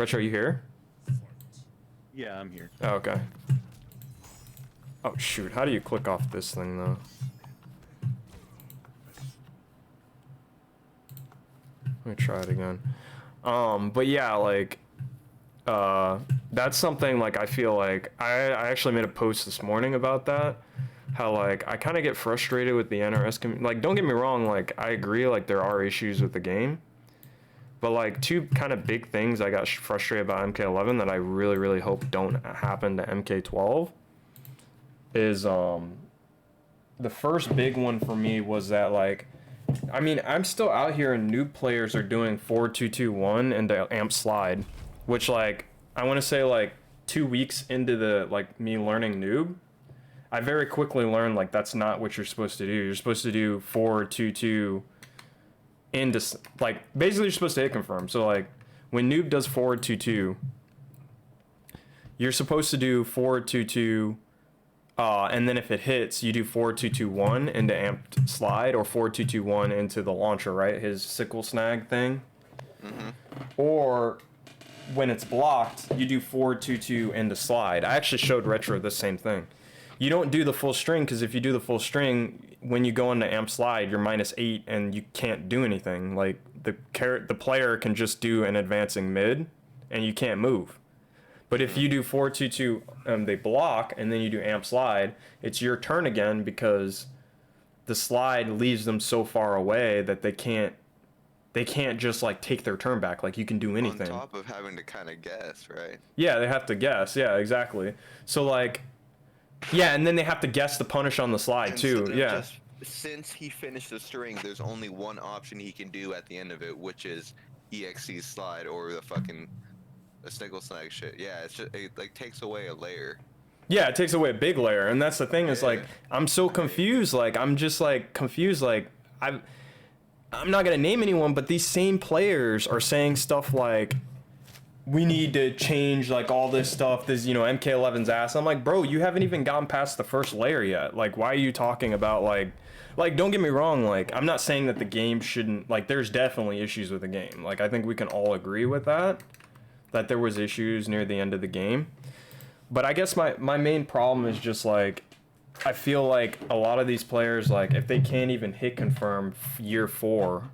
Retro, are you here? Yeah, I'm here. Oh, okay. Oh, shoot. How do you click off this thing, though? Let me try it again. But yeah, like, that's something, like, I feel like, I actually made a post this morning about that. How, like, I kind of get frustrated with the NRS community. Like, don't get me wrong, like, I agree, like, there are issues with the game. But, like, two kind of big things I got frustrated about MK11 that I really, really hope don't happen to MK12 is, the first big one for me was that, like, I mean, I'm still out here and noob players are doing 4-2-2-1 into amp slide, which, like, I want to say, like, 2 weeks into the, like, me learning noob, I very quickly learned, like, that's not what you're supposed to do. You're supposed to do 4-2-2 into, like, basically you're supposed to hit confirm. So, like, when noob does 4-2-2, you're supposed to do 4-2-2, and then if it hits, you do 4-2-2-1 into amped slide, or 4-2-2-1 into the launcher, right? His sickle snag thing. Mm-hmm. Or when it's blocked, you do 4-2-2 into slide. I actually showed Retro the same thing. You don't do the full string, because if you do the full string, when you go into amp slide, you're -8 and you can't do anything. Like, the player can just do an advancing mid, and you can't move. But if you do 4-2-2, they block, and then you do amp slide, it's your turn again, because the slide leaves them so far away that they can't just, like, take their turn back. Like, you can do anything. On top of having to kind of guess, right? Yeah, they have to guess. Yeah, exactly. So, like, yeah, and then they have to guess the punish on the slide, too. Yeah. Just, since he finished the string, there's only one option he can do at the end of it, which is EXC slide or the fucking sickle snag shit. Yeah, it's just, it, like, takes away a layer. Yeah, it takes away a big layer, and that's the thing, is, like, I'm so confused. Like, I'm just, like, confused. Like, I'm not gonna name anyone, but these same players are saying stuff like, we need to change, like, all this stuff, this, you know, MK11's ass. I'm like, bro, you haven't even gotten past the first layer yet. Like, why are you talking about, like, don't get me wrong, like, I'm not saying that the game shouldn't, like, there's definitely issues with the game. Like, I think we can all agree with that there was issues near the end of the game. But I guess my main problem is just, like, I feel like a lot of these players, like, if they can't even hit confirm year 4,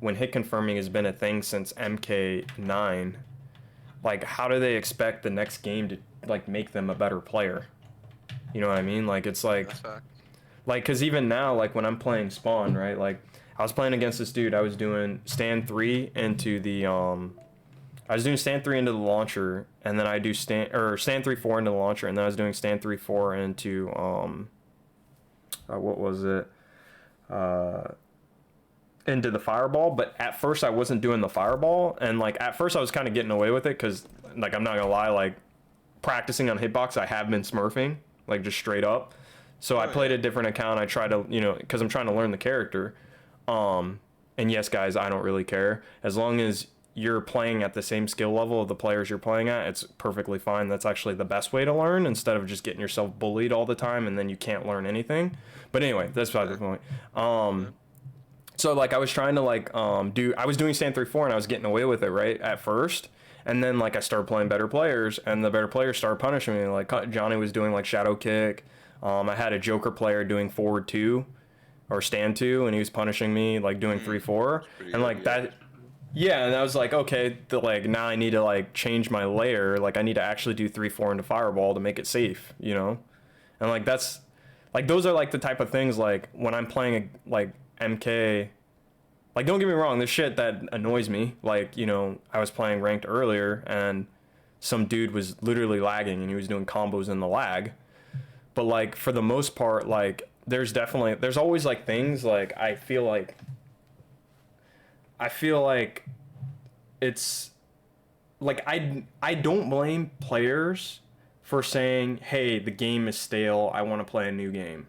when hit confirming has been a thing since MK9, like, how do they expect the next game to, like, make them a better player? You know what I mean? Like, it's like, because even now, like, when I'm playing Spawn, right, like, I was playing against this dude, I was doing stand 3 into the, I was doing stand 3 into the launcher, and then I do stand 3-4 into the launcher, and then I was doing stand 3-4 into, what was it? Into the fireball. But at first I wasn't doing the fireball, and, like, at first I was kind of getting away with it, because, like, I'm not gonna lie, like, practicing on hitbox, I have been smurfing, like, just straight up. So I played a different account. I try to, you know, because I'm trying to learn the character. And yes, guys, I don't really care. As long as you're playing at the same skill level of the players you're playing at, it's perfectly fine. That's actually the best way to learn, instead of just getting yourself bullied all the time and then you can't learn anything. But anyway, that's beside the point. So, like, I was trying to, like, I was doing stand 3-4 and I was getting away with it, right, at first. And then, like, I started playing better players, and the better players started punishing me. Like, Johnny was doing, like, shadow kick. I had a Joker player doing forward 2 or stand 2, and he was punishing me, like, doing 3-4. And, like, that... Yeah, and I was like, okay, like, now I need to, like, change my layer. Like, I need to actually do 3-4 into fireball to make it safe, you know? And, like, that's... Like, those are, like, the type of things, like, when I'm playing, like, MK... Like, don't get me wrong, there's shit that annoys me. Like, you know, I was playing ranked earlier, and some dude was literally lagging, and he was doing combos in the lag. But, like, for the most part, like, there's always, like, things, like, I feel like it's, like, I don't blame players for saying, hey, the game is stale, I want to play a new game.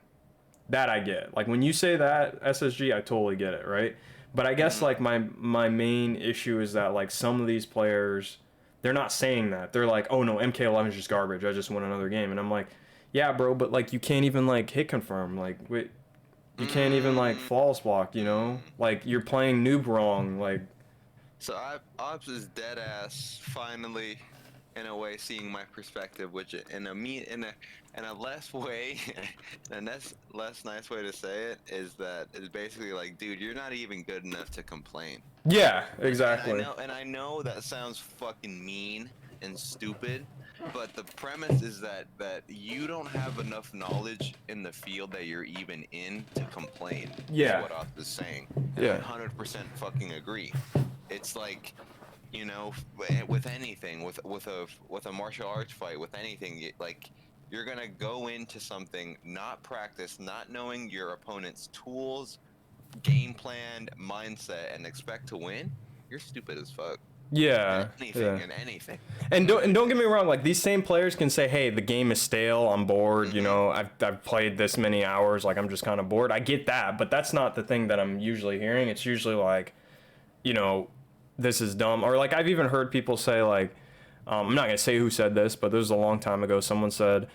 That I get. Like, when you say that, SSG, I totally get it, right? But I guess, like, my main issue is that, like, some of these players, they're not saying that. They're like, oh no, MK11 is just garbage, I just won another game. And I'm like, yeah, bro, but, like, you can't even, like, hit confirm. Like, wait, you can't even, like, flawless block, you know? Like, you're playing noob wrong. Like, So Ops is dead ass finally, in a way, seeing my perspective, which in a less way, and that's less nice way to say it is basically like, dude, you're not even good enough to complain. Yeah, And exactly. I know that sounds fucking mean and stupid, but the premise is that you don't have enough knowledge in the field that you're even in to complain, is Yeah, what Ops is saying. And I yeah, 100% fucking agree. It's like, you know, with anything, with a martial arts fight, with anything, like you're gonna go into something not practiced, not knowing your opponent's tools, game plan, mindset, and expect to win. You're stupid as fuck. And yeah, anything, yeah. and anything, And don't literally get me anything. wrong. Like these same players can say, "Hey, the game is stale. I'm bored. You Mm-hmm. know, I've played this many hours. Like I'm just kind of bored." I get that, but that's not the thing that I'm usually hearing. It's usually like, you know, this is dumb. Or like I've even heard people say like, I'm not gonna say who said this, but this was a long time ago. Someone said,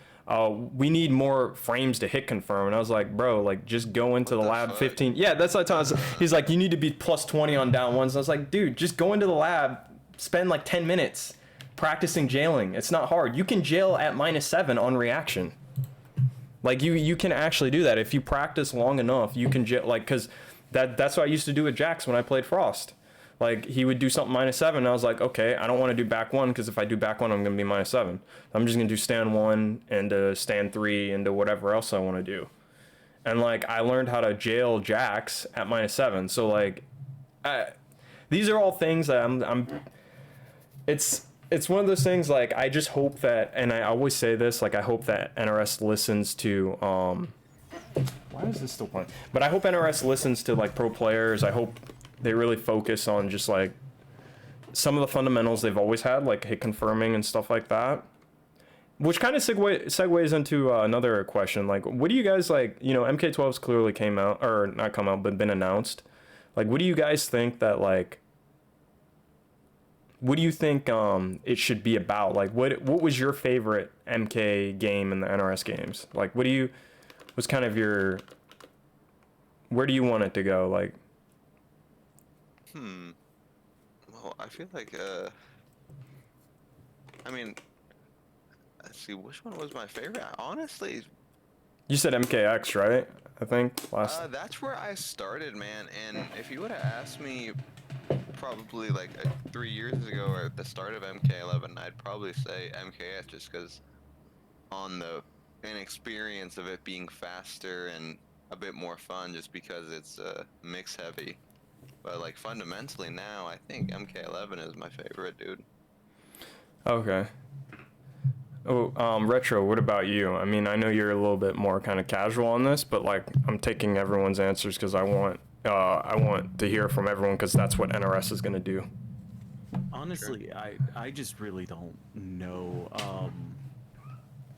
we need more frames to hit confirm. And I was like, bro, like just go into What the the lab fuck? 15. Yeah, that's what I was. He's like, you need to be plus 20 on down ones. And I was like, dude, just go into the lab, spend like 10 minutes practicing jailing. It's not hard. You can jail at -7 on reaction. Like you can actually do that if you practice long enough. You can like because that's what I used to do with Jax when I played Frost. Like he would do something -7, and I was like, okay, I don't want to do back one because if I do back one, I'm gonna be -7. I'm just gonna do stand one and stand three and whatever else I want to do. And like I learned how to jail Jax at -7. So like, these are all things that I'm it's one of those things like I just hope that, and I always say this, like I hope that NRS listens to why is this still playing? But I hope NRS listens to like pro players. I hope they really focus on just like some of the fundamentals they've always had, like hit confirming and stuff like that. Which kind of segues into another question. Like, what do you guys like? You know, MK12's clearly came out, or not come out, but been announced. Like, what do you guys think that like? What do you think it should be about? Like, what was your favorite MK game in the NRS games? Like, what's kind of your, where do you want it to go? Like, Hmm. Well, I feel like I mean, let's see, which one was my favorite? Honestly, you said MKX, right? I think last. that's where I started, man. And if you would have asked me probably like 3 years ago or at the start of MK11, I'd probably say MKS just because on the inexperience of it being faster and a bit more fun just because it's mix heavy. But like fundamentally now, I think MK11 is my favorite, dude. Okay. Oh, Retro, what about you? I mean, I know you're a little bit more kind of casual on this, but like, I'm taking everyone's answers because I want to hear from everyone because that's what NRS is gonna do. Honestly, I just really don't know.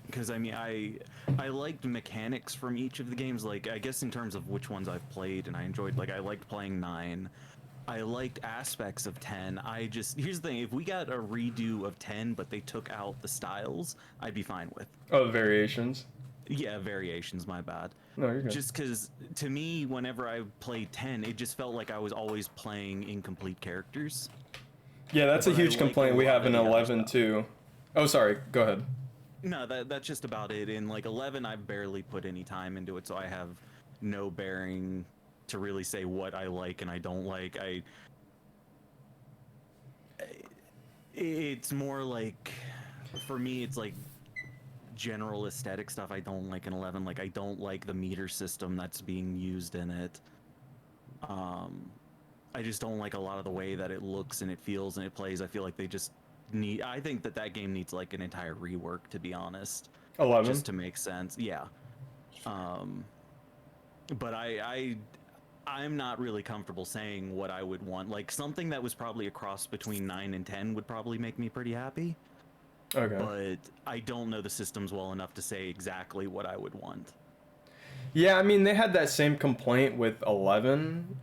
Because I mean, I liked mechanics from each of the games. Like, I guess in terms of which ones I've played, and I enjoyed. Like, I liked playing 9. I liked aspects of 10. Here's the thing: if we got a redo of 10, but they took out the styles, I'd be fine with. Oh, the variations. Yeah, variations. My bad. No, you're good. Just because to me, whenever I played 10, it just felt like I was always playing incomplete characters. Yeah, that's a But I huge like complaint a we lot have of in the other 11 stuff. too. Oh, sorry. Go ahead. No, that's just about it. In like 11, I've barely put any time into it, so I have no bearing to really say what I like and I don't like. It's more like, for me, it's like general aesthetic stuff I don't like in 11. Like, I don't like the meter system that's being used in it. Um, I just don't like a lot of the way that it looks and it feels and it plays. I feel like they just I think that game needs like an entire rework, to be honest, 11. just to make sense. Yeah. Um, but I'm not really comfortable saying what I would want. Like, something that was probably a cross between 9 and 10 would probably make me pretty happy. Okay. But I don't know the systems well enough to say exactly what I would want. Yeah, I mean they had that same complaint with 11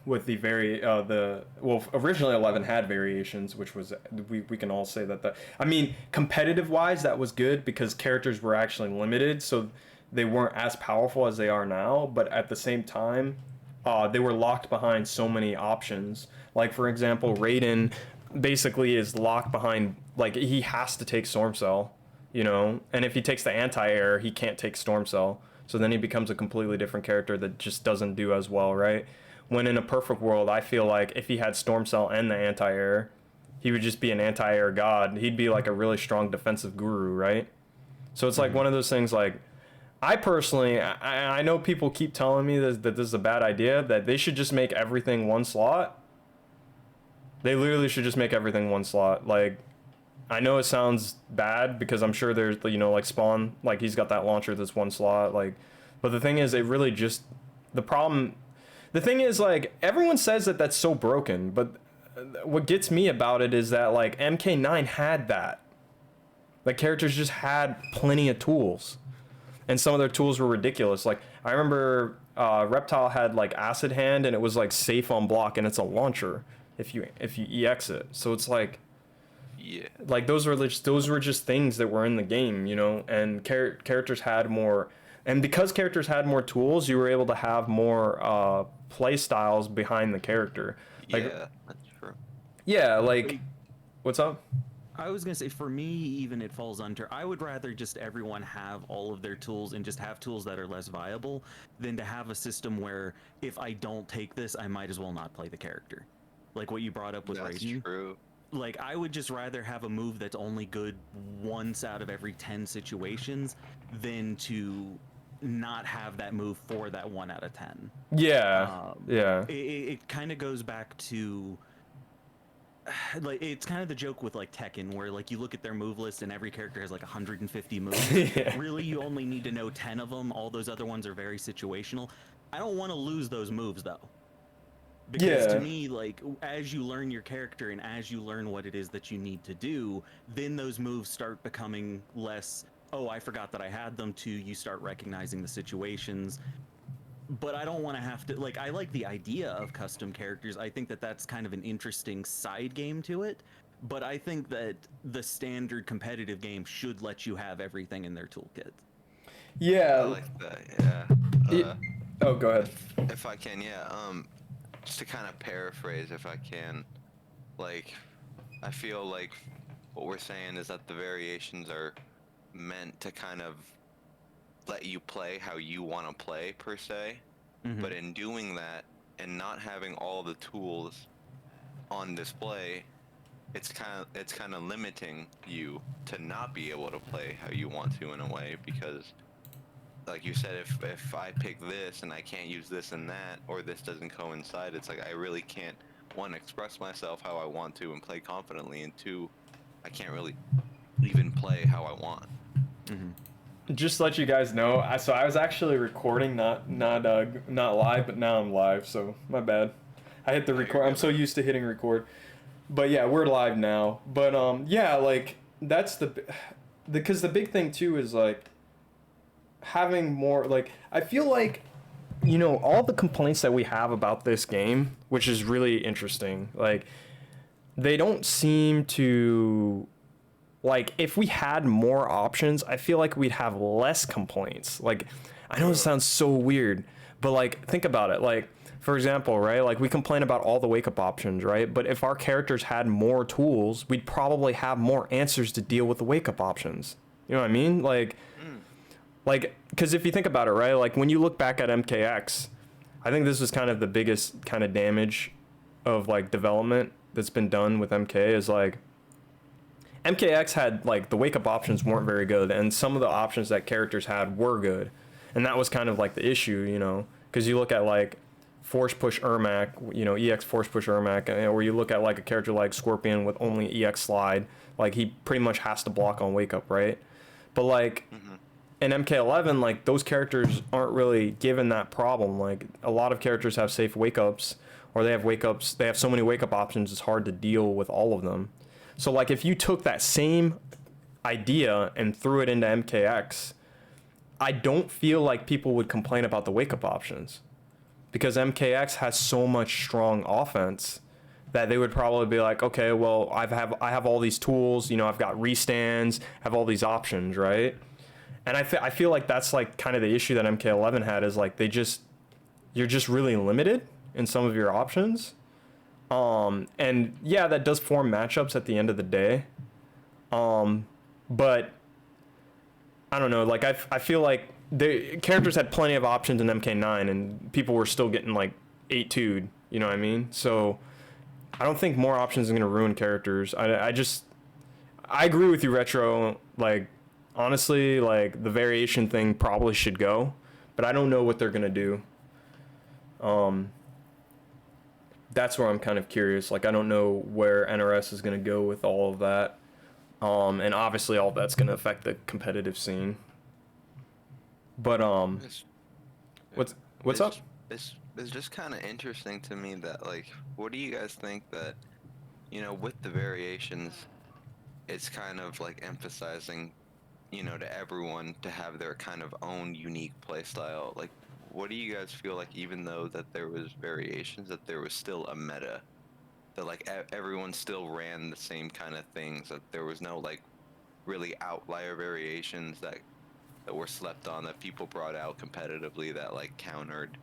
with the well, originally 11 had variations, which was we can all say that I mean competitive wise that was good because characters were actually limited, so they weren't as powerful as they are now, but at the same time they were locked behind so many options. Like, for example, Raiden basically is locked behind, like, he has to take Storm Cell, you know? And if he takes the anti-air, he can't take Storm Cell. So then he becomes a completely different character that just doesn't do as well, right? When in a perfect world, I feel like if he had Storm Cell and the anti-air, he would just be an anti-air god. He'd be like a really strong defensive guru, right? So it's like one of those things, like, I personally, I know people keep telling me that this is a bad idea, that they should just make everything one slot. They literally should just make everything one slot. Like, I know it sounds bad because I'm sure there's, you know, like Spawn, like he's got that launcher that's one slot, like, but the thing is, it really just, the thing is, like, everyone says that that's so broken, but what gets me about it is that, like, MK9 had that. Like, characters just had plenty of tools. And some of their tools were ridiculous. Like, I remember Reptile had, like, Acid Hand, and it was, like, safe on block, and it's a launcher if you EX it. So it's like, Yeah. like, those were just things that were in the game, you know? And characters had more... And because characters had more tools, you were able to have more play styles behind the character. Like, Yeah, that's true. yeah, like... What's up? I was gonna say, for me, even it falls under, I would rather just everyone have all of their tools and just have tools that are less viable than to have a system where if I don't take this, I might as well not play the character. Like what you brought up with That's Raiden. true. Like, I would just rather have a move that's only good once out of every 10 situations than to not have that move for that 1 out of 10. Yeah, yeah. It kind of goes back to... like, it's kind of the joke with like Tekken, where like you look at their move list and every character has like 150 moves. Yeah. Really, you only need to know 10 of them. All those other ones are very situational. I don't want to lose those moves though, because Yeah. to me, like, as you learn your character and as you learn what it is that you need to do, then those moves start becoming less, oh, I forgot that I had them, to you start recognizing the situations. But I don't want to have to, like, I like the idea of custom characters. I think that that's kind of an interesting side game to it. But I think that the standard competitive game should let you have everything in their toolkit. I Yeah. like that. Yeah. Oh, go ahead. If I can, yeah. Just to kind of paraphrase, if I can, like, I feel like what we're saying is that the variations are meant to kind of let you play how you want to play, per se. But in doing that and not having all the tools on display, it's kind of limiting you to not be able to play how you want to, in a way, because like you said, if I pick this and I can't use this and that, or this doesn't coincide, it's like I really can't, one, express myself how I want to and play confidently, and two, I can't really even play how I want. Just to let you guys know, so I was actually recording, not live, but now I'm live, so my bad. I hit the record. I'm so used to hitting record. But yeah, we're live now. But yeah, like, that's because the big thing too is like having more, like, I feel like, you know, all the complaints that we have about this game, which is really interesting, like, they don't seem to, like, if we had more options, I feel like we'd have less complaints. Like, I know it sounds so weird, but like, think about it. Like, for example, right? Like, we complain about all the wake up options, right? But if our characters had more tools, we'd probably have more answers to deal with the wake up options. You know what I mean? Like, because if you think about it, right? Like, when you look back at MKX, I think this was kind of the biggest kind of damage of like development that's been done with MK, is like, MKX had, like, the wake up options weren't very good, and some of the options that characters had were good, and that was kind of like the issue, you know, because you look at like force push Ermac, you know, EX force push Ermac, or you look at like a character like Scorpion with only EX slide, like, he pretty much has to block on wake up, right? But like in MK11, like, those characters aren't really given that problem. Like, a lot of characters have safe wake ups, or they have wake ups, they have so many wake up options, it's hard to deal with all of them. So like, if you took that same idea and threw it into MKX, I don't feel like people would complain about the wake up options, because MKX has so much strong offense that they would probably be like, okay, well, I have all these tools, you know, I've got restands, have all these options, right? And I feel like that's like kind of the issue that MK11 had, is like, you're just really limited in some of your options. And yeah, that does form matchups at the end of the day. But I don't know, like I feel like the characters had plenty of options in MK9 and people were still getting like 8-2'd, you know what I mean? So I don't think more options are going to ruin characters. I agree with you, Retro. Like, honestly, like the variation thing probably should go, but I don't know what they're going to do. That's where I'm kind of curious. Like, I don't know where NRS is going to go with all of that. And obviously all of that's going to affect the competitive scene. But It's, what's it's up? just, it's just kind of interesting to me that, like, what do you guys think that, with the variations, it's kind of like emphasizing, to everyone to have their kind of own unique playstyle. Like, what do you guys feel like, even though that there was variations, that there was still a meta, that like everyone still ran the same kind of things, that there was no like really outlier variations that were slept on, that people brought out competitively that like countered,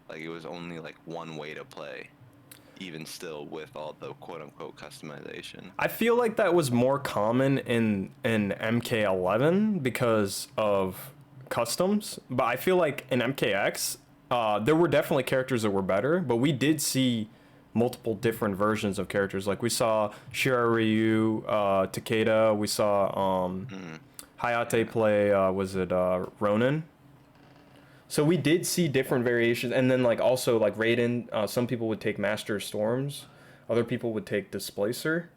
like it was only like one way to play, even still with all the quote unquote customization. I feel like that was more common in MK11 because of customs, but I feel like in MKX, there were definitely characters that were better, but we did see multiple different versions of characters. Like we saw Shira Ryu, Takeda, we saw Hayate play, was it Ronin? So we did see different variations, and then like also like Raiden, some people would take Master of Storms, other people would take Displacer.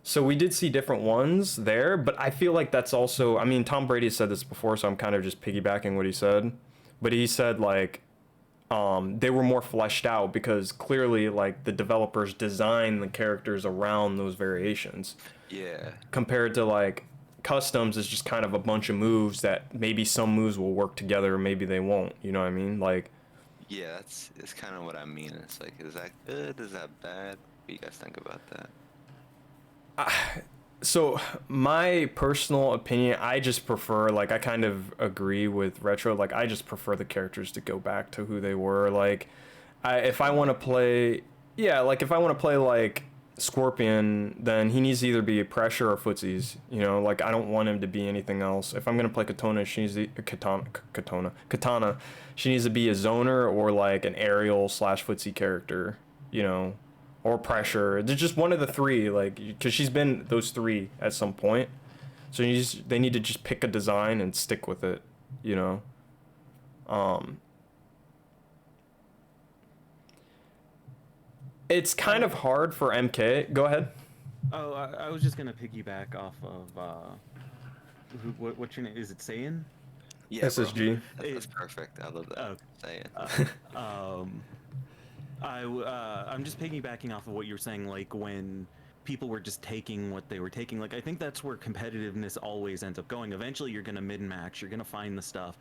So we did see different ones there, but I feel like that's also, I mean, Tom Brady said this before, so I'm kind of just piggybacking what he said. But he said like they were more fleshed out because clearly like the developers designed the characters around those variations. Yeah. Compared to like customs is just kind of a bunch of moves that maybe some moves will work together, maybe they won't. You know what I mean? Like, Yeah, it's kind of what I mean. It's like, is that good? Is that bad? What do you guys think about that? so my personal opinion, I just prefer, like, I kind of agree with Retro. Like, I just prefer the characters to go back to who they were. Like, if I want to play, yeah, like if I want to play like Scorpion, then he needs to either be a pressure or footsies. You know, like I don't want him to be anything else. If I'm gonna play Katana, she needs to, Katana, she needs to be a zoner or like an aerial slash footsie character. You know, or pressure. There's just one of the three, like because she's been those three at some point. So they need to just pick a design and stick with it. You know. It's kind of hard for MK. Go ahead. Oh, I was just gonna piggyback off of what's your name? Is it Saiyan? Yeah, SSG. Bro. That's perfect. I love that. Oh. Say it. I'm just piggybacking off of what you're saying, like when people were just taking what they were taking. Like I think that's where competitiveness always ends up going. Eventually, you're gonna min-max. You're gonna find the stuff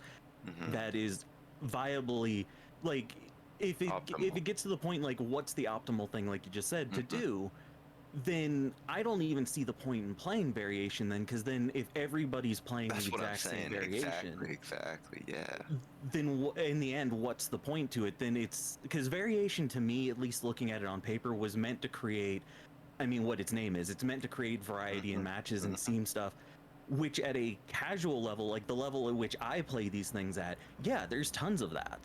that is viably like. If it gets to the point like what's the optimal thing, like you just said, to do, then I don't even see the point in playing variation then, because then if everybody's playing the exact same variation, exactly, yeah. Then in the end, what's the point to it? Then it's because variation to me, at least looking at it on paper, was meant to create. I mean, what its name is, it's meant to create variety in matches and seam stuff. Which at a casual level, like the level at which I play these things at, yeah, there's tons of that.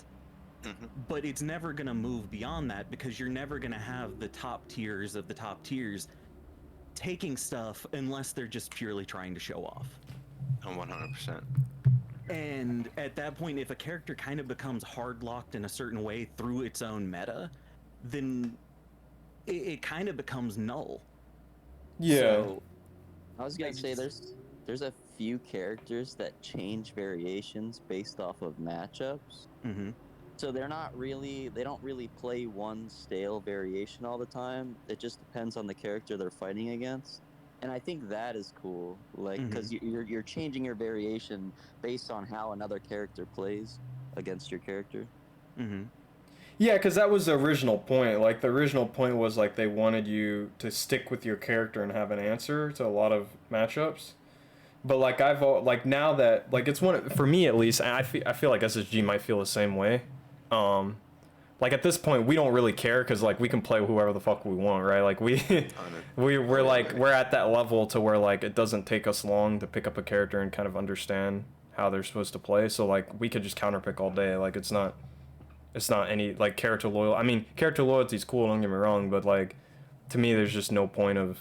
But it's never going to move beyond that because you're never going to have the top tiers of the top tiers taking stuff unless they're just purely trying to show off. Oh, 100%. And at that point, if a character kind of becomes hard locked in a certain way through its own meta, then it kind of becomes null. Yeah. So, I was gonna say there's a few characters that change variations based off of matchups. So they don't really play one stale variation all the time. It just depends on the character they're fighting against. And I think that is cool, like, because you're changing your variation based on how another character plays against your character. Yeah, because that was the original point. Like, the original point was, like, they wanted you to stick with your character and have an answer to a lot of matchups. But, like, now that, like, it's for me at least, and I feel like SSG might feel the same way. like at this point we don't really care because like we can play whoever the fuck we want, right? Like we're like we're at that level to where like it doesn't take us long to pick up a character and kind of understand how they're supposed to play. So like we could just counterpick all day. Like it's not any like character loyal. I mean, character loyalty is cool, don't get me wrong, but like to me there's just no point of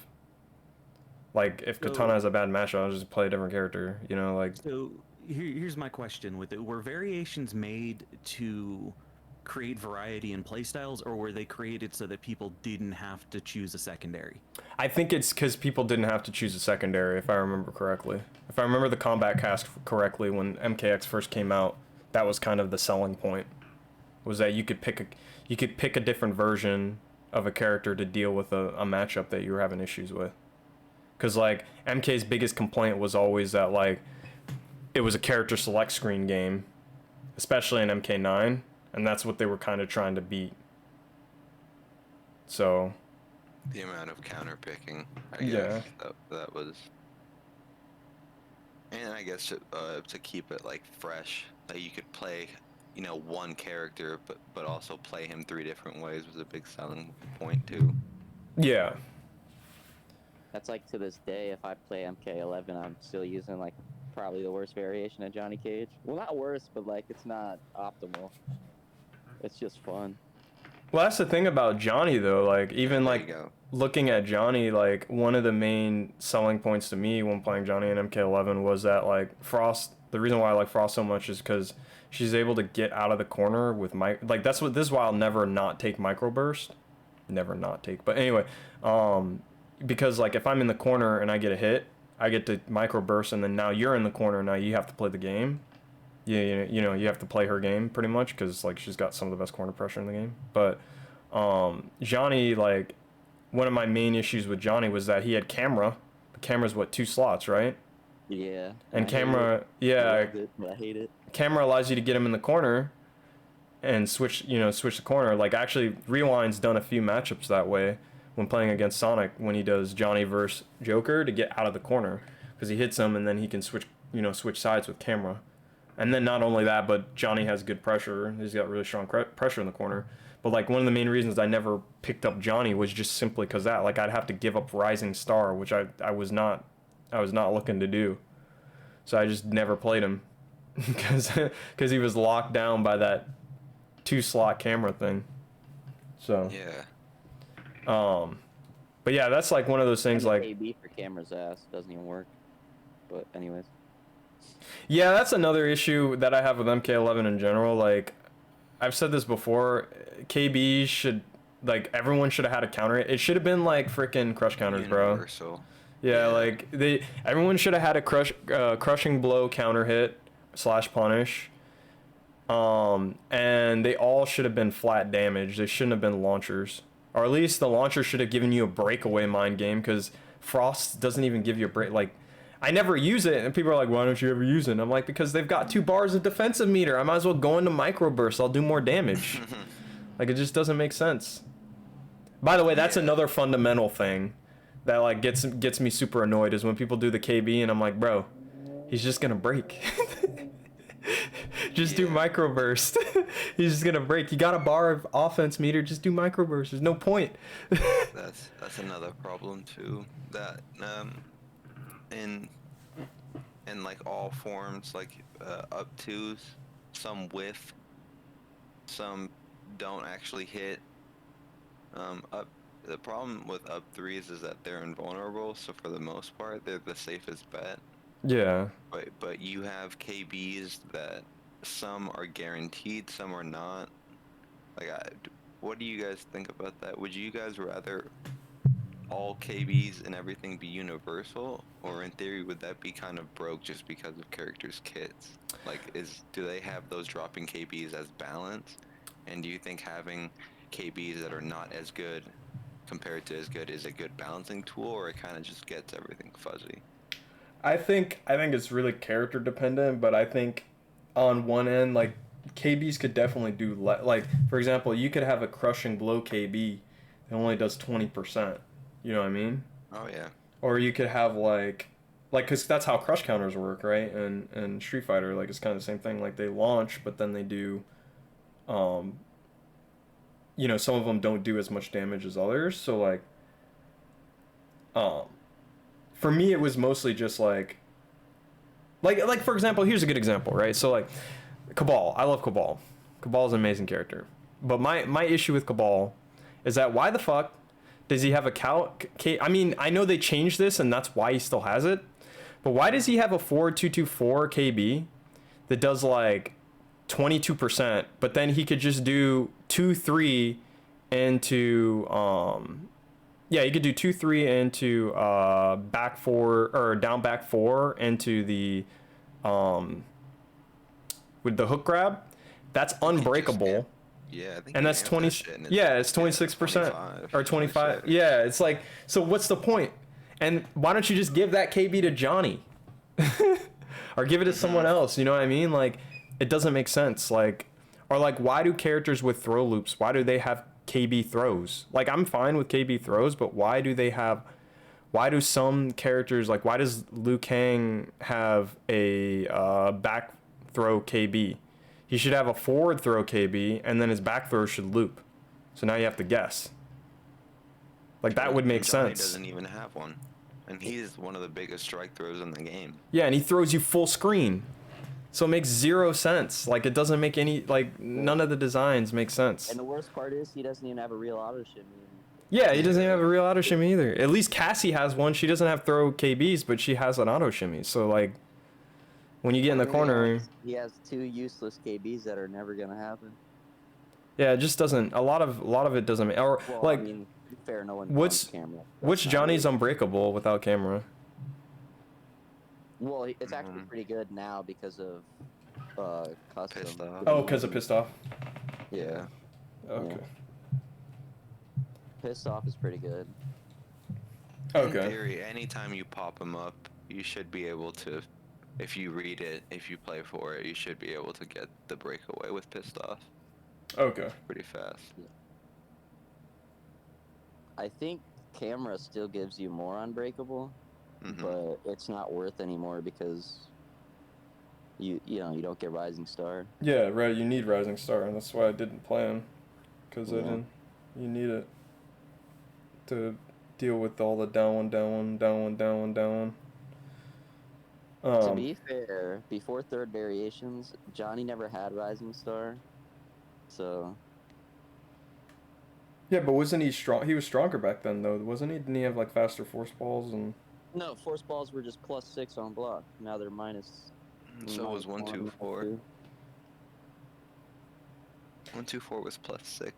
like if Katana has a bad matchup, I'll just play a different character, you know, like. So here's my question with it: were variations made to create variety in playstyles, or were they created so that people didn't have to choose a secondary? I think it's because people didn't have to choose a secondary, if I remember correctly. If I remember the combat cast correctly, when MKX first came out, that was kind of the selling point. Was that you could pick a different version of a character to deal with a matchup that you were having issues with. Because like MK's biggest complaint was always that like it was a character select screen game, especially in MK9. And that's what they were kind of trying to beat. So. The amount of counter picking, I guess, that was. And I guess to keep it like fresh, that you could play, you know, one character, but also play him 3 different ways was a big selling point too. Yeah. That's like to this day, if I play MK11, I'm still using like probably the worst variation of Johnny Cage. Well, not worst, but like it's not optimal. It's just fun. Well, that's the thing about Johnny though. Like even like looking at Johnny, like one of the main selling points to me when playing Johnny in MK11 was that like Frost. The reason why I like Frost so much is because she's able to get out of the corner with like this is why I'll never not take microburst. Never not take. But anyway, because like if I'm in the corner and I get a hit, I get to microburst, and then now you're in the corner. Now you have to play the game. You know, you have to play her game pretty much because like she's got some of the best corner pressure in the game. But Johnny, like one of my main issues with Johnny was that he had camera. The camera's what, 2 slots, right? Yeah. And camera, I hate it. Camera allows you to get him in the corner and switch the corner. Like actually, Rewind's done a few matchups that way when playing against Sonic when he does Johnny versus Joker to get out of the corner because he hits him and then he can switch sides with camera. And then not only that, but Johnny has good pressure. He's got really strong pressure in the corner. But like one of the main reasons I never picked up Johnny was just simply because that like I'd have to give up Rising Star, which I was not looking to do. So I just never played him because he was locked down by that 2-slot camera thing. So yeah. But yeah, that's like one of those things like AB for camera's ass doesn't even work. But anyways. Yeah, that's another issue that I have with MK11 in general. Like, I've said this before, KB should, like, everyone should have had a counter. It should have been like freaking crush counters, Universal. bro. Yeah, like everyone should have had a crushing blow counter hit / punish. And they all should have been flat damage. They shouldn't have been launchers, or at least the launcher should have given you a breakaway mind game because Frost doesn't even give you a break. Like, I never use it, and people are like, why don't you ever use it? And I'm like, because they've got 2 bars of defensive meter. I might as well go into microburst. I'll do more damage. Like, it just doesn't make sense. By the way, that's another fundamental thing that like gets me super annoyed is when people do the KB and I'm like, bro, he's just gonna break. Just do microburst. He's just gonna break. You got a bar of offense meter, just do microburst. There's no point. That's another problem too. That in like all forms, like up 2s, some whiff, some don't actually hit. The problem with up 3s is that they're invulnerable, so for the most part they're the safest bet. Yeah. But you have KBs that some are guaranteed, some are not. Like, what do you guys think about that? Would you guys rather all KBs and everything be universal, or in theory would that be kind of broke just because of characters' kits? Like, do they have those dropping KBs as balance? And do you think having KBs that are not as good compared to as good is a good balancing tool, or it kind of just gets everything fuzzy? I think it's really character dependent, but I think on one end, like KBs could definitely do like, for example, you could have a crushing blow KB that only does 20%. You know what I mean? Oh yeah. Or you could have like because that's how crush counters work, right? And Street Fighter, like it's kind of the same thing. Like they launch, but then they do you know, some of them don't do as much damage as others. So like, for me, it was mostly just like for example, here's a good example, right? So like, Cabal. I love Cabal. Cabal is an amazing character. But my issue with Cabal is that why the fuck does he have a I mean, I know they changed this and that's why he still has it. But why does he have a 4224 KB that does like 22%, but then he could just do 2-3 into yeah, you could do 2-3 into back 4 or down back 4 into the with the hook grab. That's unbreakable. Yeah, I think And that's 20. Yeah, it's 26% or 25. Yeah, it's like, so what's the point? And why don't you just give that KB to Johnny, or give it to someone else? You know what I mean? Like, it doesn't make sense. Like, or like, why do characters with throw loops? Why do they have KB throws? Like, I'm fine with KB throws, but why do they have? Why do some characters, like, why does Liu Kang have a back throw KB? He should have a forward throw KB, and then his back throw should loop. So now you have to guess. Like, that would make Johnny sense. Doesn't even have one, and he's one of the biggest strike throws in the game. Yeah, and he throws you full screen. So it makes zero sense. Like, it doesn't make any, like, none of the designs make sense. And the worst part is he doesn't even have a real auto shimmy. Yeah, he doesn't even have a real auto shimmy either. At least Cassie has one. She doesn't have throw KBs, but she has an auto shimmy. So, like, when you get in the corner... He has 2 useless KBs that are never gonna happen. Yeah, it just doesn't... A lot of it doesn't... Or, well, like... I mean, to be fair, no one What's camera. which Johnny's unbreakable without camera? Well, it's actually pretty good now because of custom. Pissed off. Oh, because of Pissed Off? Yeah. Okay. Pissed Off is pretty good. Okay. In theory, anytime you pop him up, you should be able to, if you read it, if you play for it, you should be able to get the breakaway with Pissed Off Okay. pretty fast. I think camera still gives you more unbreakable, but it's not worth anymore because you know you don't get Rising Star. Yeah, right. You need Rising Star, and that's why I didn't play him. Because I didn't. You need it to deal with all the down one, down one, down one, down one, down one. To be fair, before third variations, Johnny never had Rising Star, so. Yeah, but wasn't he strong? He was stronger back then, though, wasn't he? Didn't he have like faster force balls and? No, force balls were just +6 on block. Now they're minus. So was 124. 124 was +6.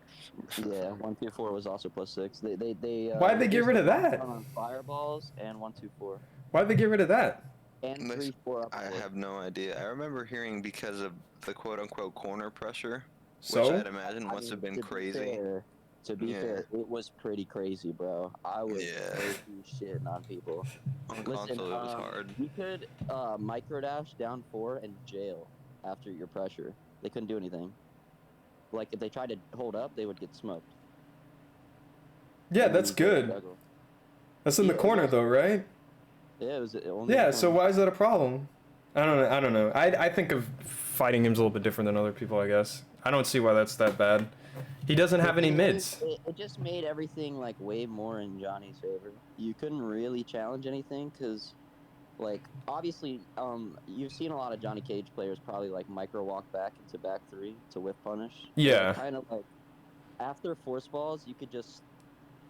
Yeah, 124 was also +6. They Why'd they get rid of that? On fireballs and 124. Why'd they get rid of that? And 3-4 up. I have no idea. I remember hearing because of the quote-unquote corner pressure, So? which I'd imagine must have been crazy. To be fair, it was pretty crazy, bro. I was crazy shitting on people. On console, it was hard. You could microdash down 4 and jail after your pressure. They couldn't do anything. Like, if they tried to hold up, they would get smoked. Yeah, that's good. That's in the corner, though, right? Yeah, it was only. Yeah, so why is that a problem? I don't know. I think of fighting him's a little bit different than other people, I guess. I don't see why that's that bad. He doesn't have any mids. It just made everything, like, way more in Johnny's favor. You couldn't really challenge anything, because, like, obviously, you've seen a lot of Johnny Cage players probably, like, micro walk back into back 3 to whiff punish. Yeah. Kind of like, after force balls, you could just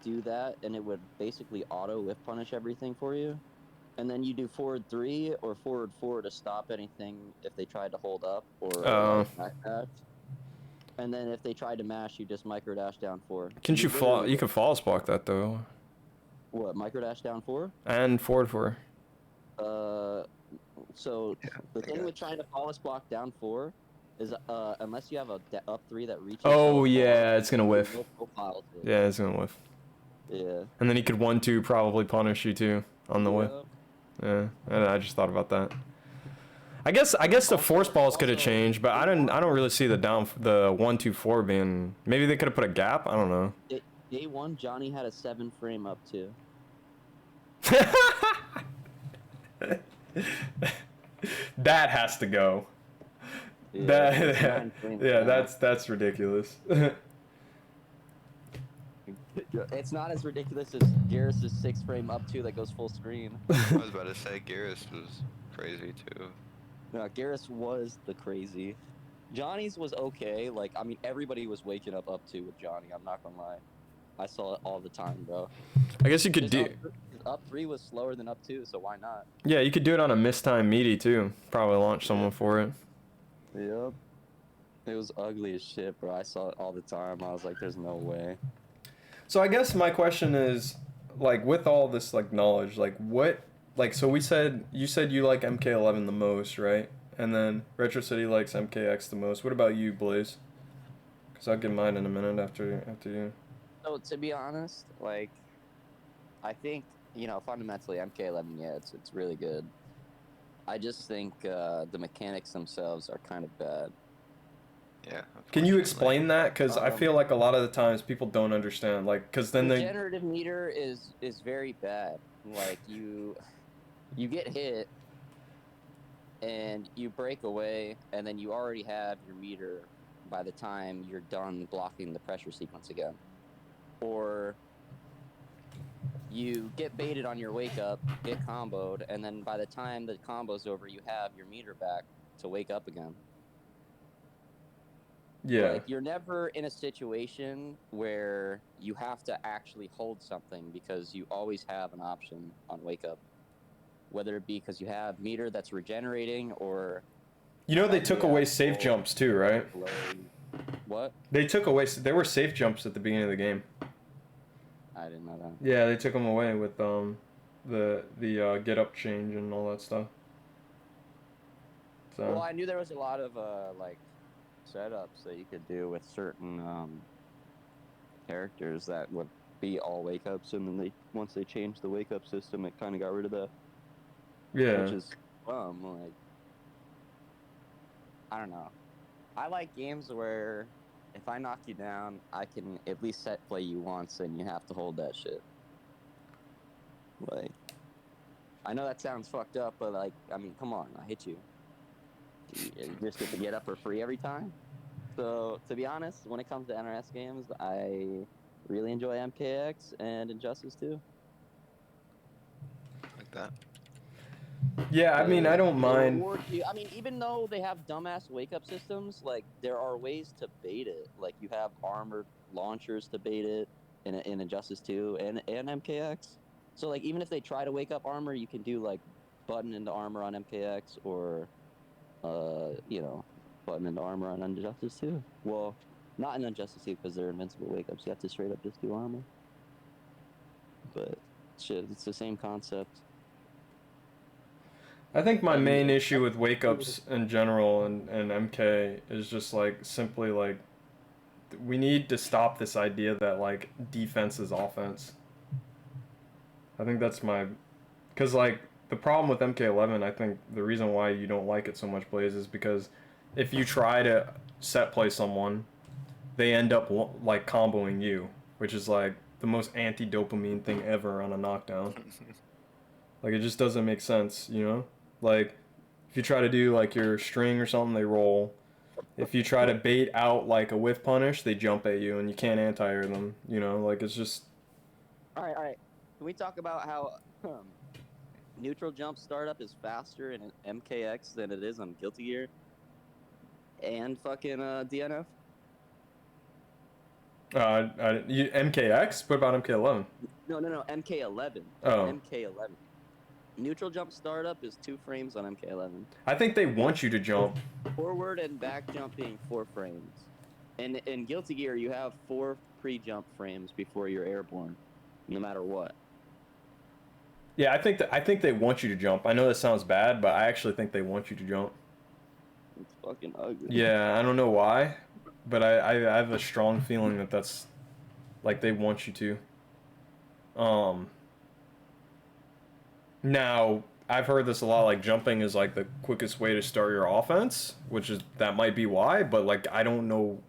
do that, and it would basically auto whiff punish everything for you. And then you do forward 3 or forward 4 to stop anything if they tried to hold up or backdash. And then if they tried to mash, you just micro dash down 4. Can you fall? You can false block that though. What, micro dash down 4? And forward 4. So the thing with trying to false block down 4 is unless you have a up 3 that reaches. Oh yeah, it's gonna whiff. Yeah, it's gonna whiff. Yeah. And then he could 1-2 probably punish you too on the whiff. Yeah, I just thought about that. I guess the force balls could have changed, but I don't really see the 1-2-4 being. Maybe they could have put a gap. I don't know. Day 1, Johnny had a 7 frame up too. That has to go. Yeah, That's ridiculous. It's not as ridiculous as Garrus's 6-frame up 2 that goes full screen. I was about to say Garrus was crazy too. No, Garrus was the crazy. Johnny's was okay. Like, I mean, everybody was waking up 2 with Johnny. I'm not gonna lie. I saw it all the time, bro. I guess you could do. Up 3 was slower than up 2, so why not? Yeah, you could do it on a mistime meaty too. Probably launch someone for it. Yep. It was ugly as shit, bro. I saw it all the time. I was like, there's no way. So I guess my question is, like, with all this like knowledge, like what, like, so you said you like MK11 the most, right? And then Retro City likes MKX the most. What about you, Blaze? Because I'll get mine in a minute after you. So to be honest, like, I think, you know, fundamentally MK11, yeah, it's really good. I just think the mechanics themselves are kind of bad. Yeah. Can you explain that? Because I feel like a lot of the times people don't understand. Like, because then the regenerative meter is very bad. Like, you get hit and you break away, and then you already have your meter by the time you're done blocking the pressure sequence again. Or you get baited on your wake up, get comboed, and then by the time the combo's over, you have your meter back to wake up again. Yeah. Like, you're never in a situation where you have to actually hold something, because you always have an option on wake up. Whether it be because you have meter that's regenerating, or... You know, they took away safe jumps too, right? What? There were safe jumps at the beginning of the game. I didn't know that. Yeah, they took them away with the get up change and all that stuff. So. Well, I knew there was a lot of like setups that you could do with certain characters that would be all wake ups, and then once they changed the wake up system, it kind of got rid of that. Yeah. Which is like, I don't know. I like games where if I knock you down, I can at least set play you once, and you have to hold that shit. Like, I know that sounds fucked up, but like, I mean, come on, I hit you. You just get to get up for free every time. So, to be honest, when it comes to NRS games, I really enjoy MKX and Injustice 2. Like that. Yeah, I mean, I don't mind. I mean, even though they have dumbass wake-up systems, like, there are ways to bait it. Like, you have armored launchers to bait it in Injustice 2 and MKX. So, like, even if they try to wake up armor, you can do, like, button into armor on MKX, or, you know, button into armor on Injustice 2. Well, not in Injustice 2, because they're invincible wake-ups. You have to straight up just do armor. But, shit, it's the same concept. I think my main issue with wake ups in general and MK is just like simply like we need to stop this idea that like defense is offense. I think that's my, because like the problem with MK11, I think the reason why you don't like it so much, Blaze, is because if you try to set play someone, they end up like comboing you, which is like the most anti-dopamine thing ever on a knockdown. Like, it just doesn't make sense, you know? Like, if you try to do, like, your string or something, they roll. If you try to bait out, like, a whiff punish, they jump at you, and you can't anti-air them, you know? Like, it's just... Alright. Can we talk about how neutral jump startup is faster in MKX than it is on Guilty Gear? And fucking DNF? MKX? What about MK11? No, MK11. Oh. MK11. Neutral jump startup is 2 frames on MK11. I think they want you to jump. Forward and back jump being 4 frames. And in Guilty Gear, you have 4 pre-jump frames before you're airborne, no matter what. Yeah, I think they want you to jump. I know that sounds bad, but I actually think they want you to jump. It's fucking ugly. Yeah, I don't know why, but I have a strong feeling that that's like they want you to. Now, I've heard this a lot, like jumping is like the quickest way to start your offense, which is, that might be why, but like I don't know,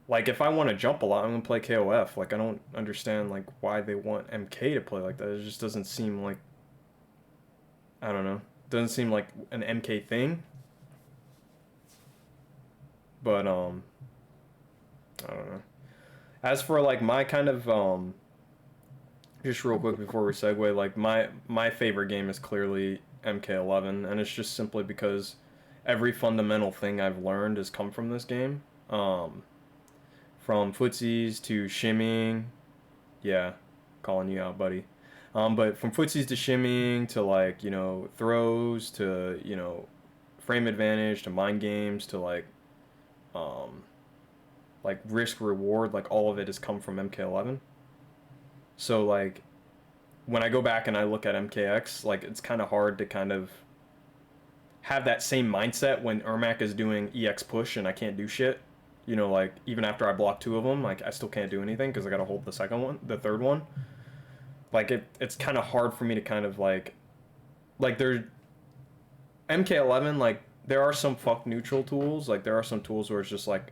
like if I want to jump a lot, I'm gonna play KOF. Like, I don't understand like why they want MK to play like that. It just doesn't seem like, I don't know, doesn't seem like an MK thing. But I don't know. As for like my kind of just real quick before we segue, like my favorite game is clearly MK11, and it's just simply because every fundamental thing I've learned has come from this game. From footsies to shimmying, yeah, calling you out, buddy. But from footsies to shimmying to like, you know, throws to, you know, frame advantage to mind games to um like risk reward, like all of it has come from MK11. So like when I go back and I look at MKX, like it's kind of hard to kind of have that same mindset when Ermac is doing EX push and I can't do shit. You know, like even after I block two of them, like I still can't do anything because I gotta hold the third one. Like it's kind of hard for me to kind of like there MK11, like there are some fuck neutral tools, like there are some tools where it's just like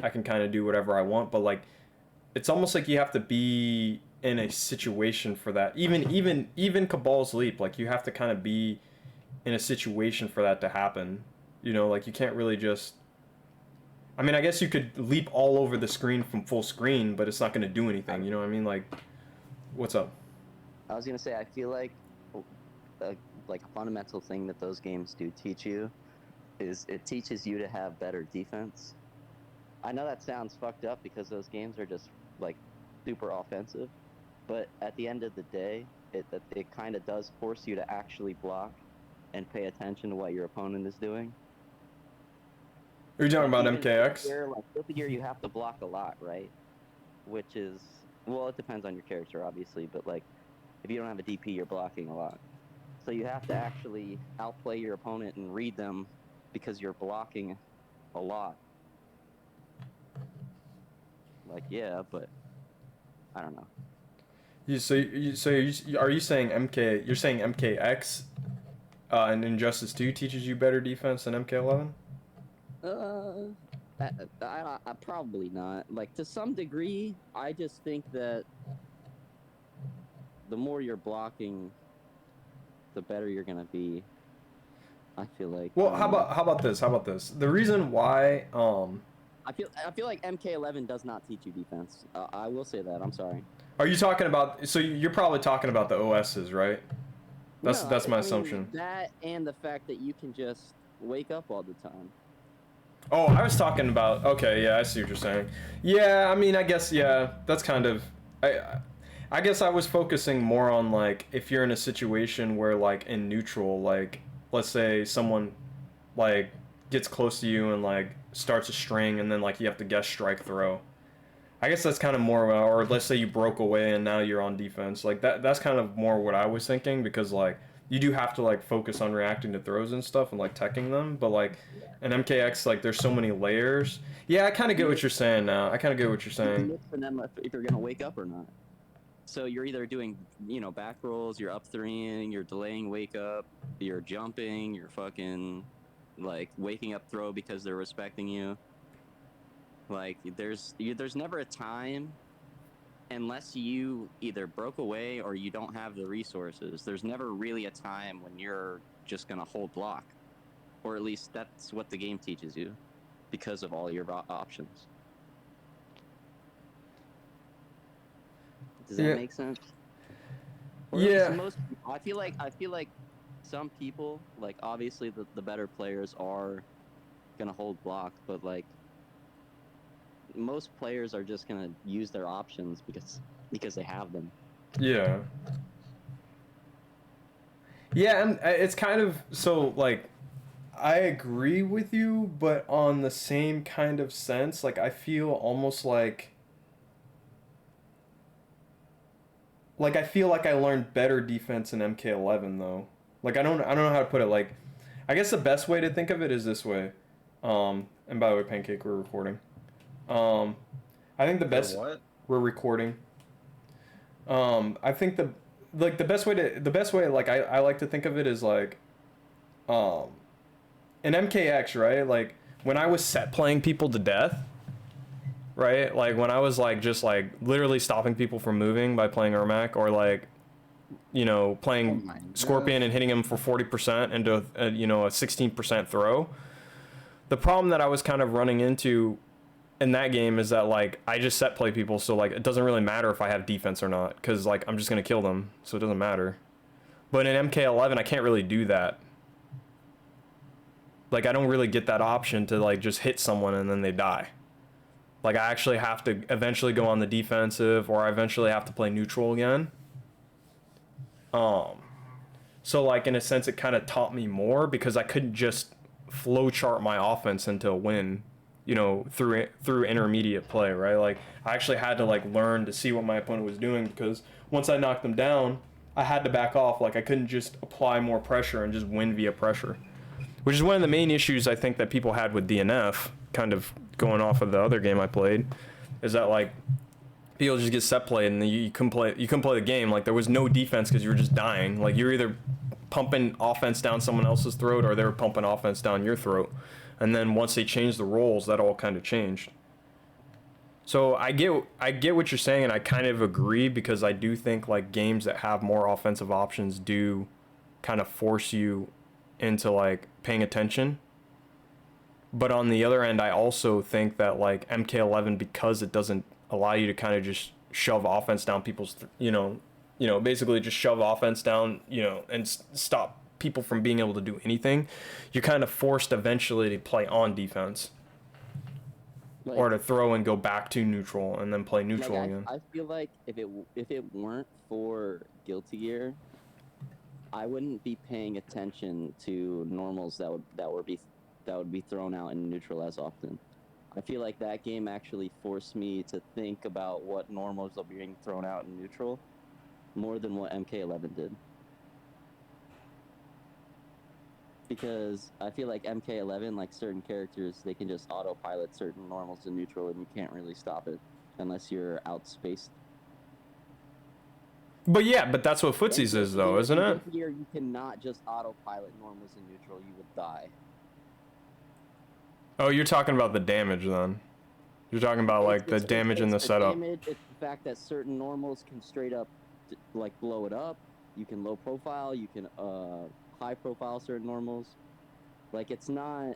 I can kind of do whatever I want, but like it's almost like you have to be in a situation for that. Even Cabal's Leap, like you have to kind of be in a situation for that to happen. You know, like you can't really just, I mean, I guess you could leap all over the screen from full screen, but it's not going to do anything. You know what I mean? Like, what's up? I was gonna say, I feel like a fundamental thing that those games do teach you is it teaches you to have better defense. I know that sounds fucked up because those games are just like super offensive, but at the end of the day, it kind of does force you to actually block and pay attention to what your opponent is doing. Are you talking about Even MKX? Fifth gear, you have to block a lot, right? Which is, well, it depends on your character, obviously, but like, if you don't have a DP, you're blocking a lot. So you have to actually outplay your opponent and read them because you're blocking a lot. Like, yeah, but I don't know. Are you saying MK? You're saying MKX and Injustice 2 teaches you better defense than MK11? I probably not. Like, to some degree, I just think that the more you're blocking, the better you're gonna be. I feel like. Well, how about this? How about this? The reason why I feel like MK11 does not teach you defense. I will say that. I'm sorry. are you talking about? So you're probably talking about the OSs, right? That's my assumption. That and the fact that you can just wake up all the time. Oh, I was talking about. Okay, yeah, I see what you're saying. Yeah, I mean, I guess yeah, that's kind of. I guess I was focusing more on like if you're in a situation where like in neutral, like let's say someone like gets close to you and like starts a string and then like you have to guess strike throw. I guess that's kind of more, or let's say you broke away and now you're on defense. Like that's kind of more what I was thinking because like you do have to like focus on reacting to throws and stuff and like teching them. But like in MKX, like there's so many layers. Yeah, I kind of get what you're saying now. I kind of get what you're saying. Look for them if you're gonna wake up or not. So you're either doing, you know, back rolls, you're up threeing, you're delaying wake up, you're jumping, you're fucking like waking up throw because they're respecting you. Like there's never a time, unless you either broke away or you don't have the resources. There's never really a time when you're just gonna hold block, or at least that's what the game teaches you, because of all your options. Does that make sense? Or Yeah. I feel like some people, like obviously the better players are gonna hold block, but like most players are just gonna use their options because they have them. Yeah. Yeah, and it's kind of so like I agree with you, but on the same kind of sense, like I feel almost like I feel like I learned better defense in MK11 though. Like I don't know how to put it. Like I guess the best way to think of it is this way. And by the way, Pancake, we're recording. I think the best we're recording. I think the best way like I like to think of it is like in MKX, right? Like when I was set playing people to death, right? Like when I was like just like literally stopping people from moving by playing Ermac, or like you know playing Scorpion and hitting him for 40% into a 16% throw. The problem that I was kind of running into in that game is that like I just set play people, so like it doesn't really matter if I have defense or not, because like I'm just gonna kill them, so it doesn't matter. But in MK11 I can't really do that. Like I don't really get that option to like just hit someone and then they die. Like I actually have to eventually go on the defensive, or I eventually have to play neutral again. So like in a sense it kind of taught me more, because I couldn't just flowchart my offense into a win, you know, through intermediate play, right? Like I actually had to like learn to see what my opponent was doing, because once I knocked them down, I had to back off. Like I couldn't just apply more pressure and just win via pressure, which is one of the main issues I think that people had with DNF, kind of going off of the other game I played, is that like people just get set played and you couldn't play the game. Like there was no defense because you were just dying. Like you're either pumping offense down someone else's throat, or they were pumping offense down your throat. And then once they changed the roles, that all kind of changed. So I get what you're saying, and I kind of agree, because I do think like games that have more offensive options do kind of force you into like paying attention. But on the other end, I also think that like MK11, because it doesn't allow you to kind of just shove offense down people's, basically just shove offense down, and stop people from being able to do anything. You're kind of forced eventually to play on defense, Like, or to throw and go back to neutral and then play neutral again. I feel like if it weren't for Guilty Gear, I wouldn't be paying attention to normals that would be thrown out in neutral as often. I feel like that game actually forced me to think about what normals are being thrown out in neutral more than what MK11 did. Because I feel like MK11, like certain characters, they can just autopilot certain normals in neutral, and you can't really stop it unless you're outspaced. But that's what footsies is though, isn't it? Here, you cannot just autopilot normals in neutral, you would die. Oh, you're talking about the damage then. You're talking about like the damage in the setup. Damage, it's the fact that certain normals can straight up like blow it up. You can low profile, you can high profile certain normals. Like it's not,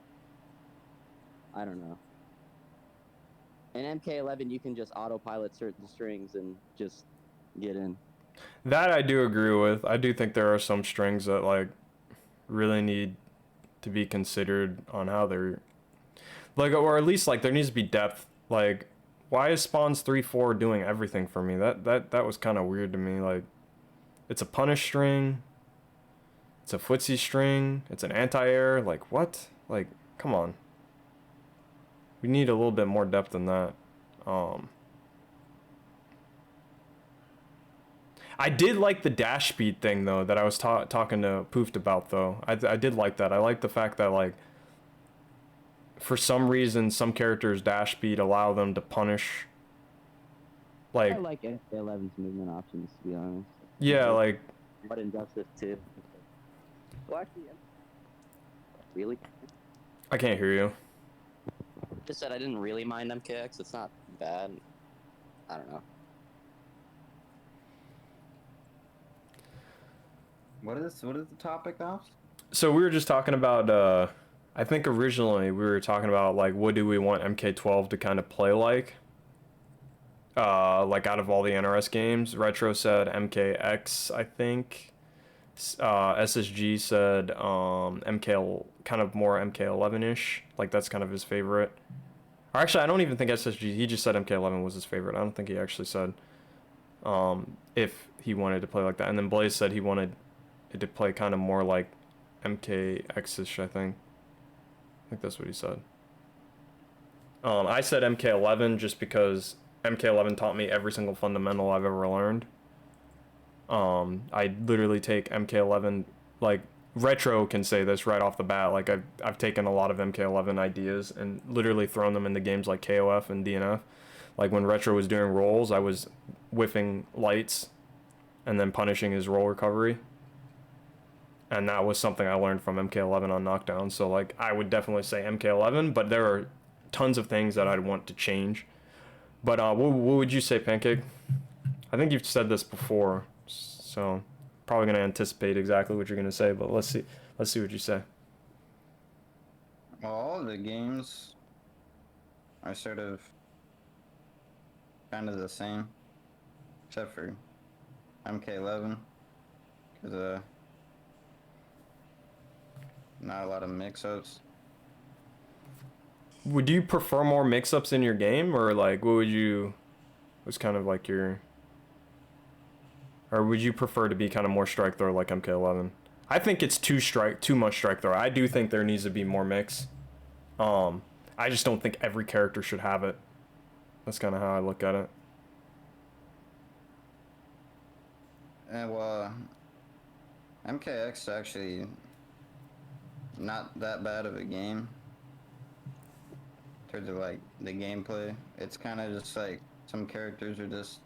I don't know. In MK11 you can just autopilot certain strings and just get in. That I do agree with. I do think there are some strings that like really need to be considered on how they're like, or at least like there needs to be depth. Like, why is spawns 3-4 doing everything for me? That was kind of weird to me. Like, it's a punish string, it's a footsie string, it's an anti-air. Like, what? Like, come on. We need a little bit more depth than that. I did like the dash speed thing though that I was talking to Poofed about though. I did like that. I like the fact that like for some reason some characters dash speed allow them to punish. Like I like MK11's movement options, to be honest. Yeah, like. But Injustice too. Well, actually, really. I can't hear you. Just said I didn't really mind MKX. It's not bad. I don't know. What is the topic of? So we were just talking about I think originally we were talking about like what do we want MK12 to kind of play like out of all the NRS games. Retro said MKX, I think. SSG said MK, kind of more MK11-ish, like that's kind of his favorite. Or actually I don't even think SSG, he just said MK11 was his favorite. I don't think he actually said if he wanted to play like that. And then Blaze said he wanted it to play kind of more like MKX-ish, I think that's what he said. I said MK11 just because MK11 taught me every single fundamental I've ever learned. I literally take MK11, like Retro can say this right off the bat, like I've taken a lot of MK11 ideas and literally thrown them into games like KOF and DNF. Like when Retro was doing rolls, I was whiffing lights and then punishing his roll recovery. And that was something I learned from MK11 on Knockdown. So like I would definitely say MK11, but there are tons of things that I'd want to change. But what would you say, Pancake? I think you've said this before, so probably gonna anticipate exactly what you're gonna say. But let's see what you say. All the games are sort of kind of the same, except for MK11, because not a lot of mix-ups. Would you prefer more mix-ups in your game, or like what would you was kind of like your, or would you prefer to be kind of more strike throw like MK11? I think it's too much strike throw. I do think there needs to be more mix. I just don't think every character should have it. That's kind of how I look at it. Well, MKX is actually not that bad of a game in terms of like the gameplay. It's kind of just like some characters are just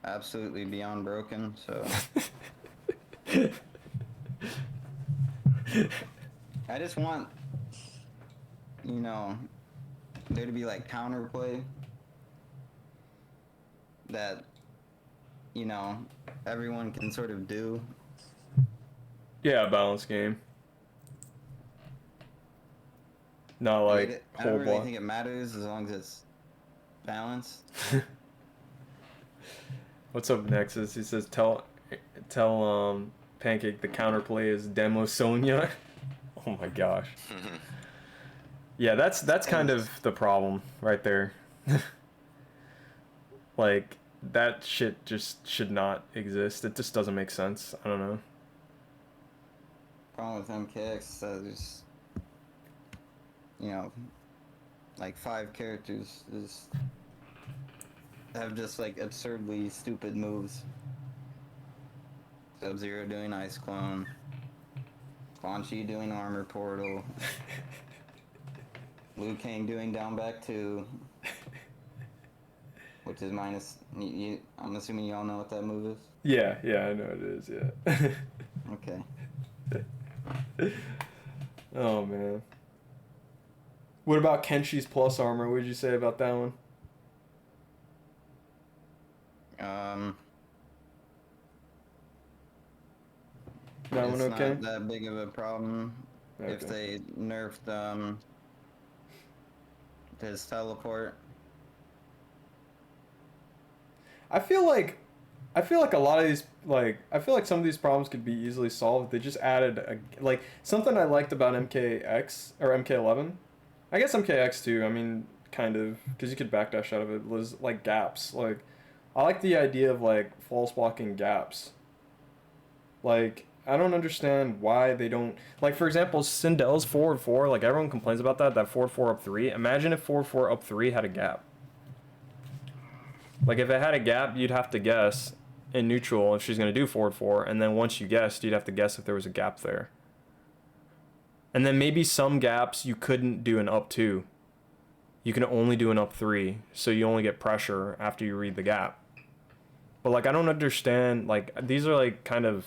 absolutely beyond broken, so I just want, you know, there to be like counterplay that, you know, everyone can sort of do. Yeah, balanced game. Not like I whole don't really block. think it matters as long as it's balanced. What's up next? He says tell Pancake the counterplay is Demo Sonya. Oh my gosh. Yeah, that's kind of the problem right there. Like that shit just should not exist. It just doesn't make sense. I don't know. Problem with MKX, there's, you know, like 5 characters just have just like absurdly stupid moves. Sub-Zero doing Ice Clone, Quan Chi doing Armor Portal, Liu Kang doing Down Back 2, which is minus. I'm assuming y'all know what that move is. Yeah, I know it is. Yeah. Okay. Oh man. What about Kenshi's plus armor? What did you say about that one? That one It's okay? not that big of a problem if Okay. they nerfed his teleport. I feel like a lot of these, like, I feel like some of these problems could be easily solved. They just added like something I liked about MKX or MK11. I guess MKX too. I mean, kind of, because you could backdash out of it. Was like gaps. Like, I like the idea of like false blocking gaps. Like, I don't understand why they don't, like, for example, Sindel's forward 4. Like, everyone complains about that forward 4 up 3. Imagine if forward 4 up 3 had a gap. Like, if it had a gap, you'd have to guess in neutral if she's going to do forward 4, and then once you guessed, you'd have to guess if there was a gap there. And then maybe some gaps you couldn't do an up 2. You can only do an up 3, so you only get pressure after you read the gap. But, like, I don't understand, like, these are, like, kind of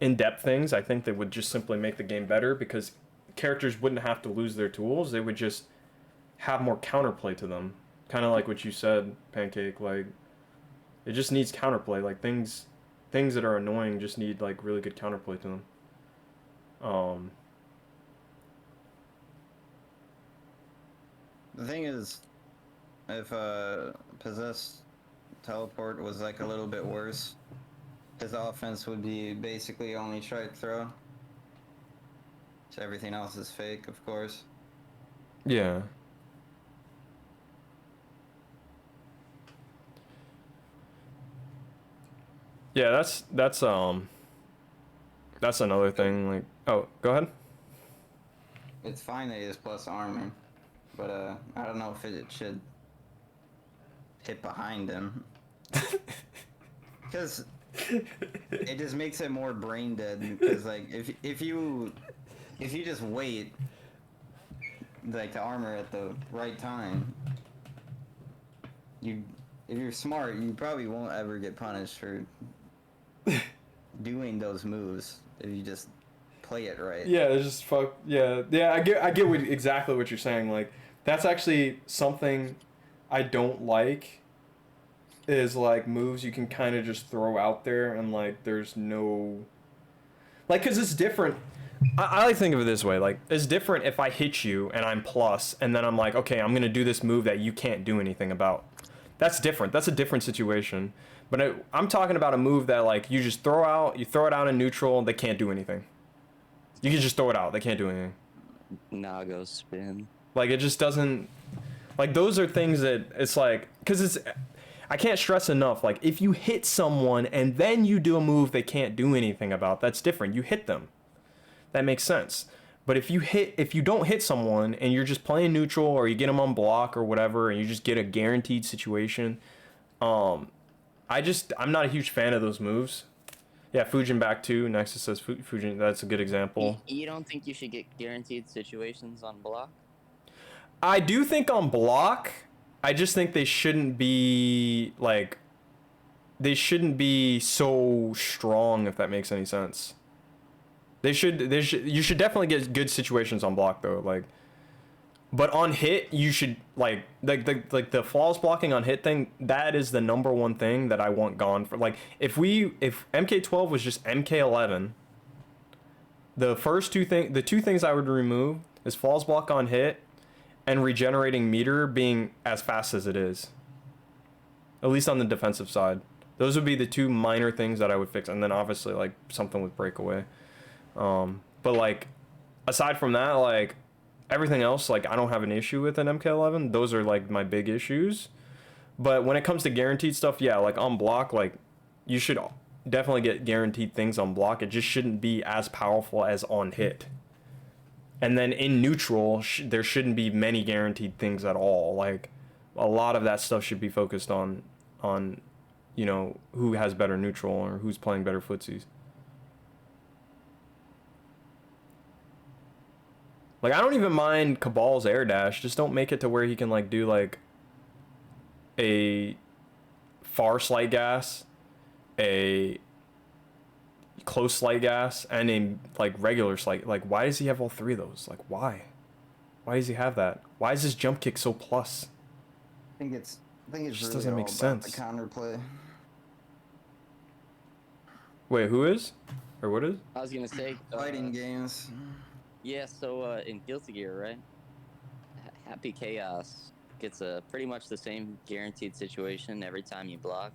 in-depth things. I think that would just simply make the game better, because characters wouldn't have to lose their tools. They would just have more counterplay to them. Kind of like what you said, Pancake. Like, it just needs counterplay. Like, things that are annoying just need like really good counterplay to them. The thing is, if possessed teleport was like a little bit worse, his offense would be basically only strike throw. So everything else is fake, of course. Yeah. Yeah, that's another thing. Like, oh, go ahead. It's fine that he has plus armor, but I don't know if it should hit behind him. Because it just makes it more brain dead. Because like if you just wait like to armor at the right time, if you're smart, you probably won't ever get punished for doing those moves if you just play it right. Yeah, it's just fuck. Yeah. I get exactly what you're saying. Like, that's actually something I don't like. Is like moves you can kind of just throw out there and like there's no. Like, because it's different. I like to think of it this way. Like, it's different if I hit you and I'm plus, and then I'm like, okay, I'm going to do this move that you can't do anything about. That's different. That's a different situation. But I'm talking about a move that, like, you just throw out, you throw it out in neutral, they can't do anything. You can just throw it out. They can't do anything. Nago spin. Like, it just doesn't... Like, those are things that it's like... Because it's... I can't stress enough, like, if you hit someone and then you do a move they can't do anything about, that's different. You hit them. That makes sense. But if you don't hit someone and you're just playing neutral or you get them on block or whatever and you just get a guaranteed situation, I'm not a huge fan of those moves. Yeah, Fujin back too. Nexus says Fujin, that's a good example. You don't think you should get guaranteed situations on block? I do think on block, I just think they shouldn't be like, they shouldn't be so strong, if that makes any sense. You should definitely get good situations on block though, like, but on hit you should like the flawless blocking on hit thing. That is the number one thing that I want gone. For like, if MK12 was just MK11, the two things I would remove is flawless block on hit and regenerating meter being as fast as it is. At least on the defensive side, those would be the two minor things that I would fix, and then obviously like something with breakaway. But like, aside from that, like, everything else, like, I don't have an issue with an MK11. Those are like my big issues. But when it comes to guaranteed stuff, yeah, like on block, like, you should definitely get guaranteed things on block. It just shouldn't be as powerful as on hit. And then in neutral, there shouldn't be many guaranteed things at all. Like, a lot of that stuff should be focused on, you know, who has better neutral or who's playing better footsies. Like, I don't even mind Cabal's air dash. Just don't make it to where he can, like, do, like, a far slight gas, a close slight gas, and a, like, regular slight. Like, why does he have all three of those? Like, why? Why does he have that? Why is his jump kick so plus? I think it's Just really doesn't all make about sense. the counterplay. Wait, who is? Or what is? I was gonna say Fighting games. Yeah, so in Guilty Gear, right? Happy Chaos gets pretty much the same guaranteed situation every time you block.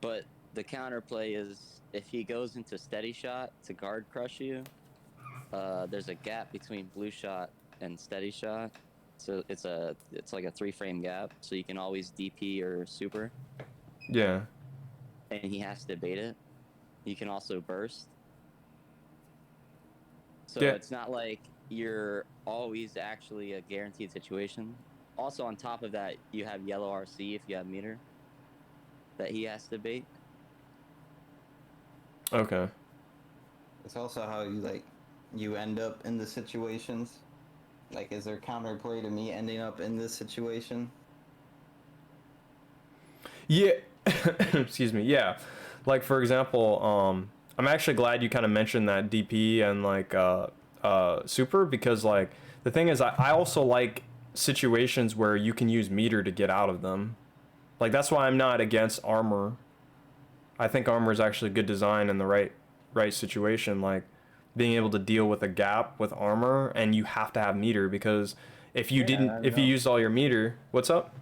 But the counterplay is if he goes into steady shot to guard crush you, there's a gap between blue shot and steady shot. So it's like a 3-frame gap, so you can always DP or super. Yeah. And he has to bait it. You can also burst. So Yeah. it's not like you're always actually a guaranteed situation. Also, on top of that, you have yellow RC if you have meter that he has to bait. Okay. It's also how you end up in the situations. Like, is there counterplay to me ending up in this situation? Yeah. Excuse me. Yeah. Like, for example, I'm actually glad you kind of mentioned that DP and like super, because like the thing is I also like situations where you can use meter to get out of them. Like, that's why I'm not against armor. I think armor is actually good design in the right situation, like being able to deal with a gap with armor, and you have to have meter, because if you if you used all your meter, what's up?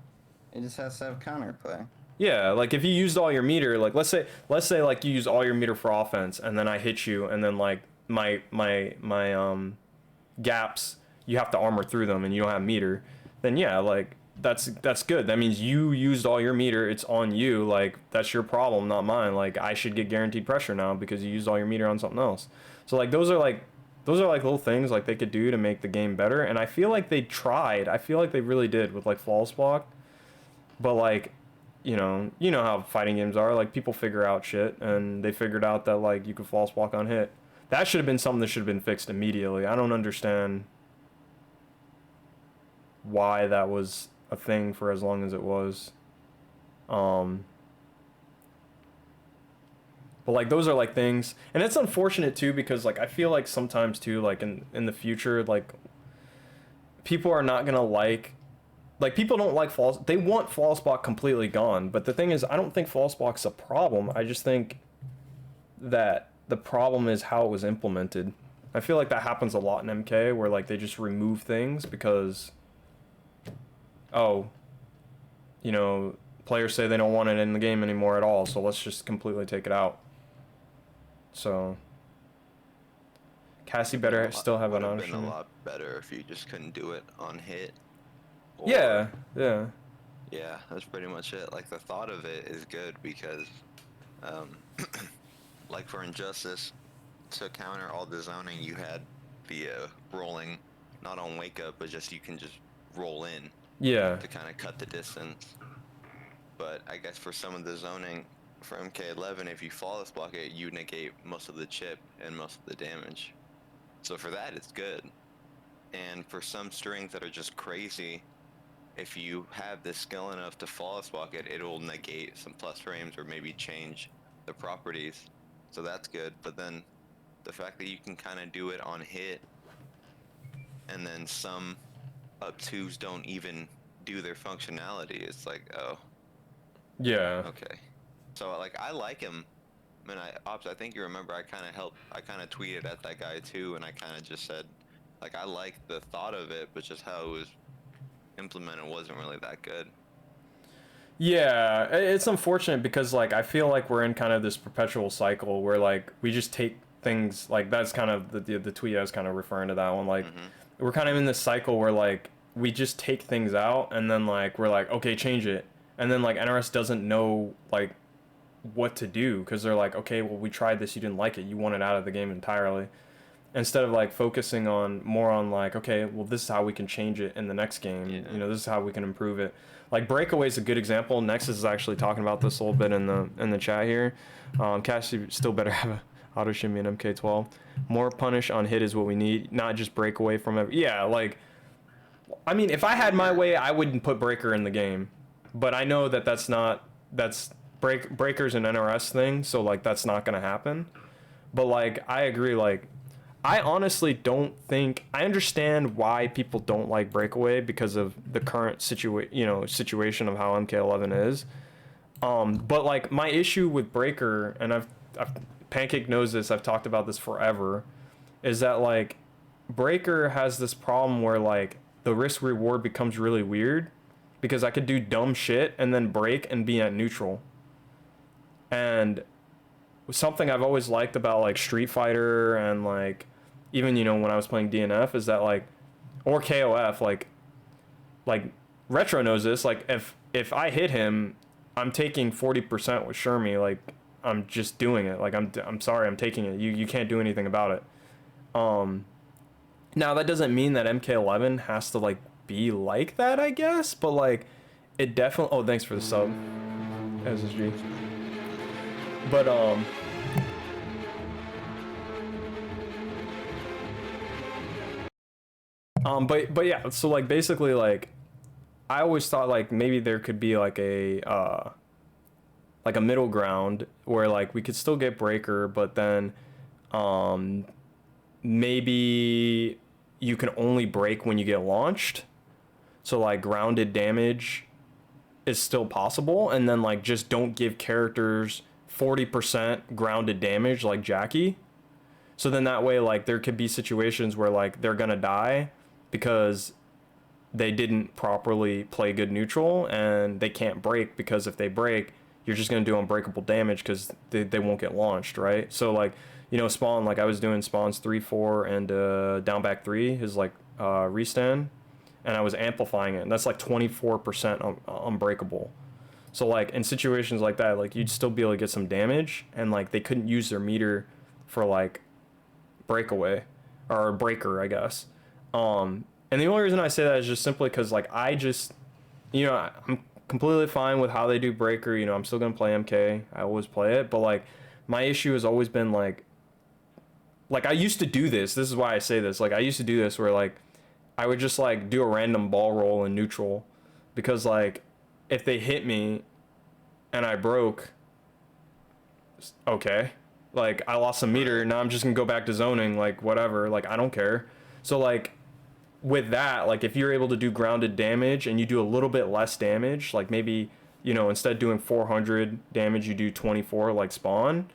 It just has to have counterplay. Yeah, like if you used all your meter, like let's say like you use all your meter for offense, and then I hit you, and then like my gaps, you have to armor through them, and you don't have meter, then yeah, like that's good. That means you used all your meter. It's on you. Like, that's your problem, not mine. Like, I should get guaranteed pressure now because you used all your meter on something else. So like those are like little things like they could do to make the game better, and I feel like they tried. I feel like they really did with like flawless block, but like, you know how fighting games are. Like, people figure out shit, and they figured out that like you could flawless block on hit. That should have been something that should have been fixed immediately. I don't understand why that was a thing for as long as it was. But like, those are like things, and it's unfortunate too, because like I feel like sometimes too, like in the future, like people are not gonna like people don't like flawless. They want flawless block completely gone. But the thing is, I don't think flawless block's a problem. I just think that the problem is how it was implemented. I feel like that happens a lot in MK, where like they just remove things because, oh, you know, players say they don't want it in the game anymore at all, so let's just completely take it out. So Cassie better still have an Would have been option. a lot better if you just couldn't do it on hit. Yeah, yeah. Yeah, that's pretty much it. Like, the thought of it is good because, like for Injustice, to counter all the zoning, you had the rolling, not on wake up, but just you can just roll in Yeah. to kind of cut the distance. But I guess for some of the zoning for MK11, if you flawless block it, you negate most of the chip and most of the damage. So for that, it's good. And for some strings that are just crazy, if you have the skill enough to flawless block it, it'll negate some plus frames or maybe change the properties. So that's good. But then the fact that you can kind of do it on hit, and then some up twos don't even do their functionality, it's like, oh, Yeah. okay. So like, I like him. I mean, Ops, I think you remember I kind of tweeted at that guy too, and I kind of just said, like, I like the thought of it, but just how it was implemented wasn't really that good. Yeah, it's unfortunate because like I feel like we're in kind of this perpetual cycle where like we just take things, like that's kind of the tweet I was kind of referring to, that one, like we're kind of in this cycle where like we just take things out and then like we're like, okay, change it, and then like NRS doesn't know like what to do because they're like, okay, well, we tried this, you didn't like it, you want it out of the game entirely, instead of like focusing on more on like, okay, well, this is how we can change it in the next game. Yeah. You know, this is how we can improve it. Like Breakaway is a good example. Nexus is actually talking about this a little bit in the chat here. Cassie still better have a auto shimmy in MK12. More punish on hit is what we need, not just Breakaway from every. Yeah, like, I mean, if I had my way, I wouldn't put Breaker in the game, but I know that that's Breaker's an NRS thing, so like that's not gonna happen. But like I agree, like I honestly don't think, I understand why people don't like Breakaway because of the current situation of how MK11 is. But like my issue with Breaker, and I've Pancake knows this, I've talked about this forever, is that like Breaker has this problem where like the risk reward becomes really weird because I could do dumb shit and then break and be at neutral. And something I've always liked about like Street Fighter and like even, you know, when I was playing DNF is that like, or KOF, like Retro knows this, like if I hit him, I'm taking 40% with Shermie, like I'm just doing it, like I'm sorry, I'm taking it, you can't do anything about it. Now that doesn't mean that MK11 has to like be like that, I guess, but like it definitely, oh, thanks for the sub, SSG. But but yeah, so like basically like I always thought like maybe there could be like a middle ground where like we could still get Breaker, but then maybe you can only break when you get launched. So like grounded damage is still possible, and then like just don't give characters 40% grounded damage like Jackie. So then that way like there could be situations where like they're gonna die because they didn't properly play good neutral and they can't break, because if they break you're just going to do unbreakable damage because they won't get launched, right? So like, you know, Spawn, like I was doing Spawn's 3-4 and down back 3, his like restand, and I was amplifying it, and that's like 24% unbreakable. So like in situations like that, like you'd still be able to get some damage, and like they couldn't use their meter for like breakaway or breaker, I guess. And the only reason I say that is just simply because like I just, you know, I'm completely fine with how they do breaker. You know, I'm still gonna play MK. I always play it, but like my issue has always been like I used to do this. This is why I say this. Like I used to do this where like I would just like do a random ball roll in neutral, because like if they hit me and I broke, okay, like I lost some meter, now I'm just gonna go back to zoning, like whatever, like I don't care. So like with that, like if you're able to do grounded damage and you do a little bit less damage, like maybe, you know, instead of doing 400 damage you do 24 like Spawn,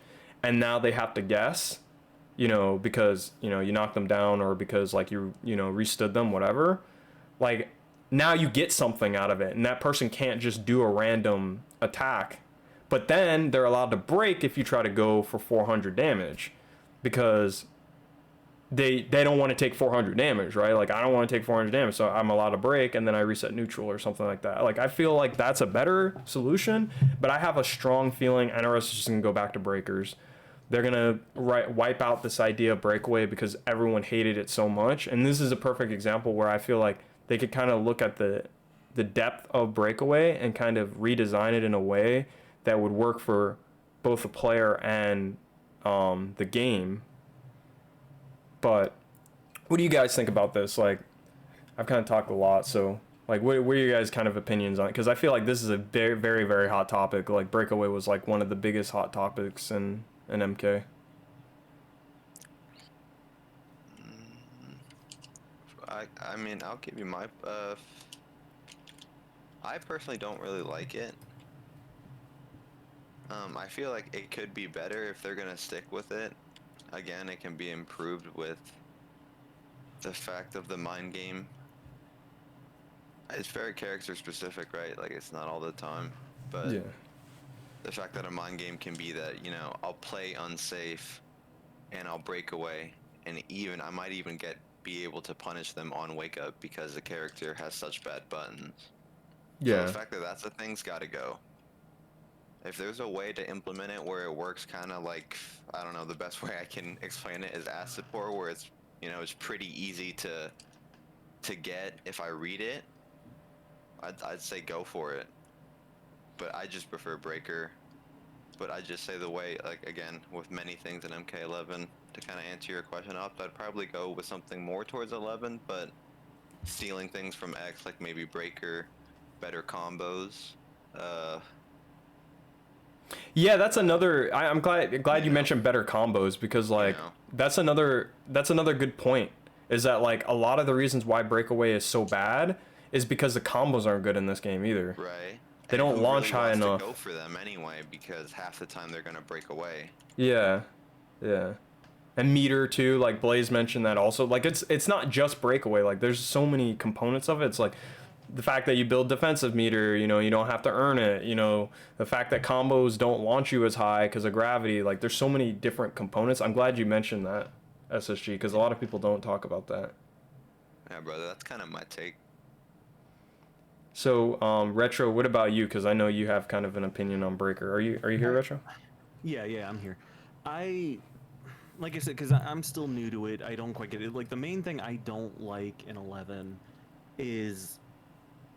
and now they have to guess, you know, because, you know, you knocked them down or because like you know, restood them, whatever. Like now you get something out of it, and that person can't just do a random attack. But then they're allowed to break if you try to go for 400 damage, because they don't want to take 400 damage, right? Like I don't want to take 400 damage, so I'm allowed to break, and then I reset neutral or something like that. Like I feel like that's a better solution, but I have a strong feeling NRS is just gonna go back to breakers. They're gonna wipe out this idea of breakaway because everyone hated it so much, and this is a perfect example where I feel like they could kind of look at the depth of breakaway and kind of redesign it in a way that would work for both the player and the game. But what do you guys think about this? Like, I've kind of talked a lot, so like, what are your guys' kind of opinions on it? Because I feel like this is a very, very, very hot topic. Like, breakaway was like one of the biggest hot topics in MK. I mean, I'll give you my I personally don't really like it. I feel like it could be better if they're gonna stick with it. Again, it can be improved with the fact of the mind game. It's very character specific, right? Like it's not all the time, but Yeah. the fact that a mind game can be that, you know, I'll play unsafe and I'll break away, and even I might even be able to punish them on wake up because the character has such bad buttons. So Yeah. the fact that that's a thing's got to go. If there's a way to implement it where it works kind of like, I don't know, the best way I can explain it is acid pour, where it's, you know, it's pretty easy to get if I read it, I'd say go for it. But I just prefer breaker. But I just say the way, like, again, with many things in MK11, to kind of answer your question up, I'd probably go with something more towards 11, but stealing things from X, like maybe breaker, better combos, Yeah, that's another. I'm glad you know. mentioned better combos, because like know. that's another good point. Is that like a lot of the reasons why breakaway is so bad is because the combos aren't good in this game either. Right. They And don't who launch really high wants enough. to go for them anyway, because half the time they're gonna break away. Yeah, yeah. And meter too, like Blaze mentioned that also. Like it's not just breakaway. Like there's so many components of it. It's like the fact that you build defensive meter, you know, you don't have to earn it. You know, the fact that combos don't launch you as high because of gravity. Like there's so many different components. I'm glad you mentioned that, SSG, because a lot of people don't talk about that. Yeah, brother, that's kind of my take. So, Retro, what about you? Because I know you have kind of an opinion on Breaker. Are you here, Retro? Yeah, I'm here. Like I said, because I'm still new to it, I don't quite get it. Like, the main thing I don't like in 11 is,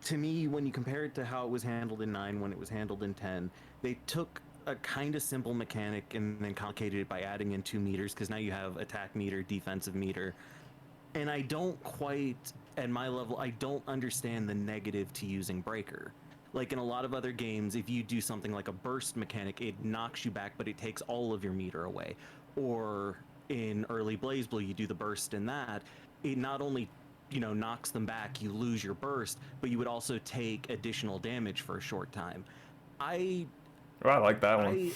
to me, when you compare it to how it was handled in 9, when it was handled in 10, they took a kind of simple mechanic and then complicated it by adding in 2 meters, because now you have attack meter, defensive meter. And I don't quite, at my level, I don't understand the negative to using Breaker. Like in a lot of other games, if you do something like a burst mechanic, it knocks you back, but it takes all of your meter away. Or in early BlazBlue, you do the burst in that, it not only, you know, knocks them back, you lose your burst, but you would also take additional damage for a short time. Oh, I like that one.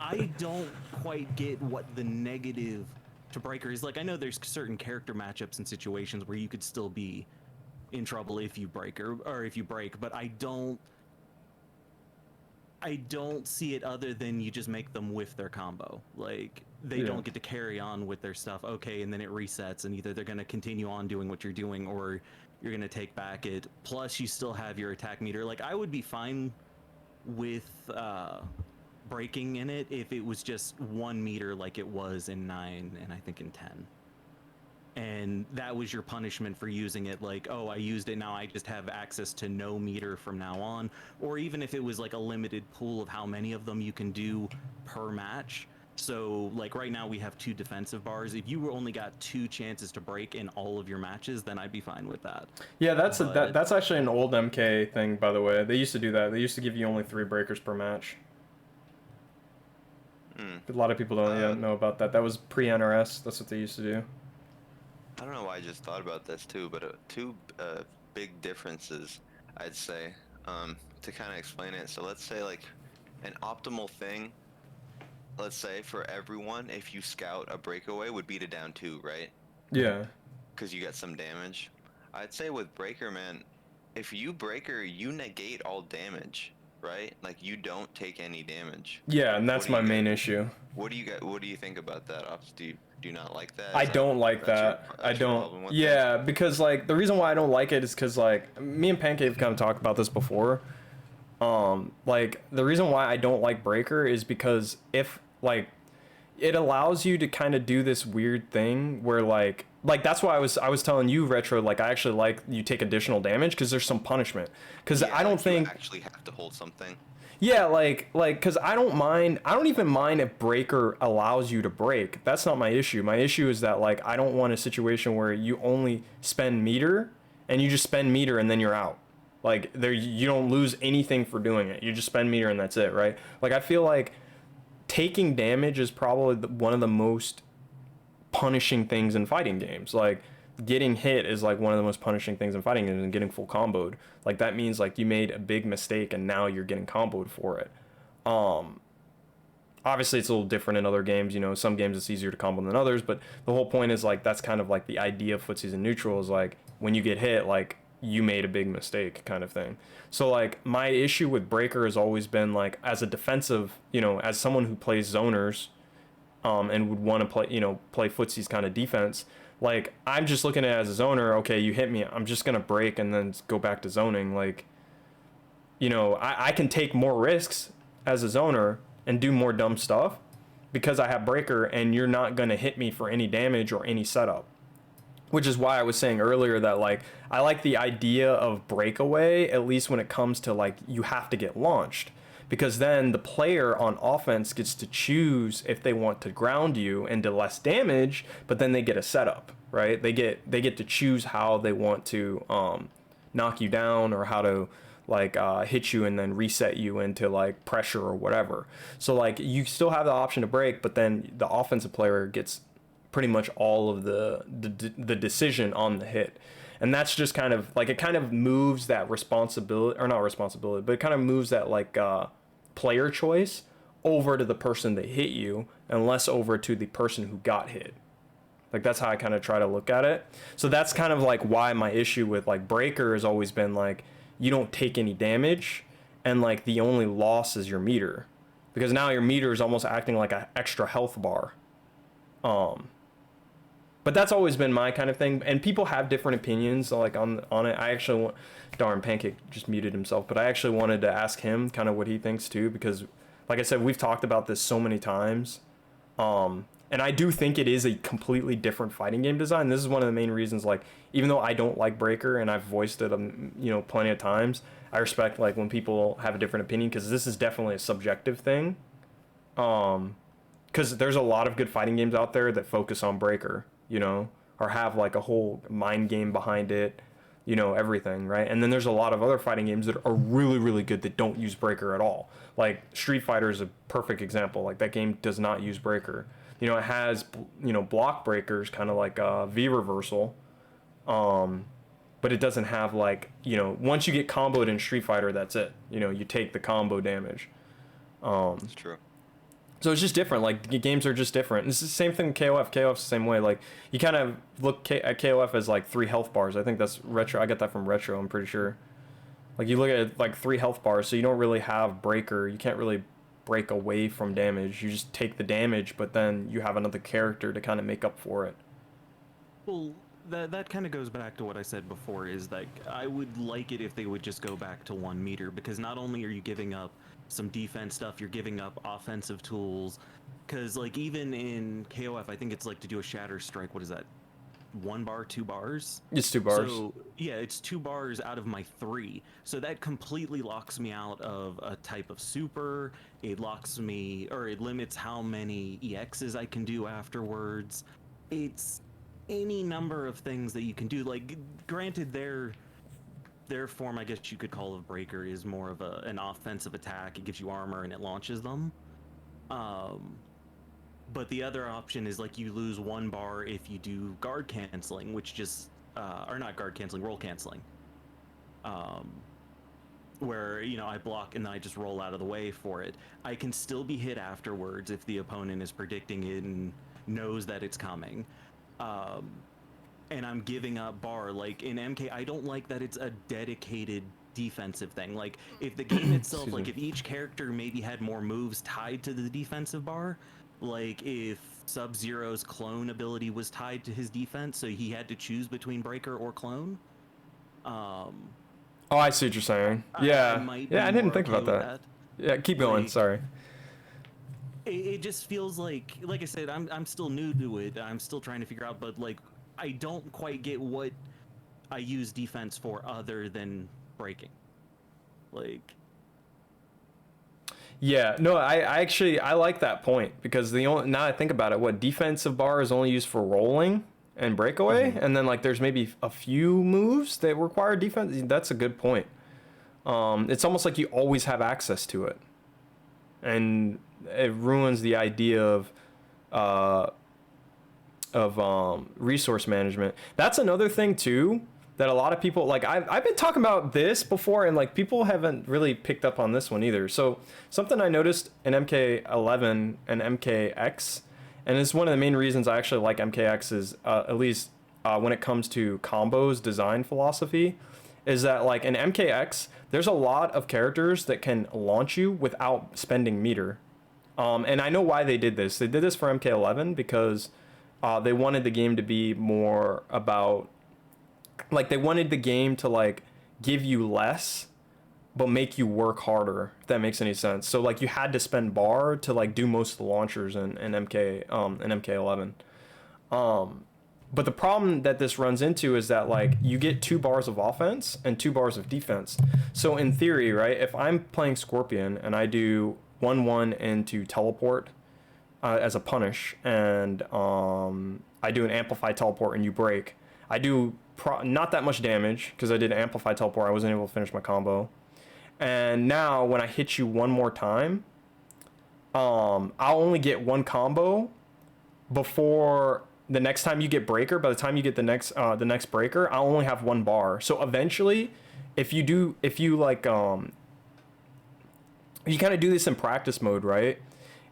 I don't quite get what the negative to breaker is. Like, I know there's certain character matchups and situations where you could still be in trouble if you break or if you break, but I don't see it other than you just make them whiff their combo. Like, they don't get to carry on with their stuff. Okay, and then it resets, and either they're going to continue on doing what you're doing, or you're going to take back it. Plus, you still have your attack meter. Like, I would be fine with breaking in it if it was just 1 meter like it was in 9 and I think in 10. And that was your punishment for using it, like, oh, I used it, now I just have access to no meter from now on. Or even if it was like a limited pool of how many of them you can do per match. So, like, right now we have 2 defensive bars. If you only got 2 chances to break in all of your matches, then I'd be fine with that. Yeah, that's actually an old MK thing, by the way. They used to do that. They used to give you only 3 breakers per match. A lot of people don't know about that. That was pre-NRS. That's what they used to do. I don't know why I just thought about this too, but 2 big differences, I'd say, to kind of explain it. So let's say like an optimal thing, let's say for everyone, if you scout a breakaway, would be to down 2, right? Yeah. Because you get some damage. I'd say with breaker, man, if you breaker, you negate all damage, right? Like you don't take any damage. Yeah, and that's What do my you main get? issue. What do you think about that, Ops? Do you not like that? I Is that don't like that. I that's your don't. problem with Yeah, because like the reason why I don't like it is because like me and Pancake have kind of talked about this before. Like the reason why I don't like breaker is because if like it allows you to kind of do this weird thing where like that's why I was telling you Retro, like I actually like you take additional damage because there's some punishment, because Yeah, I don't like you think actually have to hold something. yeah, like because I don't even mind if breaker allows you to break. That's not my issue. My issue is that like I don't want a situation where you only spend meter and you just spend meter and then you're out. Like there you don't lose anything for doing it. You just spend meter and that's it, right? Like I feel like taking damage is probably one of the most punishing things in fighting games. Like getting hit is like one of the most punishing things in fighting games, and getting full comboed. Like that means like you made a big mistake and now you're getting comboed for it. Obviously it's a little different in other games, you know, some games it's easier to combo than others, but the whole point is like that's kind of like the idea of footsies and neutral is like when you get hit, like you made a big mistake kind of thing. So like my issue with breaker has always been like as a defensive, you know, as someone who plays zoners and would want to play, you know, play footsies kind of defense. Like I'm just looking at it as a zoner. Okay, you hit me. I'm just gonna break and then go back to zoning. Like, you know, I can take more risks as a zoner and do more dumb stuff because I have breaker, and you're not gonna hit me for any damage or any setup. Which is why I was saying earlier that like I like the idea of breakaway, at least when it comes to like you have to get launched, because then the player on offense gets to choose if they want to ground you and do less damage, but then they get a setup, right? They get to choose how they want to knock you down, or how to like hit you and then reset you into like pressure or whatever. So like you still have the option to break, but then the offensive player gets pretty much all of the decision on the hit. And that's just kind of like, it kind of moves that responsibility, or not responsibility, but it kind of moves that like player choice over to the person that hit you and less over to the person who got hit. Like that's how I kind of try to look at it. So that's kind of like why my issue with like breaker has always been like you don't take any damage, and like the only loss is your meter, because now your meter is almost acting like an extra health bar. But that's always been my kind of thing, and people have different opinions like on it. I actually want, darn, Pancake just muted himself, but I actually wanted to ask him kind of what he thinks too, because like I said, we've talked about this so many times. And I do think it is a completely different fighting game design. This is one of the main reasons, like, even though I don't like breaker and I've voiced it, you know, plenty of times, I respect like when people have a different opinion, because this is definitely a subjective thing. Because there's a lot of good fighting games out there that focus on breaker, you know, or have like a whole mind game behind it, you know, everything, right? And then there's a lot of other fighting games that are really, really good that don't use breaker at all. Like Street Fighter is a perfect example. Like that game does not use breaker. You know, it has, you know, block breakers, kind of like V reversal, but it doesn't have like, you know, once you get comboed in Street Fighter, that's it. You know, you take the combo damage. That's true. So it's just different. Like the games are just different. And it's the same thing with KOF. KOF's the same way. Like you kind of look at KOF as like 3 health bars. I think that's Retro. I got that from Retro, I'm pretty sure. Like you look at it like 3 health bars, so you don't really have breaker. You can't really break away from damage. You just take the damage, but then you have another character to kind of make up for it. Well, that kind of goes back to what I said before, is like I would like it if they would just go back to 1 meter, because not only are you giving up some defense stuff, you're giving up offensive tools, because like even in KOF, I think it's like to do a shatter strike, what is that, 1 bar, 2 bars? It's 2 bars. So yeah, it's 2 bars out of my 3. So that completely locks me out of a type of super. It locks me, or it limits how many EXs I can do afterwards. It's any number of things that you can do. Like, granted, their form, I guess you could call, of breaker is more of an offensive attack. It gives you armor and it launches them. But the other option is like you lose 1 bar if you do guard canceling, which just or not guard canceling, roll canceling. where I block and then I just roll out of the way for it. I can still be hit afterwards if the opponent is predicting it and knows that it's coming. And I'm giving up bar. Like in MK, I don't like that it's a dedicated defensive thing. Like if the game itself, like if each character maybe had more moves tied to the defensive bar, like if Sub-Zero's clone ability was tied to his defense, so he had to choose between breaker or clone. Oh, I see what you're saying. Yeah, I didn't think about that. Yeah, keep going. Like, sorry. It just feels like I said, I'm still new to it. I'm still trying to figure out, but like I don't quite get what I use defense for other than breaking. Like. Yeah, no, I actually like that point because now I think about it, what defensive bar is only used for rolling and breakaway, and then like there's maybe a few moves that require defense. That's a good point. It's almost like you always have access to it, and it ruins the idea of resource management. That's another thing too that a lot of people like. I've been talking about this before, and like people haven't really picked up on this one either. So something I noticed in MK11 and MKX. And it's one of the main reasons I actually like MKX is, at least when it comes to combos design philosophy, is that like in MKX, there's a lot of characters that can launch you without spending meter. And I know why they did this. They did this for MK11 because they wanted the game to be more about, like they wanted the game to like give you less but make you work harder, if that makes any sense. So like you had to spend bar to like do most of the launchers in MK11. But the problem that this runs into is that like you get 2 bars of offense and 2 bars of defense. So in theory, right, if I'm playing Scorpion and I do 1/1 into teleport as a punish, and I do an amplify teleport and you break, I do not that much damage because I did amplify teleport. I wasn't able to finish my combo. And now when I hit you one more time, I'll only get 1 combo before the next time you get breaker. By the time you get the next breaker, I'll only have 1 bar. So eventually, if you like, you kind of do this in practice mode, right?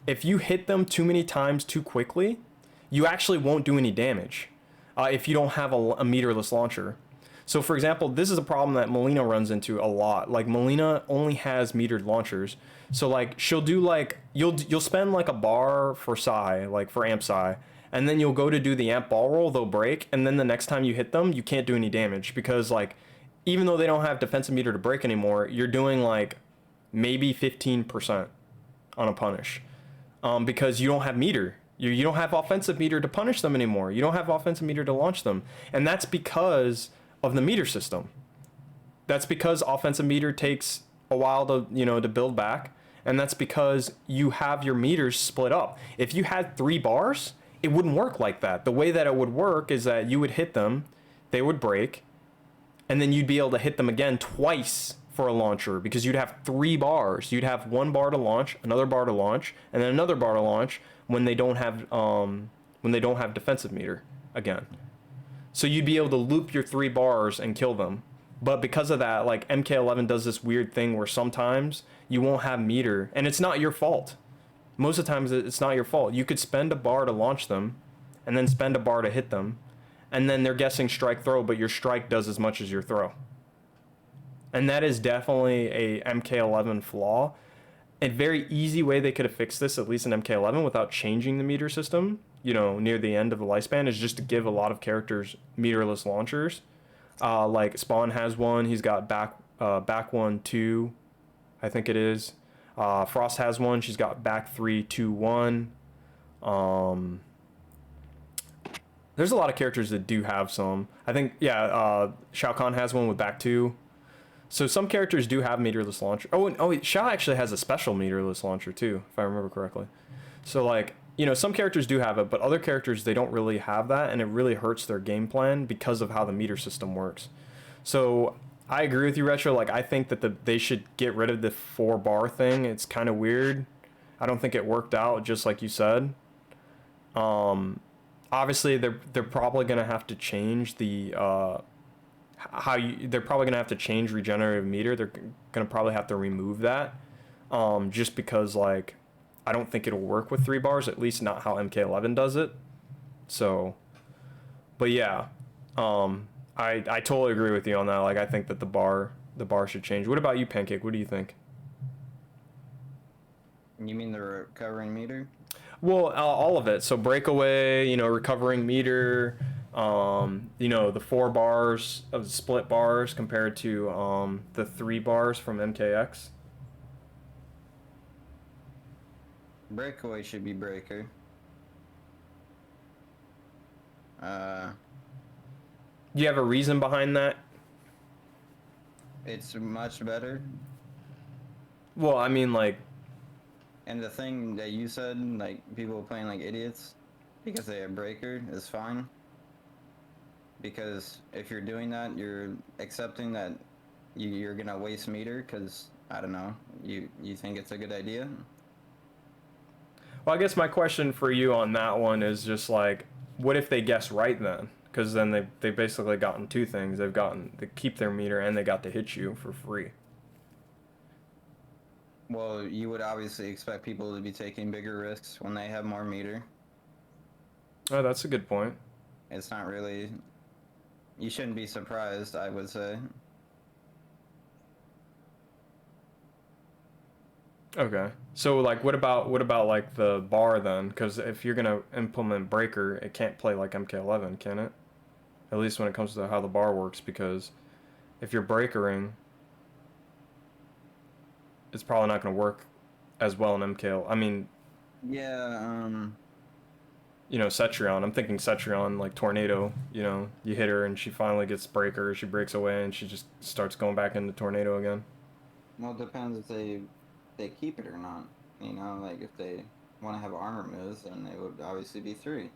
If you hit them too many times too quickly, you actually won't do any damage if you don't have a meterless launcher. So for example, this is a problem that Melina runs into a lot. Like Melina only has metered launchers. So like she'll do like, you'll spend like a bar for Psy, like for amp Psy, and then you'll go to do the amp ball roll, they'll break, and then the next time you hit them, you can't do any damage because like, even though they don't have defensive meter to break anymore, you're doing like maybe 15% on a punish because you don't have meter. You don't have offensive meter to punish them anymore. You don't have offensive meter to launch them. And that's because of the meter system. That's because offensive meter takes a while to build back, and that's because you have your meters split up. If you had 3 bars, it wouldn't work like that. The way that it would work is that you would hit them, they would break, and then you'd be able to hit them again twice for a launcher because you'd have 3 bars. You'd have 1 bar to launch, another bar to launch, and then another bar to launch when they don't have defensive meter again. So you'd be able to loop your 3 bars and kill them. But because of that, like MK11 does this weird thing where sometimes you won't have meter, and it's not your fault. Most of the times it's not your fault. You could spend a bar to launch them and then spend a bar to hit them, and then they're guessing strike throw, but your strike does as much as your throw. And that is definitely a MK11 flaw. A very easy way they could have fixed this, at least in MK11, without changing the meter system, near the end of the lifespan, is just to give a lot of characters meterless launchers. Like Spawn has one. He's got back 1, 2, I think it is. Frost has one. She's got back 3, 2, 1. There's a lot of characters that do have some. I think, Shao Kahn has one with back 2. So some characters do have meterless launcher. Oh, Shao actually has a special meterless launcher too, if I remember correctly. So like, some characters do have it, but other characters, they don't really have that, and it really hurts their game plan because of how the meter system works. So I agree with you, Retro. Like, I think that they should get rid of the 4 bar thing. It's kind of weird. I don't think it worked out, just like you said. Obviously, they're probably gonna have to change the they're probably gonna have to change regenerative meter. They're gonna probably have to remove that, just because like I don't think it'll work with 3 bars, at least not how MK11 does it. So, but yeah, I totally agree with you on that. Like I think that the bar should change. What about you, Pancake? What do you think? You mean the recovering meter? Well, all of it. So breakaway, recovering meter, the 4 bars of the split bars compared to the 3 bars from MKX. Breakaway should be breaker. Do you have a reason behind that? It's much better. Well, I mean, like, And the thing that you said, like, people playing like idiots because they have breaker is fine. Because if you're doing that, you're accepting that you're gonna waste meter because, I don't know, you think it's a good idea. well, I guess my question for you on that one is just like, what if they guess right then? Because then they basically gotten 2 things. They keep their meter and they got to hit you for free. Well, you would obviously expect people to be taking bigger risks when they have more meter. Oh, that's a good point. It's not really... You shouldn't be surprised, I would say. Okay. So like what about like the bar then? Because if you're gonna implement breaker, it can't play like MK11, can it? At least when it comes to how the bar works, because if you're breakering, it's probably not gonna work as well in MK. I mean, Yeah, Cetrion. I'm thinking Cetrion, like Tornado. You hit her and she finally gets breaker. She breaks away and she just starts going back into Tornado again. well, it depends if they keep it or not. Like if they want to have armor moves, then it would obviously be 3.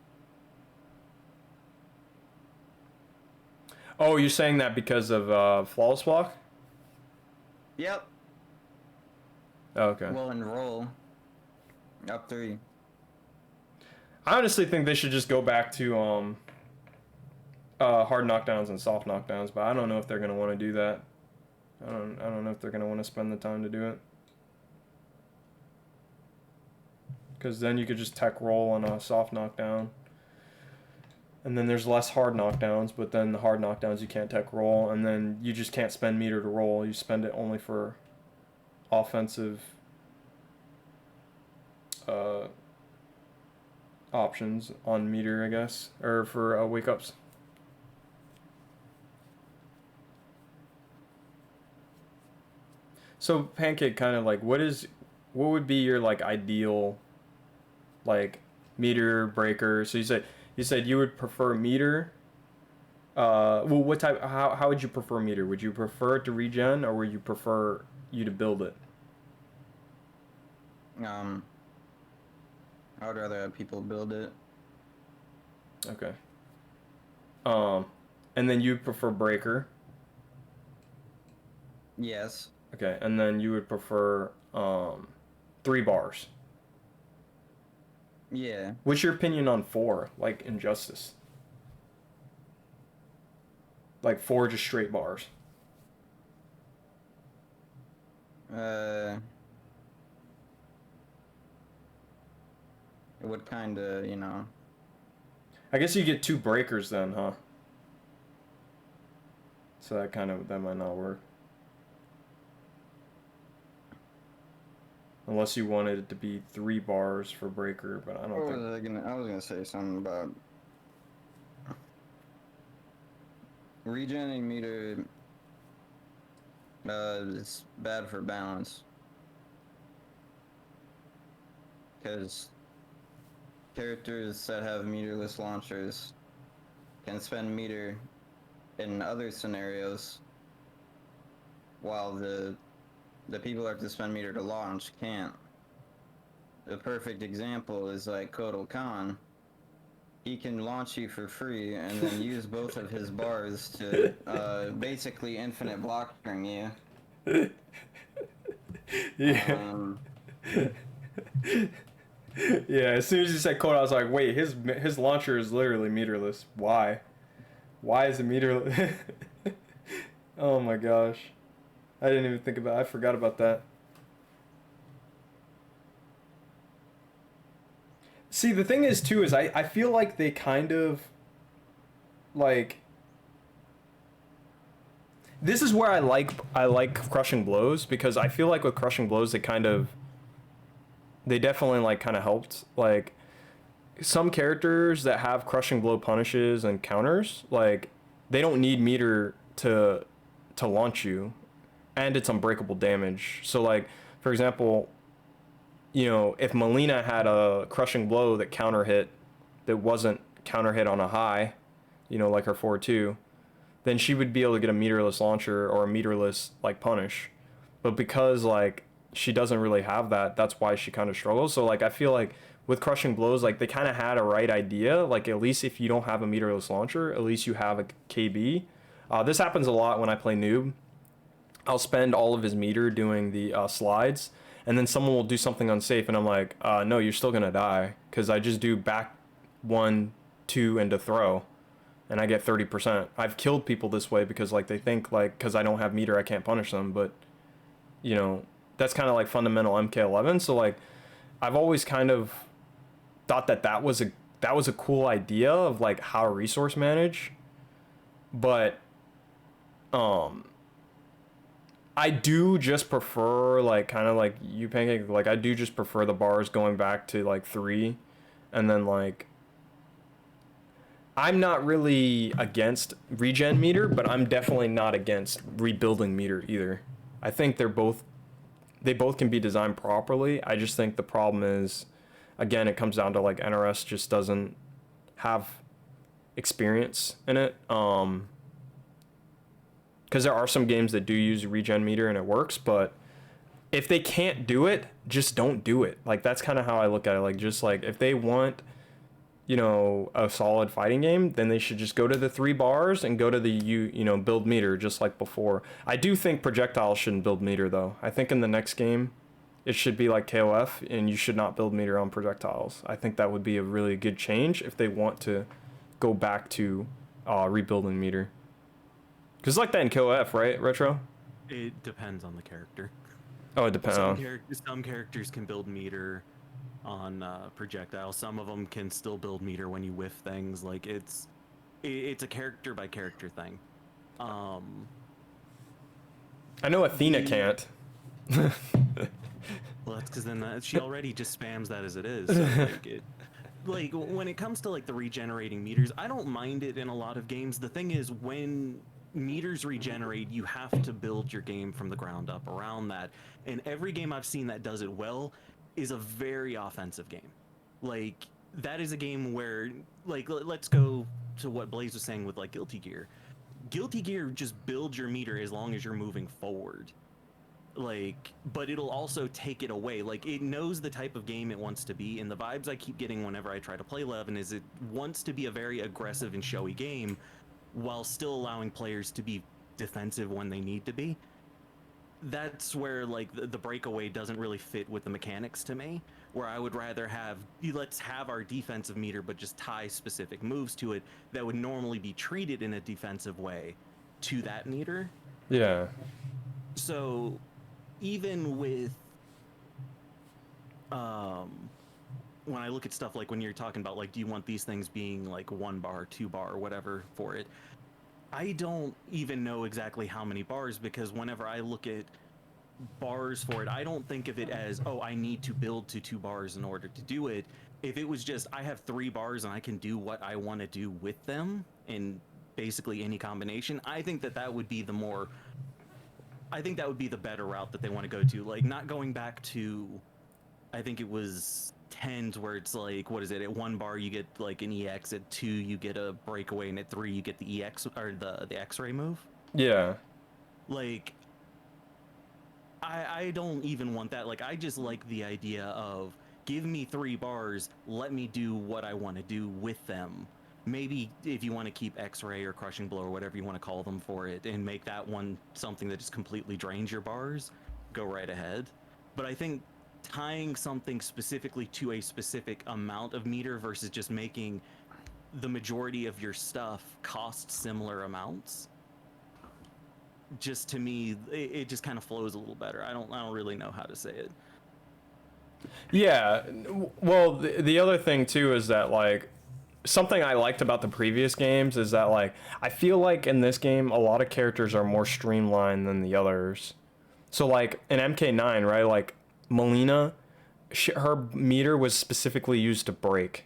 Oh, you're saying that because of flawless block? Yep. Oh, okay. Well, and roll up 3. I honestly think they should just go back to hard knockdowns and soft knockdowns, but I don't know if they're gonna want to do that. I don't know if they're gonna want to spend the time to do it. Because then you could just tech roll on a soft knockdown. And then there's less hard knockdowns, but then the hard knockdowns you can't tech roll, and then you just can't spend meter to roll. You spend it only for offensive options on meter, I guess, or for wake ups. So Pancake, kind of like, what would be your like ideal like meter breaker? So you said you would prefer meter. Well, what type? How would you prefer meter? Would you prefer it to regen, or would you prefer you to build it? I would rather have people build it. Okay. And then you prefer breaker. Yes. Okay, and then you would prefer 3 bars. Yeah. What's your opinion on 4, like Injustice? Like 4 just straight bars. It would kind of, I guess you get 2 breakers then, huh? So that might not work. Unless you wanted it to be 3 bars for breaker, but I don't think. I was gonna say something about regenerating meter. It's bad for balance because characters that have meterless launchers can spend meter in other scenarios, while the people that have to spend meter to launch can't. The perfect example is like Kotal Khan. He can launch you for free and then use both of his bars to basically infinite block string you. Yeah. Yeah, as soon as you said code, I was like, wait, his launcher is literally meterless. Why? Why is it meterless? Oh my gosh. I didn't even think about it. I forgot about that. See, the thing is too is I feel like they kind of like this is where I like crushing blows because I feel like with crushing blows they definitely like kind of helped like some characters that have crushing blow punishes and counters like they don't need meter to launch you and it's unbreakable damage. So like for example, you know, if Melina had a crushing blow that counter hit that wasn't counter hit on a high, you know, like her 4-2, then she would be able to get a meterless launcher or a meterless like punish. But because like she doesn't really have that, that's why she kind of struggles. So like I feel like with crushing blows, like they kind of had a right idea. Like at least if you don't have a meterless launcher, at least you have a KB. This happens a lot when I play noob. I'll spend all of his meter doing the slides, and then someone will do something unsafe, and I'm like, no, you're still gonna die, because I just do back 1, 2, and to throw, and I get 30%. I've killed people this way because like they think like because I don't have meter I can't punish them, but you know that's kind of like fundamental MK11. So like I've always kind of thought that was a cool idea of like how to resource manage, but I do just prefer like kind of like you pancake like I do just prefer the bars going back to like 3 and then like I'm not really against regen meter, but I'm definitely not against rebuilding meter either. I think they both can be designed properly. I just think the problem is again it comes down to like NRS just doesn't have experience in it. Because there are some games that do use regen meter and it works, but if they can't do it, just don't do it. Like that's kind of how I look at it. Like just like if they want, you know, a solid fighting game, then they should just go to the 3 bars and go to the you know build meter just like before. I do think projectiles shouldn't build meter though. I think in the next game, it should be like KOF and you should not build meter on projectiles. I think that would be a really good change if they want to go back to rebuilding meter. Cause it's like that in KOF, right, Retro? It depends on the character. Oh, it depends. Some characters can build meter on projectiles. Some of them can still build meter when you whiff things. Like it's a character by character thing. I know Athena can't. Well, that's because then she already just spams that as it is. So, like when it comes to like the regenerating meters, I don't mind it in a lot of games. The thing is when meters regenerate, you have to build your game from the ground up around that. And every game I've seen that does it well is a very offensive game. Like that is a game where like let's go to what Blaze was saying with like Guilty Gear. Guilty Gear just builds your meter as long as you're moving forward. Like, but it'll also take it away. Like it knows the type of game it wants to be, and the vibes I keep getting whenever I try to play 11 is it wants to be a very aggressive and showy game while still allowing players to be defensive when they need to be. That's where like the breakaway doesn't really fit with the mechanics to me, where I would rather have let's have our defensive meter but just tie specific moves to it that would normally be treated in a defensive way to that meter. Yeah. So even with when I look at stuff like when you're talking about like do you want these things being like 1 bar, 2 bar, or whatever for it, I don't even know exactly how many bars, because whenever I look at bars for it, I don't think of it as, oh, I need to build to 2 bars in order to do it. If it was just I have 3 bars and I can do what I want to do with them in basically any combination, I think that would be the better route that they want to go to. Like not going back to, I think it was 10s where it's like, what is it, at 1 bar you get like an EX, at 2 you get a breakaway, and at 3 you get the EX or the X-ray move. Yeah. Like I don't even want that. Like I just like the idea of give me 3 bars, let me do what I want to do with them. Maybe if you want to keep X-ray or crushing blow or whatever you want to call them for it, and make that one something that just completely drains your bars, go right ahead. But I think tying something specifically to a specific amount of meter versus just making the majority of your stuff cost similar amounts just to me, it just kind of flows a little better. I don't really know how to say it. Yeah, well, the other thing too is that like something I liked about the previous games is that like I feel like in this game a lot of characters are more streamlined than the others. So like in MK9, right? Like Melina, her meter was specifically used to break.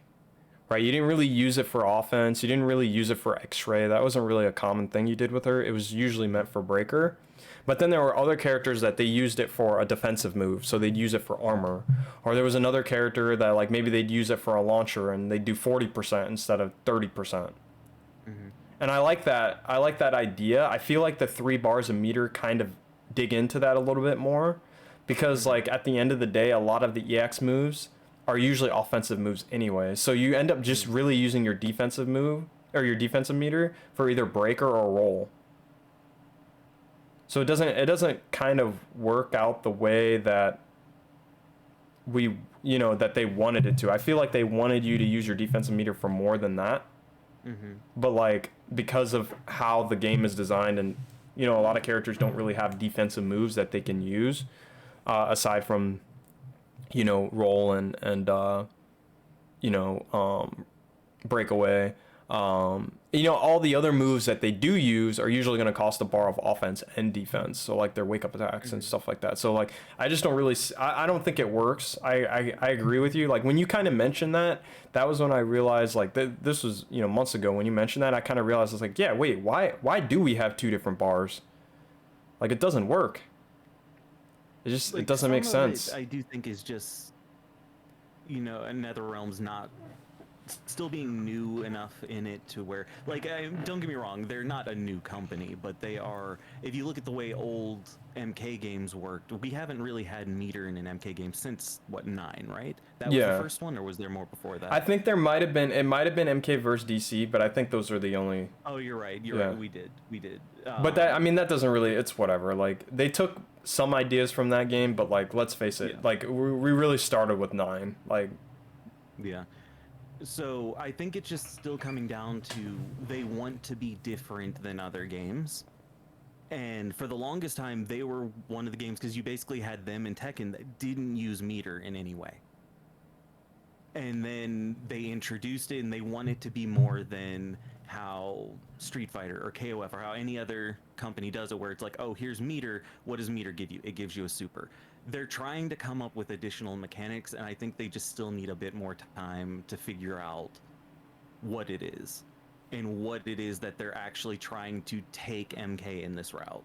Right? You didn't really use it for offense. You didn't really use it for X-ray. That wasn't really a common thing you did with her. It was usually meant for breaker. But then there were other characters that they used it for a defensive move, so they'd use it for armor. Or there was another character that like maybe they'd use it for a launcher and they'd do 40% instead of 30%. Mm-hmm. And I like that. I like that idea. I feel like the 3 bars a meter kind of dig into that a little bit more, because like at the end of the day, a lot of the EX moves are usually offensive moves anyway. So you end up just really using your defensive move or your defensive meter for either breaker or roll. So it doesn't kind of work out the way that that they wanted it to. I feel like they wanted you to use your defensive meter for more than that. Mm-hmm. But like because of how the game is designed, and a lot of characters don't really have defensive moves that they can use aside from roll and breakaway. All the other moves that they do use are usually going to cost a bar of offense and defense. So like their wake up attacks and stuff like that. So like I just don't really, I don't think it works. I agree with you. Like when you kind of mentioned that was when I realized like this was months ago when you mentioned that. I kind of realized I was like, yeah, wait, why do we have 2 different bars? Like it doesn't work. It doesn't make sense. I do think is just, NetherRealm's not still being new enough in it to where, like, don't get me wrong, they're not a new company, but they are. If you look at the way old MK games worked, we haven't really had meter in an MK game since 9, right? That was the first one, or was there more before that? I think there might have been. It might have been MK versus DC, but I think those are the only. Oh, you're right. You're right. We did. But that doesn't really. It's whatever. Like they took some ideas from that game, but like let's face it, like we really started with 9. Like, yeah. So I think it's just still coming down to they want to be different than other games. And for the longest time, they were one of the games, because you basically had them and Tekken that didn't use meter in any way. And then they introduced it, and they want it to be more than how Street Fighter or KOF or how any other company does it, where it's like, oh, here's meter. What does meter give you? It gives you a super. They're trying to come up with additional mechanics, and I think they just still need a bit more time to figure out what it is and what it is that they're actually trying to take MK in this route.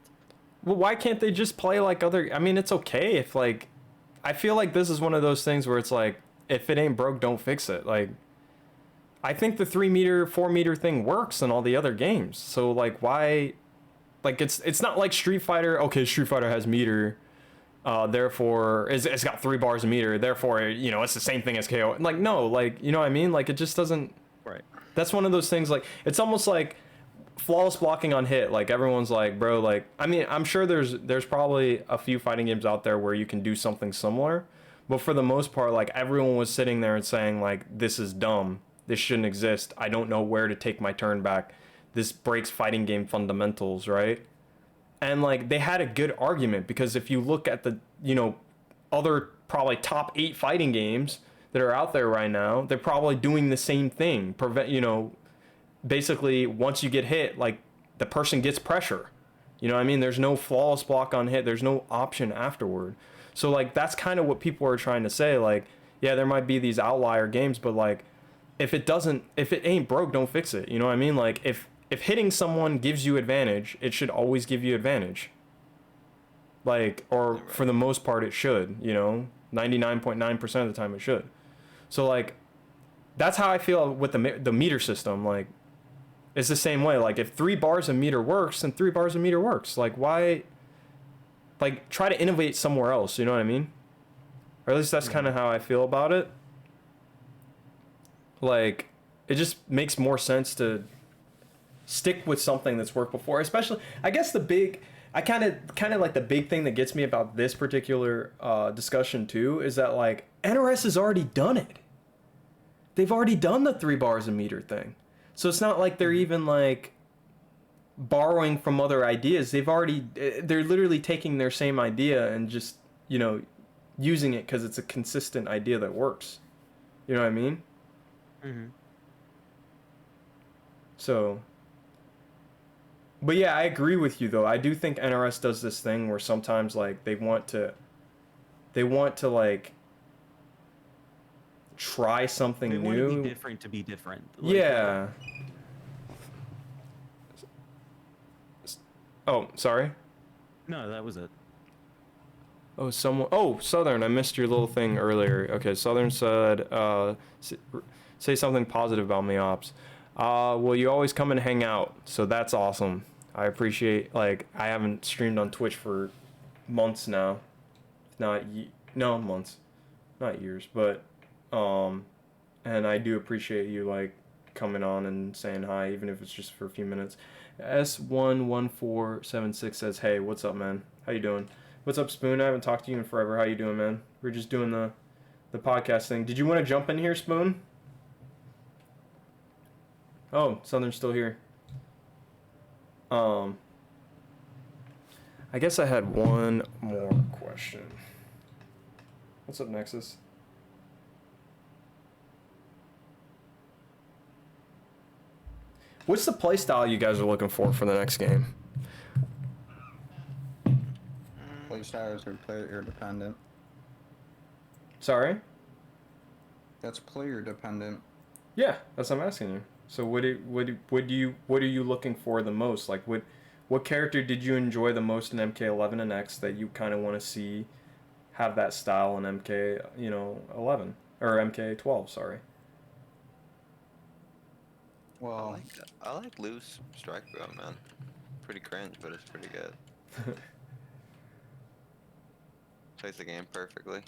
Well, why can't they just play like other? I mean, it's okay if like, I feel like this is one of those things where it's like, if it ain't broke, don't fix it. Like, I think the 3 meter, 4 meter thing works in all the other games. So like, why? Like, it's not like Street Fighter. Okay, Street Fighter has meter. Therefore it's got 3 bars a meter, therefore it's the same thing as KO. Like, no, like, what I mean? Like, it just doesn't. Right. That's one of those things, like, it's almost like flawless blocking on hit. Like, everyone's like, bro, like, I mean, I'm sure there's probably a few fighting games out there where you can do something similar, but for the most part, like, everyone was sitting there and saying like, this is dumb, this shouldn't exist, I don't know where to take my turn back, this breaks fighting game fundamentals, right? And like they had a good argument, because if you look at the other probably top 8 fighting games that are out there right now, they're probably doing the same thing. Basically once you get hit, like the person gets pressure. What I mean? There's no flawless block on hit. There's no option afterward. So like that's kind of what people are trying to say. Like, yeah, there might be these outlier games, but like if it ain't broke, don't fix it. What I mean? Like if hitting someone gives you advantage, it should always give you advantage. Like, or for the most part, it should, 99.9% of the time it should. So, like, that's how I feel with the meter system. Like, it's the same way. Like, if 3 bars a meter works, then 3 bars a meter works. Like, why? Like, try to innovate somewhere else, you know what I mean? Or at least that's kind of how I feel about it. Like, it just makes more sense to stick with something that's worked before. Especially, I guess I kind of like the big thing that gets me about this particular discussion too is that like NRS has already done it. They've already done the 3 bars a meter thing, so it's not like they're even like borrowing from other ideas. They're literally taking their same idea and just, using it because it's a consistent idea that works. You know what I mean? Mm-hmm. So, but yeah, I agree with you though. I do think NRS does this thing where sometimes like they want to like try something They new. want to be different to be different. Like, Yeah. Oh, sorry. No, that was it. Oh, Southern, I missed your little thing earlier. Okay, Southern said, say something positive about me, Ops. Well, you always come and hang out, so that's awesome. I appreciate, like, I haven't streamed on Twitch for months now. No, months. Not years, but, and I do appreciate you, like, coming on and saying hi, even if it's just for a few minutes. S11476 says, hey, what's up, man? How you doing? What's up, Spoon? I haven't talked to you in forever. How you doing, man? We're just doing the podcast thing. Did you want to jump in here, Spoon? Oh, Southern's still here. I guess I had one more question. What's up, Nexus? What's the playstyle you guys are looking for the next game? Playstyles are player dependent. Sorry? That's player dependent. Yeah, that's what I'm asking you. So what are you looking for the most? Like what character did you enjoy the most in MK11 and X that you kind of want to see have that style in MK, 11 or MK12, sorry. Well, I like loose strike bro, man. Pretty cringe, but it's pretty good. Plays the game perfectly.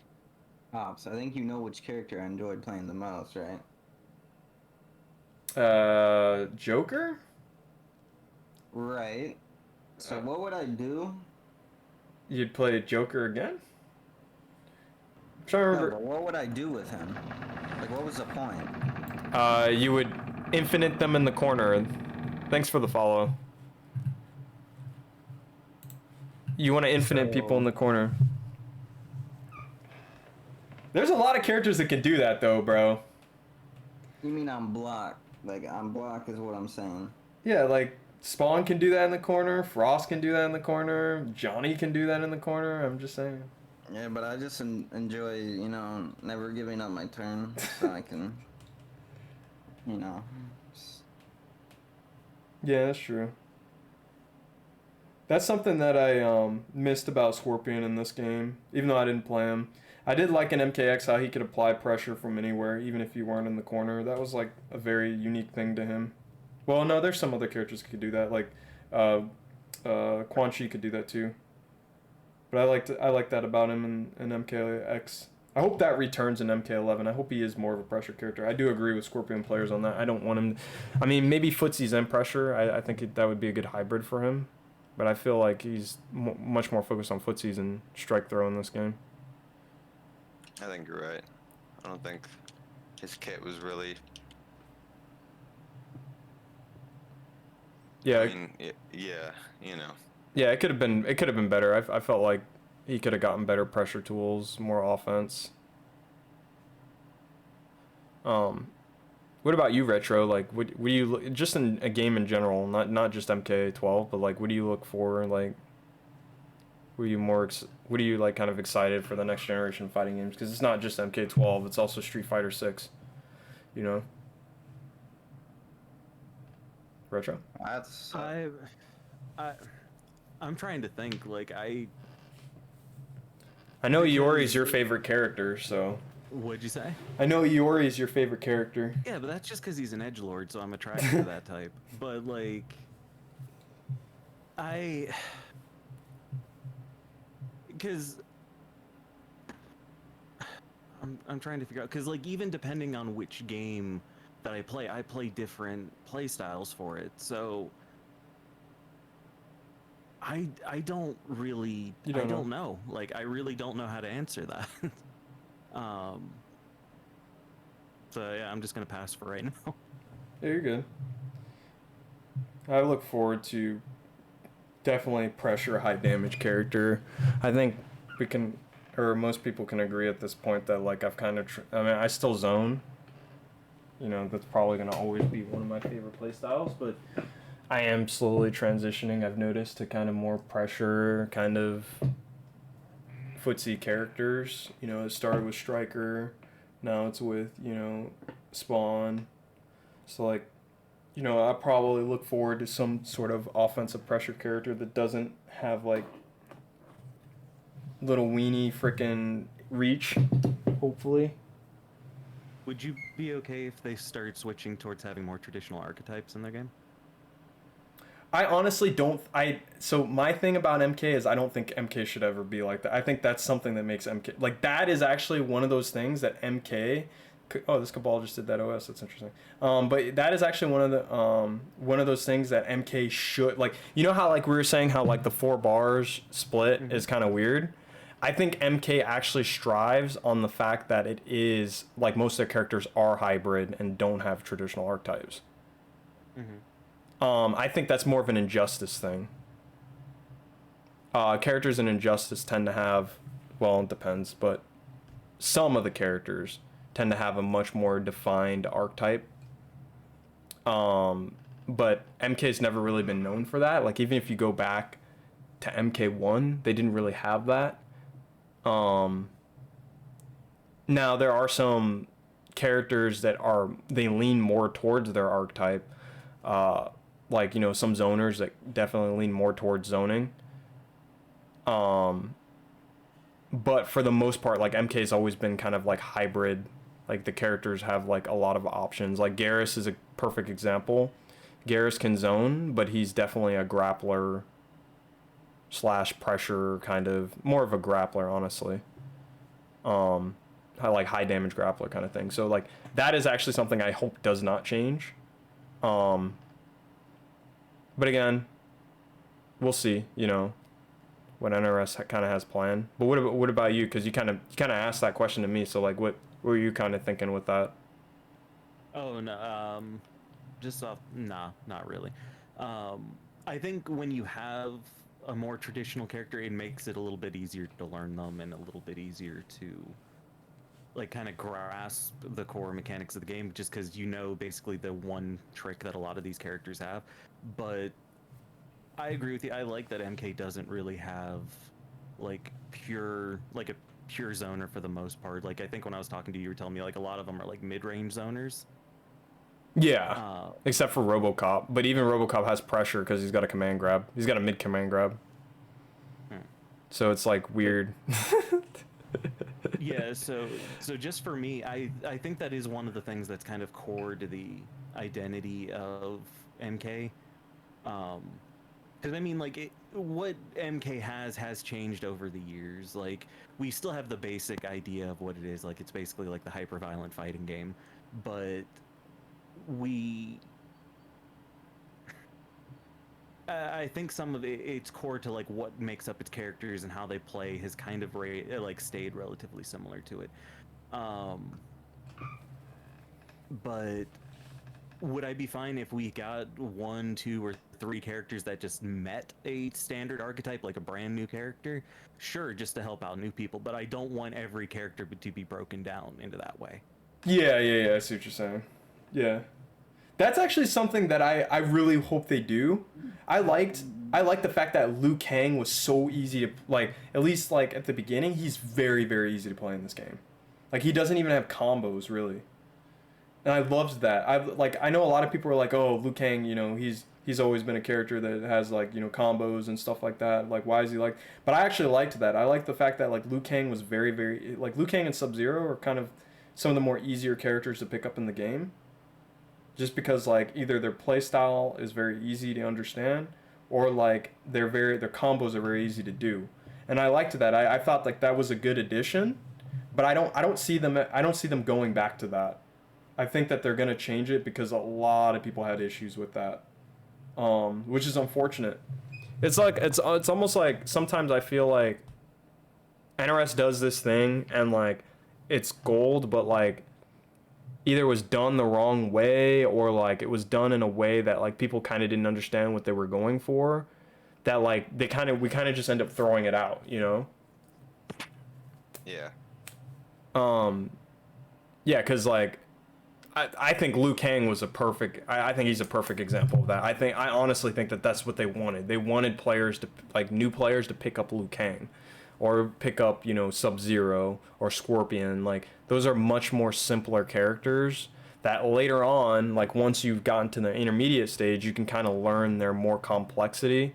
Ops, I think you know which character I enjoyed playing the most, right? Joker? Right. So what would I do? You'd play Joker again? I'm trying to No, remember. but what would I do with him? Like, what was the point? You would infinite them in the corner. Thanks for the follow. You want to infinite people in the corner. There's a lot of characters that can do that though, bro. You mean on block? Like, on block is what I'm saying. Yeah, like Spawn can do that in the corner, Frost can do that in the corner, Johnny can do that in the corner. I'm just saying. Yeah, but I just enjoy, never giving up my turn, so I can, Yeah, that's true. That's something that I missed about Scorpion in this game, even though I didn't play him. I did like in MKX how he could apply pressure from anywhere, even if you weren't in the corner. That was like a very unique thing to him. Well, no, there's some other characters that could do that, like Quan Chi could do that too. But I liked that about him in MKX. I hope that returns in MK11. I hope he is more of a pressure character. I do agree with Scorpion players on that. I don't want him. I mean, maybe footsies and pressure. I think that would be a good hybrid for him. But I feel like he's much more focused on footsies and strike throw in this game. I think you're right. I don't think his kit was really. Yeah. I mean, yeah, Yeah, it could have been better. I felt like he could have gotten better pressure tools, more offense. What about you, Retro? Like, what do you just in a game in general, not just MK12, but like, what do you look for? Like, what are you like kind of excited for the next generation of fighting games? Because it's not just MK12, it's also Street Fighter 6. You know. Retro. That's. I'm trying to think. Like I know Iori's your favorite character, so. What'd you say? I know Iori's your favorite character. Yeah, but that's just because he's an edgelord, so I'm attracted to that type. But like, because I'm trying to figure out, because like even depending on which game that I play different play styles for it. So I don't really I don't know. Like I really don't know how to answer that. So yeah, I'm just gonna pass for right now. Yeah, you're good. I look forward to definitely pressure high damage character. I think we can, or most people can agree at this point that like I've kind of, I mean, I still zone. You know, that's probably gonna always be one of my favorite playstyles, but I am slowly transitioning. I've noticed to kind of more pressure, kind of footsie characters. You know, it started with Striker, now it's with Spawn. So like, I probably look forward to some sort of offensive pressure character that doesn't have like little weenie frickin' reach. Hopefully. Would you be okay if they started switching towards having more traditional archetypes in their game? I honestly don't. So my thing about MK is I don't think MK should ever be like that. I think that's something that makes MK like that is actually one of those things that MK. Oh, this Cabal just did that OS. That's interesting. But that is actually one of those things that MK should like. You know how like we were saying how like the 4 bars split is kind of weird. I think MK actually strives on the fact that it is like most of their characters are hybrid and don't have traditional archetypes. I think that's more of an Injustice thing. Characters in Injustice tend to have, well, it depends, but some of the characters tend to have a much more defined archetype. But MK's never really been known for that. Like, even if you go back to MK1, they didn't really have that. Now, there are some characters that they lean more towards their archetype. Like, some zoners that definitely lean more towards zoning. But for the most part, like, MK's always been kind of like hybrid. Like, the characters have like a lot of options. Like, Garrus is a perfect example. Garrus can zone, but he's definitely a grappler / pressure, kind of more of a grappler, honestly. Like high damage grappler kind of thing. So like that is actually something I hope does not change. But again, we'll see, what NRS kind of has planned. But what about you? Because you kind of asked that question to me. So like, what were you kind of thinking with that? Oh no, just off. Nah, not really. I think when you have a more traditional character, it makes it a little bit easier to learn them and a little bit easier to like kind of grasp the core mechanics of the game, just because basically the one trick that a lot of these characters have. But I agree with you. I like that MK doesn't really have like a pure zoner for the most part. Like, I think when I was talking to you, you were telling me like a lot of them are like mid-range zoners. Yeah, except for RoboCop. But even RoboCop has pressure because he's got a command grab. He's got a mid command grab. So it's like weird. Yeah, so just for me, I think that is one of the things that's kind of core to the identity of MK. Because I mean, like, what MK has changed over the years. Like, we still have the basic idea of what it is. Like, it's basically like the hyper-violent fighting game, but I think some of its core to like what makes up its characters and how they play has kind of stayed relatively similar to it. But would I be fine if we got 1, 2, or 3 characters that just met a standard archetype, like a brand new character? Sure, just to help out new people, but I don't want every character to be broken down into that way. Yeah, I see what you're saying. Yeah. That's actually something that I really hope they do. I liked the fact that Liu Kang was so easy to, like, at least, like, at the beginning, he's very, very easy to play in this game. Like, he doesn't even have combos, really. And I loved that. I know a lot of people are like, oh, Liu Kang, he's always been a character that has, like, combos and stuff like that. Like, why is he like... But I actually liked that. I liked the fact that, like, Liu Kang was very, very... Like, Liu Kang and Sub-Zero are kind of some of the more easier characters to pick up in the game. Just because, like, either their playstyle is very easy to understand, or like their combos are very easy to do. And I liked that. I thought like that was a good addition, but I don't see them going back to that. I think that they're gonna change it because a lot of people had issues with that, which is unfortunate. It's like it's almost like sometimes I feel like NRS does this thing and like it's gold, but like either was done the wrong way or like it was done in a way that like people kind of didn't understand what they were going for, that like we kind of just end up throwing it out, you know. Yeah. Yeah, because like I think Liu Kang was a perfect. I think he's a perfect example of that. I honestly think that that's what they wanted. They wanted players to like new players to pick up Liu Kang, or pick up, you know, Sub-Zero or Scorpion. Like those are much more simpler characters that later on, like once you've gotten to the intermediate stage, you can kind of learn their more complexity.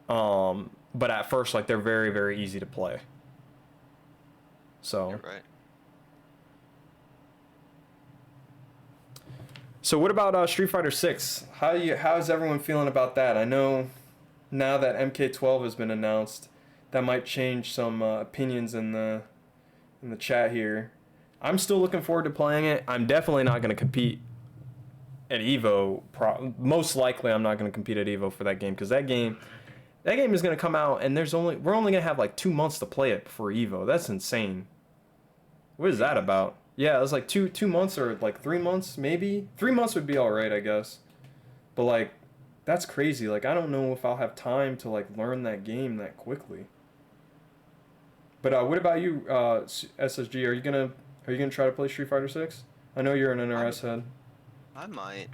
But at first, like they're very very easy to play. So. You're right. So what about Street Fighter 6? How's everyone feeling about that? I know now that MK12 has been announced, that might change some opinions in the chat here. I'm still looking forward to playing it. I'm definitely not going to compete at EVO. Most likely, I'm not going to compete at EVO for that game because that game is going to come out and we're only going to have like 2 months to play it before EVO. That's insane. What is that about? Yeah, it was like two months or like 3 months, maybe. 3 months would be all right, I guess. But like, that's crazy. Like, I don't know if I'll have time to like learn that game that quickly. But what about you, SSG? Are you gonna try to play Street Fighter 6? I know you're an NRS head. I might.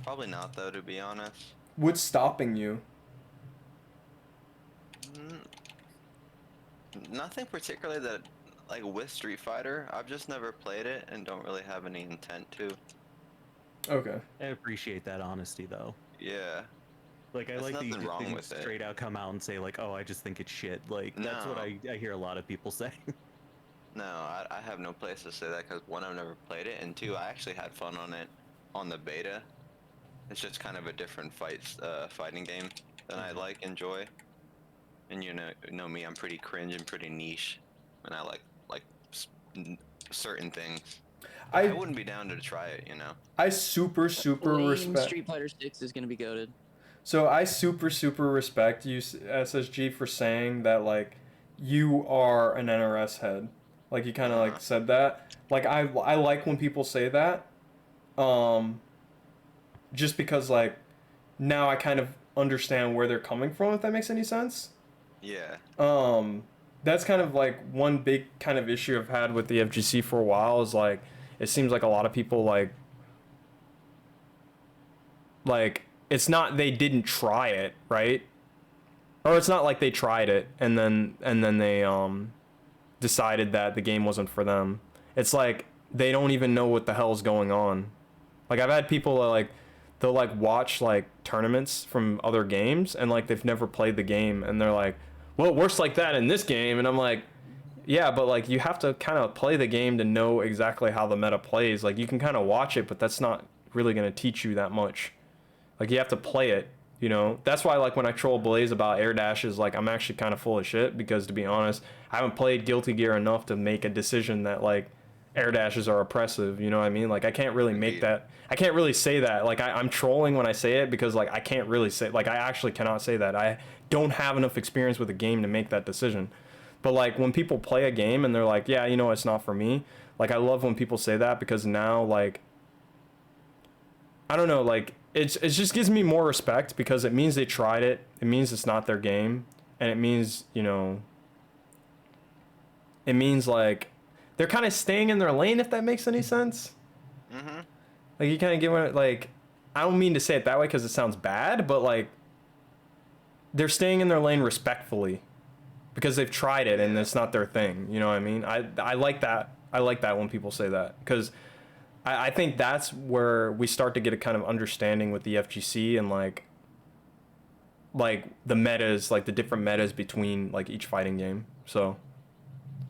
Probably not though, to be honest. What's stopping you? Nothing particularly that, like with Street Fighter, I've just never played it and don't really have any intent to. Okay. I appreciate that honesty, though. Yeah. Like, I There's like that you nothing just wrong didn't with it. straight out come out and say, like, oh, I just think it's shit. Like, that's what No. I hear a lot of people say. No, I have no place to say that because one, I've never played it, and two, I actually had fun on it on the beta. It's just kind of a different fighting game than I enjoy. And you know me, I'm pretty cringe and pretty niche, and I like certain things. I wouldn't be down to try it, you know. I super respect. Street Fighter 6 is gonna be goated. So I super respect you, SSG, for saying that like you are an NRS head. Like you kind of like said that. Like I like when people say that. Just because like now I kind of understand where they're coming from, if that makes any sense. Yeah. That's kind of like one big kind of issue I've had with the FGC for a while is like it seems like a lot of people like it's not they didn't try it, right? Or it's not like they tried it and then they decided that the game wasn't for them. It's like they don't even know what the hell's going on. Like I've had people like they'll like watch like tournaments from other games and like they've never played the game and they're like, well, it works like that in this game, and I'm like, yeah, but like you have to kind of play the game to know exactly how the meta plays. Like you can kind of watch it, but that's not really going to teach you that much. Like you have to play it, you know. That's why like when I troll Blaze about air dashes, like I'm actually kind of full of shit because to be honest, I haven't played Guilty Gear enough to make a decision that like air dashes are oppressive, you know what I mean? Like I can't really make that. I can't really say that. Like I'm trolling when I say it because like I can't really say, like I actually cannot say that. I don't have enough experience with a game to make that decision. But like when people play a game and they're like, yeah, you know, it's not for me. Like I love when people say that because now like I don't know, like it just gives me more respect because it means they tried it. It means it's not their game, and it means, you know, it means like they're kind of staying in their lane, if that makes any sense. Mhm. Like you kind of give it like I don't mean to say it that way because it sounds bad, but like they're staying in their lane respectfully because they've tried it and it's not their thing. You know what I mean? I like that. I like that when people say that because I think that's where we start to get a kind of understanding with the FGC and like the metas, like the different metas between like each fighting game. So,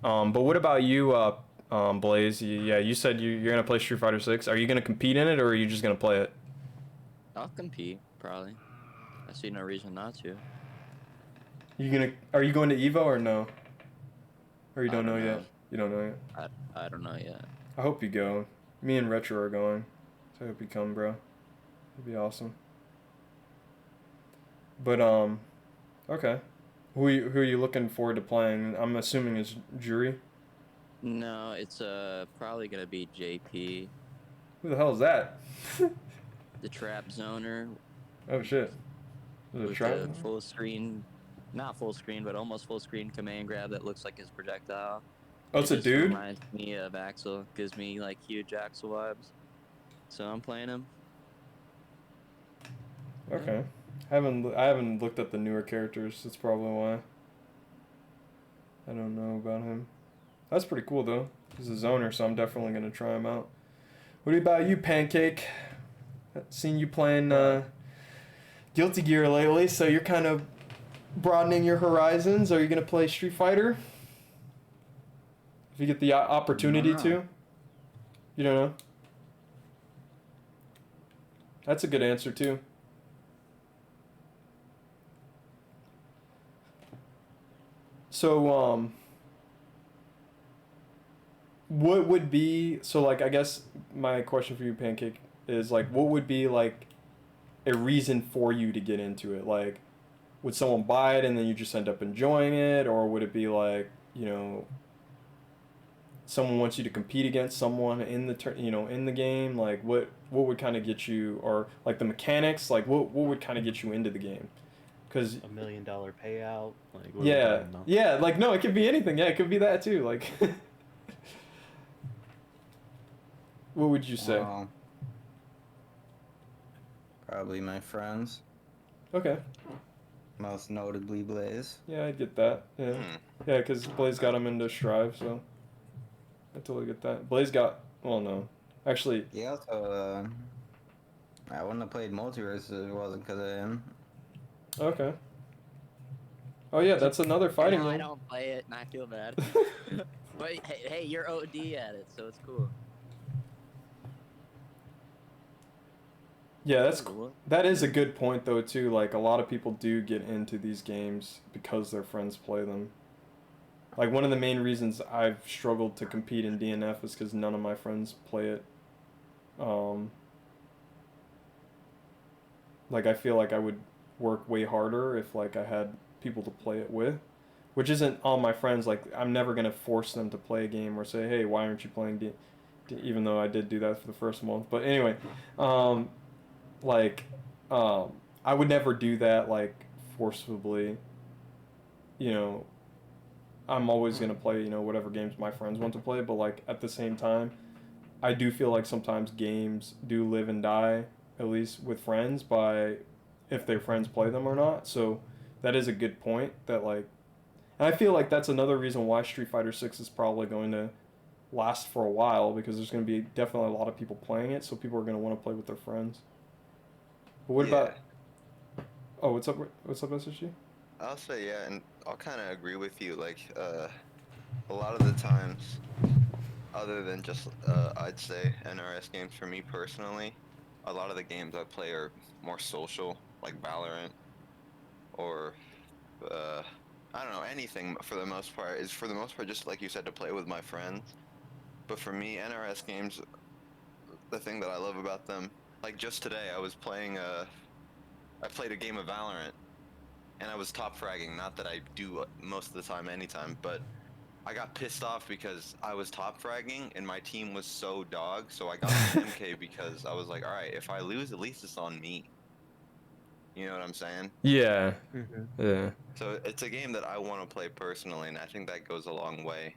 but what about you, Blaze? You said you're gonna play Street Fighter 6. Are you gonna compete in it or are you just gonna play it? I'll compete, probably. I see no reason not to. Are you going to EVO or no? Or you don't know yet? know. You don't know yet? I don't know yet. I hope you go. Me and Retro are going. So I hope you come, bro. It'd be awesome. But okay. Who are you looking forward to playing? I'm assuming it's Jury. No, it's probably gonna be JP, Who the hell is that? the trap zoner Oh shit. Is it a with trap? the full screen, not full screen, but almost full screen command grab that looks like his projectile. Oh, It it's a just dude? reminds me of Axel, gives me like huge Axel vibes. So I'm playing him. Okay. I haven't looked at the newer characters. That's probably why. I don't know about him. That's pretty cool though. He's a zoner, so I'm definitely gonna try him out. What about you, Pancake? I've seen you playing Guilty Gear lately, so you're kind of broadening your horizons. Are you gonna play Street Fighter? If you get the opportunity know. to? You don't know? That's a good answer too. So, what would be, so like, I guess my question for you, Pancake, is like, what would be like a reason for you to get into it? Like, would someone buy it and then you just end up enjoying it? Or would it be like, someone wants you to compete against someone in the in the game? Like, what would kind of get you, or like the mechanics, like what would kind of get you into the game? Because $1 million payout. Like, what are we yeah, talking about? yeah, like no, it could be anything. Yeah, it could be that too. Like, what would you say? Probably my friends, Okay, most notably Blaze. yeah, I get that. Yeah, yeah, because Blaze got him into Strive, so I totally get that. Blaze got, well, no, actually, He also, I wouldn't have played Multiverse if it wasn't because of him. okay. Oh yeah, that's another fighting I game. don't play it, and I feel bad. But hey, you're OD at it, so it's cool. Yeah, Cool. that is a good point though too. Like a lot of people do get into these games because their friends play them. Like one of the main reasons I've struggled to compete in DNF is because none of my friends play it. Like I feel like I would work way harder if like I had people to play it with, which isn't all my friends. Like I'm never gonna force them to play a game or say, hey, why aren't you playing even though I did do that for the first month. But anyway, like I would never do that like forcibly. You know, I'm always gonna play whatever games my friends want to play, but like at the same time, I do feel like sometimes games do live and die, at least with friends, by if their friends play them or not. So that is a good point that like, and I feel like that's another reason why Street Fighter 6 is probably going to last for a while, because there's going to be definitely a lot of people playing it, so people are going to want to play with their friends. But what about, oh, what's up SSG? I'll say yeah, and I'll kind of agree with you. Like, a lot of the times, other than just, I'd say NRS games for me personally, a lot of the games I play are more social, like Valorant, or, I don't know, anything for the most part, is for the most part just like you said, to play with my friends. But for me, NRS games, the thing that I love about them, like just today, I played a game of Valorant, and I was top fragging. Not that I do most of the time, anytime, but I got pissed off because I was top fragging and my team was so dog. So I got an MK because I was like, all right, if I lose, at least it's on me. You know what I'm saying? Yeah. Yeah. So it's a game that I want to play personally, and I think that goes a long way.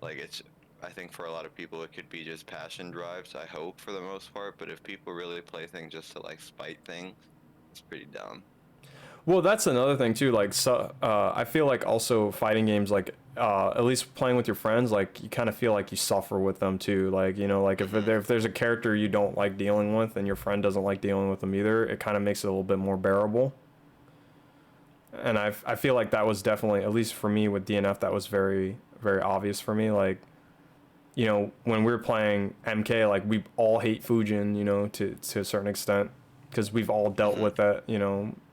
Like I think for a lot of people it could be just passion drives, I hope, for the most part, but if people really play things just to like spite things, it's pretty dumb. Well, that's another thing too. Like, so I feel like also fighting games, like at least playing with your friends, like you kind of feel like you suffer with them too. Like like if there's a character you don't like dealing with and your friend doesn't like dealing with them either, it kind of makes it a little bit more bearable. And I feel like that was definitely, at least for me with DNF, that was very very obvious for me. Like, when we were playing MK, like we all hate Fujin, to a certain extent, because we've all dealt with that,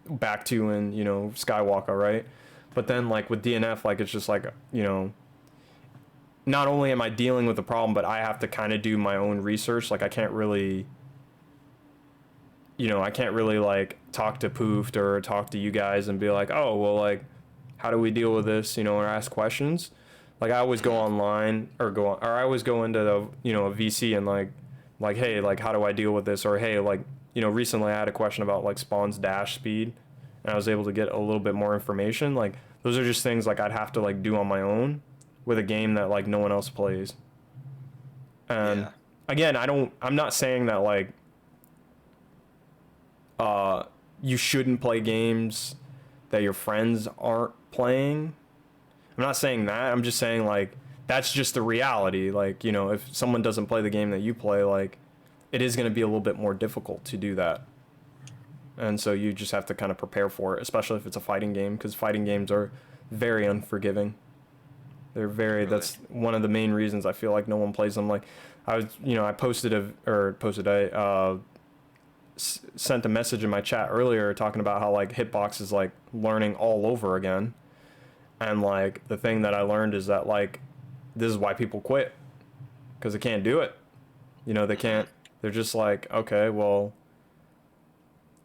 back to in Skywalker, right? But then like with DNF, like it's just like not only am I dealing with the problem, but I have to kind of do my own research. Like I can't really like talk to Poofed or talk to you guys and be like, oh well, like how do we deal with this, you know, or ask questions. Like I always go online or I always go into the, you know, a VC and like, hey, like how do I deal with this? Or hey, like, you know, recently I had a question about like Spawn's dash speed and I was able to get a little bit more information. Like those are just things like I'd have to like do on my own with a game that like no one else plays. And Yeah. again, I'm not saying that like you shouldn't play games that your friends aren't playing. I'm not saying that. I'm just saying like that's just the reality. Like, you know, if someone doesn't play the game that you play, like it is going to be a little bit more difficult to do that. And so you just have to kind of prepare for it, especially if it's a fighting game, because fighting games are very unforgiving. They're very, Really? that's one of the main reasons I feel like no one plays them. Like I was, you know, I sent a message in my chat earlier talking about how like hitbox is like learning all over again. And like the thing that I learned is that like this is why people quit, because they can't do it. You know, they can't. They're just like, okay, well,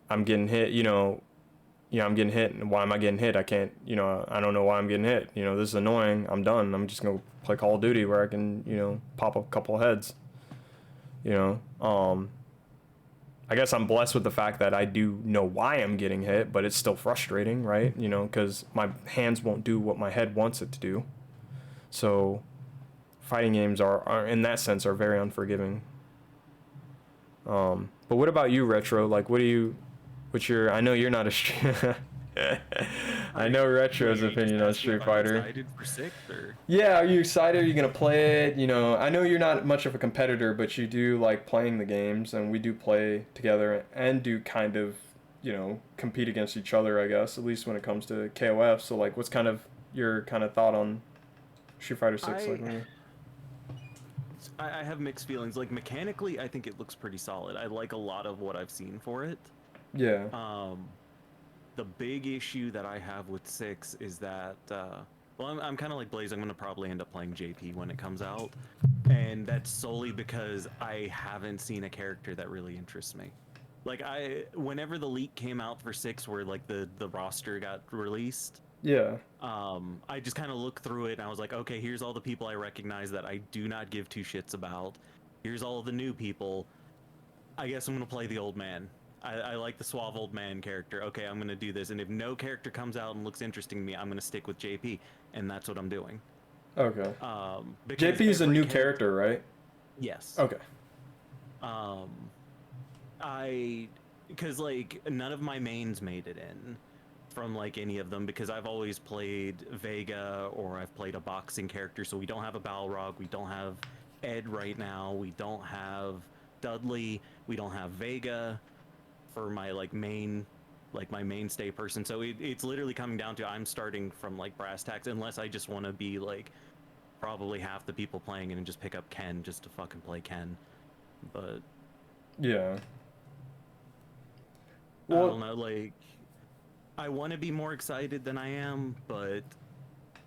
I'm getting hit. I'm getting hit. And why am I getting hit? I can't. You know, I don't know why I'm getting hit. You know, this is annoying. I'm done. I'm just gonna play Call of Duty where I can, you know, pop a couple heads. You know, I guess I'm blessed with the fact that I do know why I'm getting hit, but it's still frustrating, right? You know, because my hands won't do what my head wants it to do. So, fighting games are in that sense are very unforgiving. But what about you, Retro? Like, I know you're not a I know Retro's opinion on Street Fighter. Excited for 6 or? Yeah, are you excited? Are you gonna play it? You know, I know you're not much of a competitor, but you do like playing the games, and we do play together and do kind of, you know, compete against each other, I guess, at least when it comes to KOF. So like, what's kind of your kind of thought on Street Fighter 6? I have mixed feelings. Like mechanically, I think it looks pretty solid. I like a lot of what I've seen for it. Yeah. The big issue that I have with 6 is that, well, I'm kind of like Blaze. I'm going to probably end up playing JP when it comes out. And that's solely because I haven't seen a character that really interests me. Like, whenever the leak came out for 6 where, like, the roster got released, Yeah. I just kind of looked through it and I was like, okay, here's all the people I recognize that I do not give two shits about. Here's all the new people. I guess I'm going to play the old man. I like the suave old man character. Okay, I'm going to do this. And if no character comes out and looks interesting to me, I'm going to stick with JP. And that's what I'm doing. Okay. Because JP is a new character, right? Yes. Okay. Because, like, none of my mains made it in from, like, any of them, because I've always played Vega or I've played a boxing character, so we don't have a Balrog, we don't have Ed right now, we don't have Dudley, we don't have Vega for my like my mainstay person. So it's literally coming down to I'm starting from like brass tacks, unless I just want to be like probably half the people playing it and just pick up Ken just to fucking play Ken. But yeah, well, I don't know, like I want to be more excited than I am, but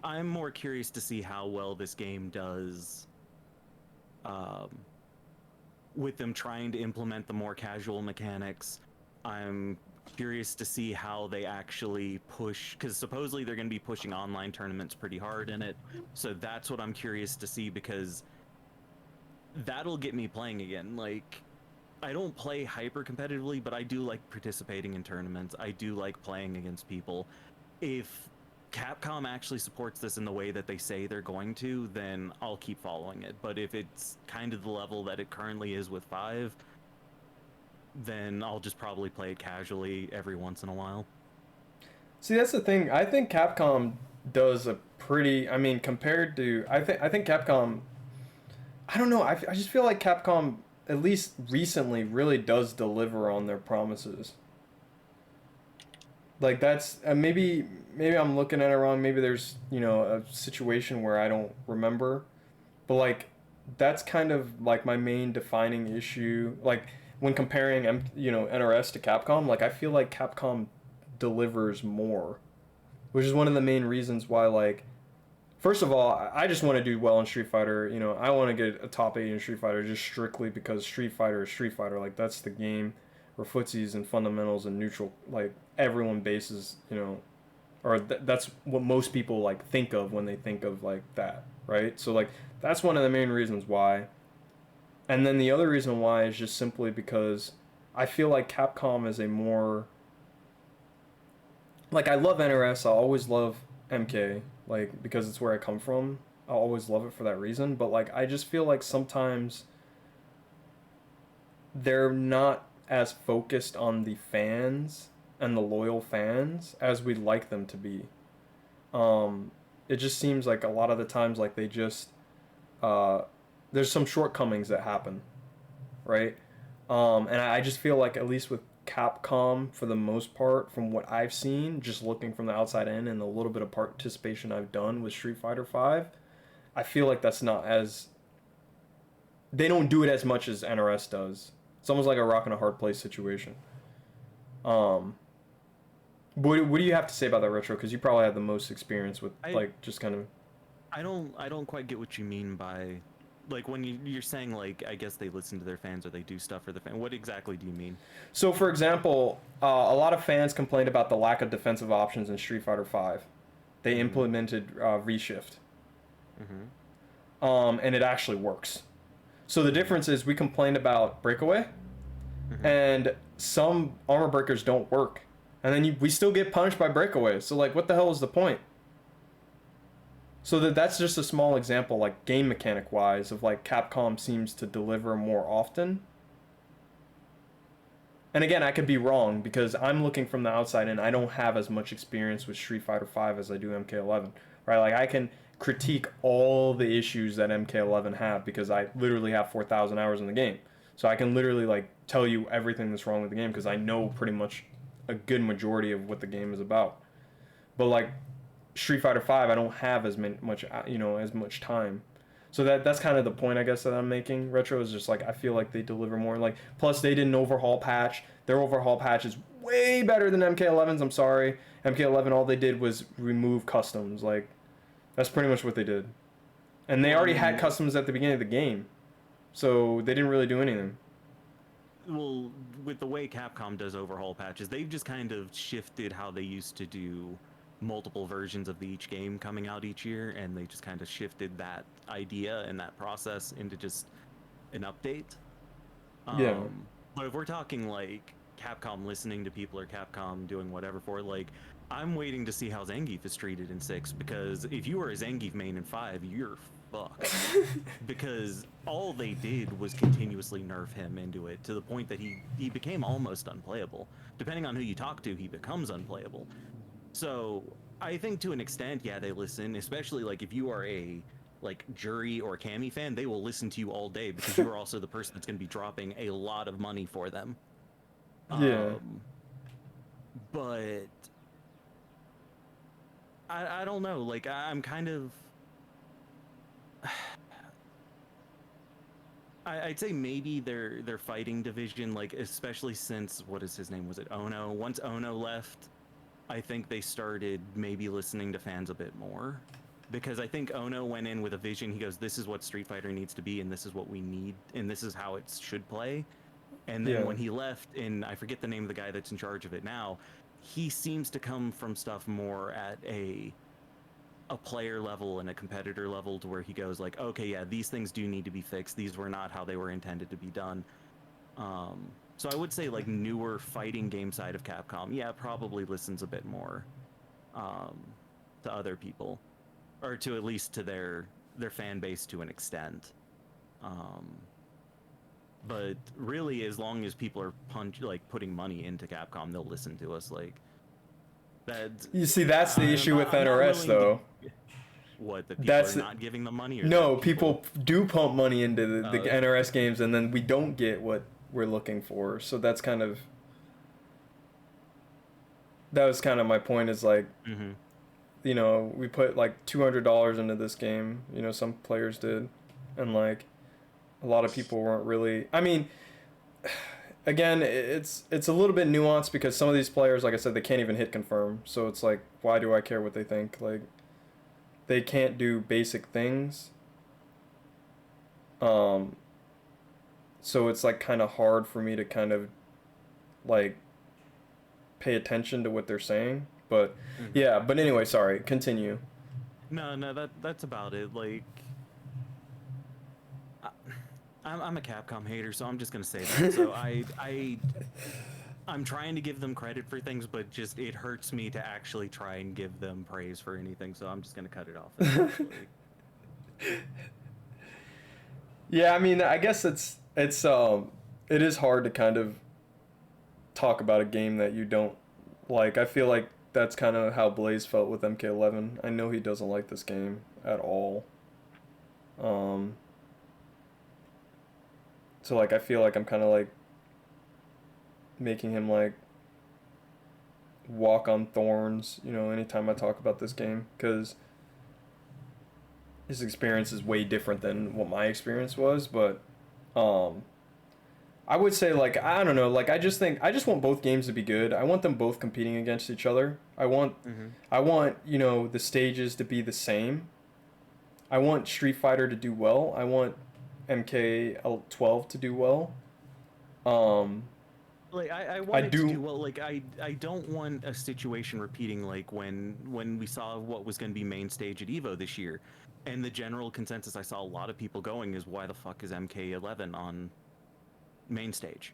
I'm more curious to see how well this game does with them trying to implement the more casual mechanics. I'm curious to see how they actually push, because supposedly they're going to be pushing online tournaments pretty hard in it. So that's what I'm curious to see, because that'll get me playing again. Like, I don't play hyper competitively, but I do like participating in tournaments. I do like playing against people. If Capcom actually supports this in the way that they say they're going to, then I'll keep following it. But if it's kind of the level that it currently is with 5, then I'll just probably play it casually every once in a while. See, that's the thing. I think Capcom does a pretty, I mean, compared to, I think Capcom, I don't know, I just feel like Capcom, at least recently, really does deliver on their promises. Like that's, maybe I'm looking at it wrong, maybe there's, you know, a situation where I don't remember, but like, that's kind of like my main defining issue, like, when comparing, you know, NRS to Capcom, like I feel like Capcom delivers more, which is one of the main reasons why, like, first of all, I just want to do well in Street Fighter. You know, I want to get a top 8 in Street Fighter just strictly because Street Fighter is Street Fighter. Like, that's the game where footsies and fundamentals and neutral, like, everyone bases, you know, or that's what most people like think of when they think of like that, right? So like that's one of the main reasons why. And then the other reason why is just simply because I feel like Capcom is a more, like, I love NRS, I always love MK, like, because it's where I come from. I'll always love it for that reason, but like I just feel like sometimes they're not as focused on the fans and the loyal fans as we'd like them to be. It just seems like a lot of the times, like, they just there's some shortcomings that happen, right? And I just feel like, at least with Capcom, for the most part, from what I've seen, just looking from the outside in and the little bit of participation I've done with Street Fighter V, I feel like that's not as, they don't do it as much as NRS does. It's almost like a rock and a hard place situation. What do you have to say about that, Retro? Because you probably have the most experience with, like, just kind of. I don't quite get what you mean by, like, when you're saying, like, I guess they listen to their fans or they do stuff for the fan. What exactly do you mean? So, for example, a lot of fans complained about the lack of defensive options in Street Fighter V. They implemented reshift. And it actually works. So the difference is, we complained about breakaway, and some armor breakers don't work, and then we still get punished by breakaway. So like, what the hell is the point? So that's just a small example, like, game mechanic wise, of like Capcom seems to deliver more often. And again, I could be wrong, because I'm looking from the outside and I don't have as much experience with Street Fighter V as I do MK11, right? Like, I can critique all the issues that MK11 have because I literally have 4,000 hours in the game. So I can literally, like, tell you everything that's wrong with the game because I know pretty much a good majority of what the game is about. But like Street Fighter V, I don't have as much time. So that's kind of the point, I guess, that I'm making. Retro is just like, I feel like they deliver more. Like, plus they did an overhaul patch. Their overhaul patch is way better than MK11's. I'm sorry, MK11, all they did was remove customs. Like, that's pretty much what they did. And they already had customs at the beginning of the game, so they didn't really do anything. Well, with the way Capcom does overhaul patches, they've just kind of shifted how they used to do multiple versions of each game coming out each year, and they just kind of shifted that idea and that process into just an update. Yeah. But if we're talking like Capcom listening to people or Capcom doing whatever for it, like, I'm waiting to see how Zangief is treated in 6, because if you were a Zangief main in 5, you're fucked. Because all they did was continuously nerf him into it, to the point that he became almost unplayable. Depending on who you talk to, he becomes unplayable. So I think to an extent, yeah, they listen, especially like if you are a like Jury or Cammy fan, they will listen to you all day, because you are also the person that's going to be dropping a lot of money for them. Yeah. But I don't know, like, I'm kind of, I'd say maybe their fighting division, like, especially since, what is his name, was it Ono? Once Ono left, I think they started maybe listening to fans a bit more, because I think Ono went in with a vision. He goes, this is what Street Fighter needs to be, and this is what we need, and this is how it should play. And then when he left, and I forget the name of the guy that's in charge of it now, he seems to come from stuff more at a player level and a competitor level, to where he goes like, okay, yeah, these things do need to be fixed. These were not how they were intended to be done. So I would say, like, newer fighting game side of Capcom, yeah, probably listens a bit more to other people, or to at least to their fan base to an extent. But really, as long as people are putting money into Capcom, they'll listen to us. Like, that. You see, that's the issue with NRS, though. What, the people are not giving them money? Or no, people do pump money into the NRS games, and then we don't get what we're looking for. So that's kind of, that was kind of my point, is like, you know, we put like $200 into this game, you know, some players did, and like a lot of people weren't really, I mean, again, it's a little bit nuanced, because some of these players, like I said, they can't even hit confirm. So it's like, why do I care what they think? Like, they can't do basic things. So it's like kind of hard for me to kind of like pay attention to what they're saying. But yeah, but anyway, sorry, continue. No, that's about it. Like, I'm a Capcom hater, so I'm just gonna say that. So I'm trying to give them credit for things, but just it hurts me to actually try and give them praise for anything. So I'm just gonna cut it off. Yeah, I mean, I guess it is hard to kind of talk about a game that you don't like. I feel like that's kind of how Blaze felt with MK11. I know he doesn't like this game at all. So like I feel like I'm kind of like making him like walk on thorns, you know, anytime I talk about this game, because his experience is way different than what my experience was. But I would say, like, I don't know, like, I just want both games to be good. I want them both competing against each other. I want, you know, the stages to be the same. I want Street Fighter to do well. I want MK12 to do well. Like I want it to do well. Like I don't want a situation repeating like when we saw what was going to be main stage at EVO this year, and the general consensus I saw a lot of people going is, why the fuck is MK11 on main stage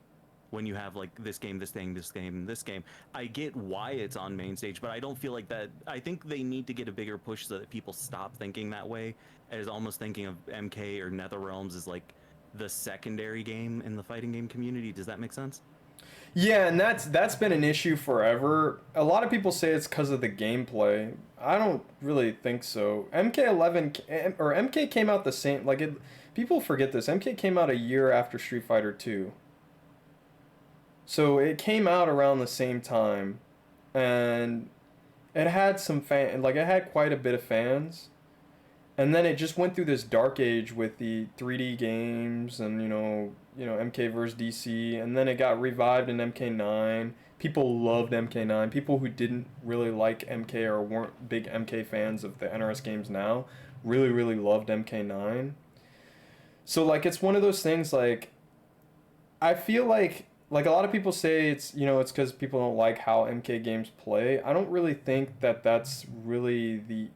when you have like this game, this thing, this game, this game? I get why it's on main stage, but I don't feel like that. I think they need to get a bigger push so that people stop thinking that way, as almost thinking of MK or NetherRealms as like the secondary game in the fighting game community. Does that make sense? Yeah, and that's been an issue forever. A lot of people say it's because of the gameplay. I don't really think so. MK came out the same, like it. People forget this. MK came out a year after Street Fighter 2. So it came out around the same time, and it had it had quite a bit of fans. And then it just went through this dark age with the 3D games and MK vs DC, and then it got revived in MK9. People loved MK9. People who didn't really like MK or weren't big MK fans of the NRS games now really loved MK9. So like it's one of those things, like I feel like a lot of people say it's because people don't like how MK games play. I don't really think that that's really the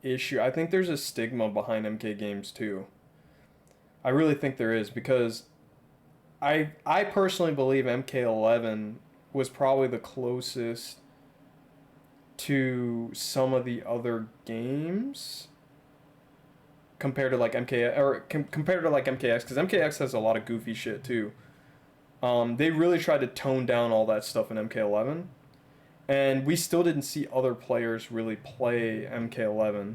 issue. I think there's a stigma behind MK games too. I really think there is, because I personally believe MK11 was probably the closest to some of the other games compared to like compared to like MKX, because MKX has a lot of goofy shit too. They really tried to tone down all that stuff in MK11, and we still didn't see other players really play MK11.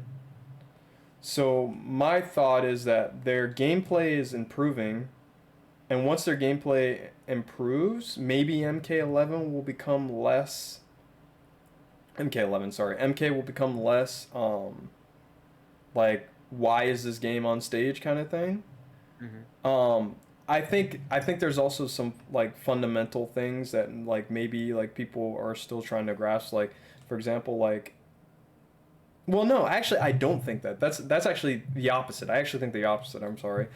So my thought is that their gameplay is improving, and once their gameplay improves, maybe MK11 will become less. MK11, sorry, MK will become less like, why is this game on stage kind of thing. I think there's also some like fundamental things that like maybe like people are still trying to grasp, like for example, like, well, no, actually I don't think that. That's actually the opposite. I actually think the opposite. I'm sorry.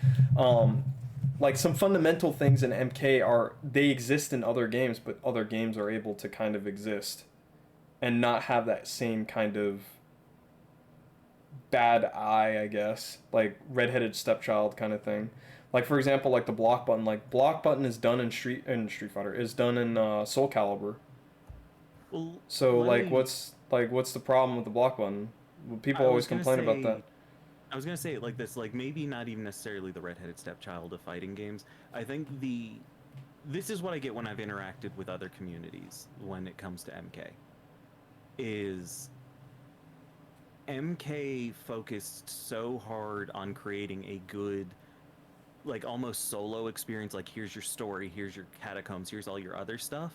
Like some fundamental things in MK they exist in other games, but other games are able to kind of exist and not have that same kind of bad eye, I guess, like redheaded stepchild kind of thing. Like for example, like the block button. Like block button is done in Street Fighter, is done in Soul Calibur. Well, so what's the problem with the block button? People always complain about that. I was gonna say it like this, like maybe not even necessarily the redheaded stepchild of fighting games. I think this is what I get when I've interacted with other communities when it comes to MK. Is MK focused so hard on creating a good, like almost solo experience, like here's your story, here's your catacombs, here's all your other stuff,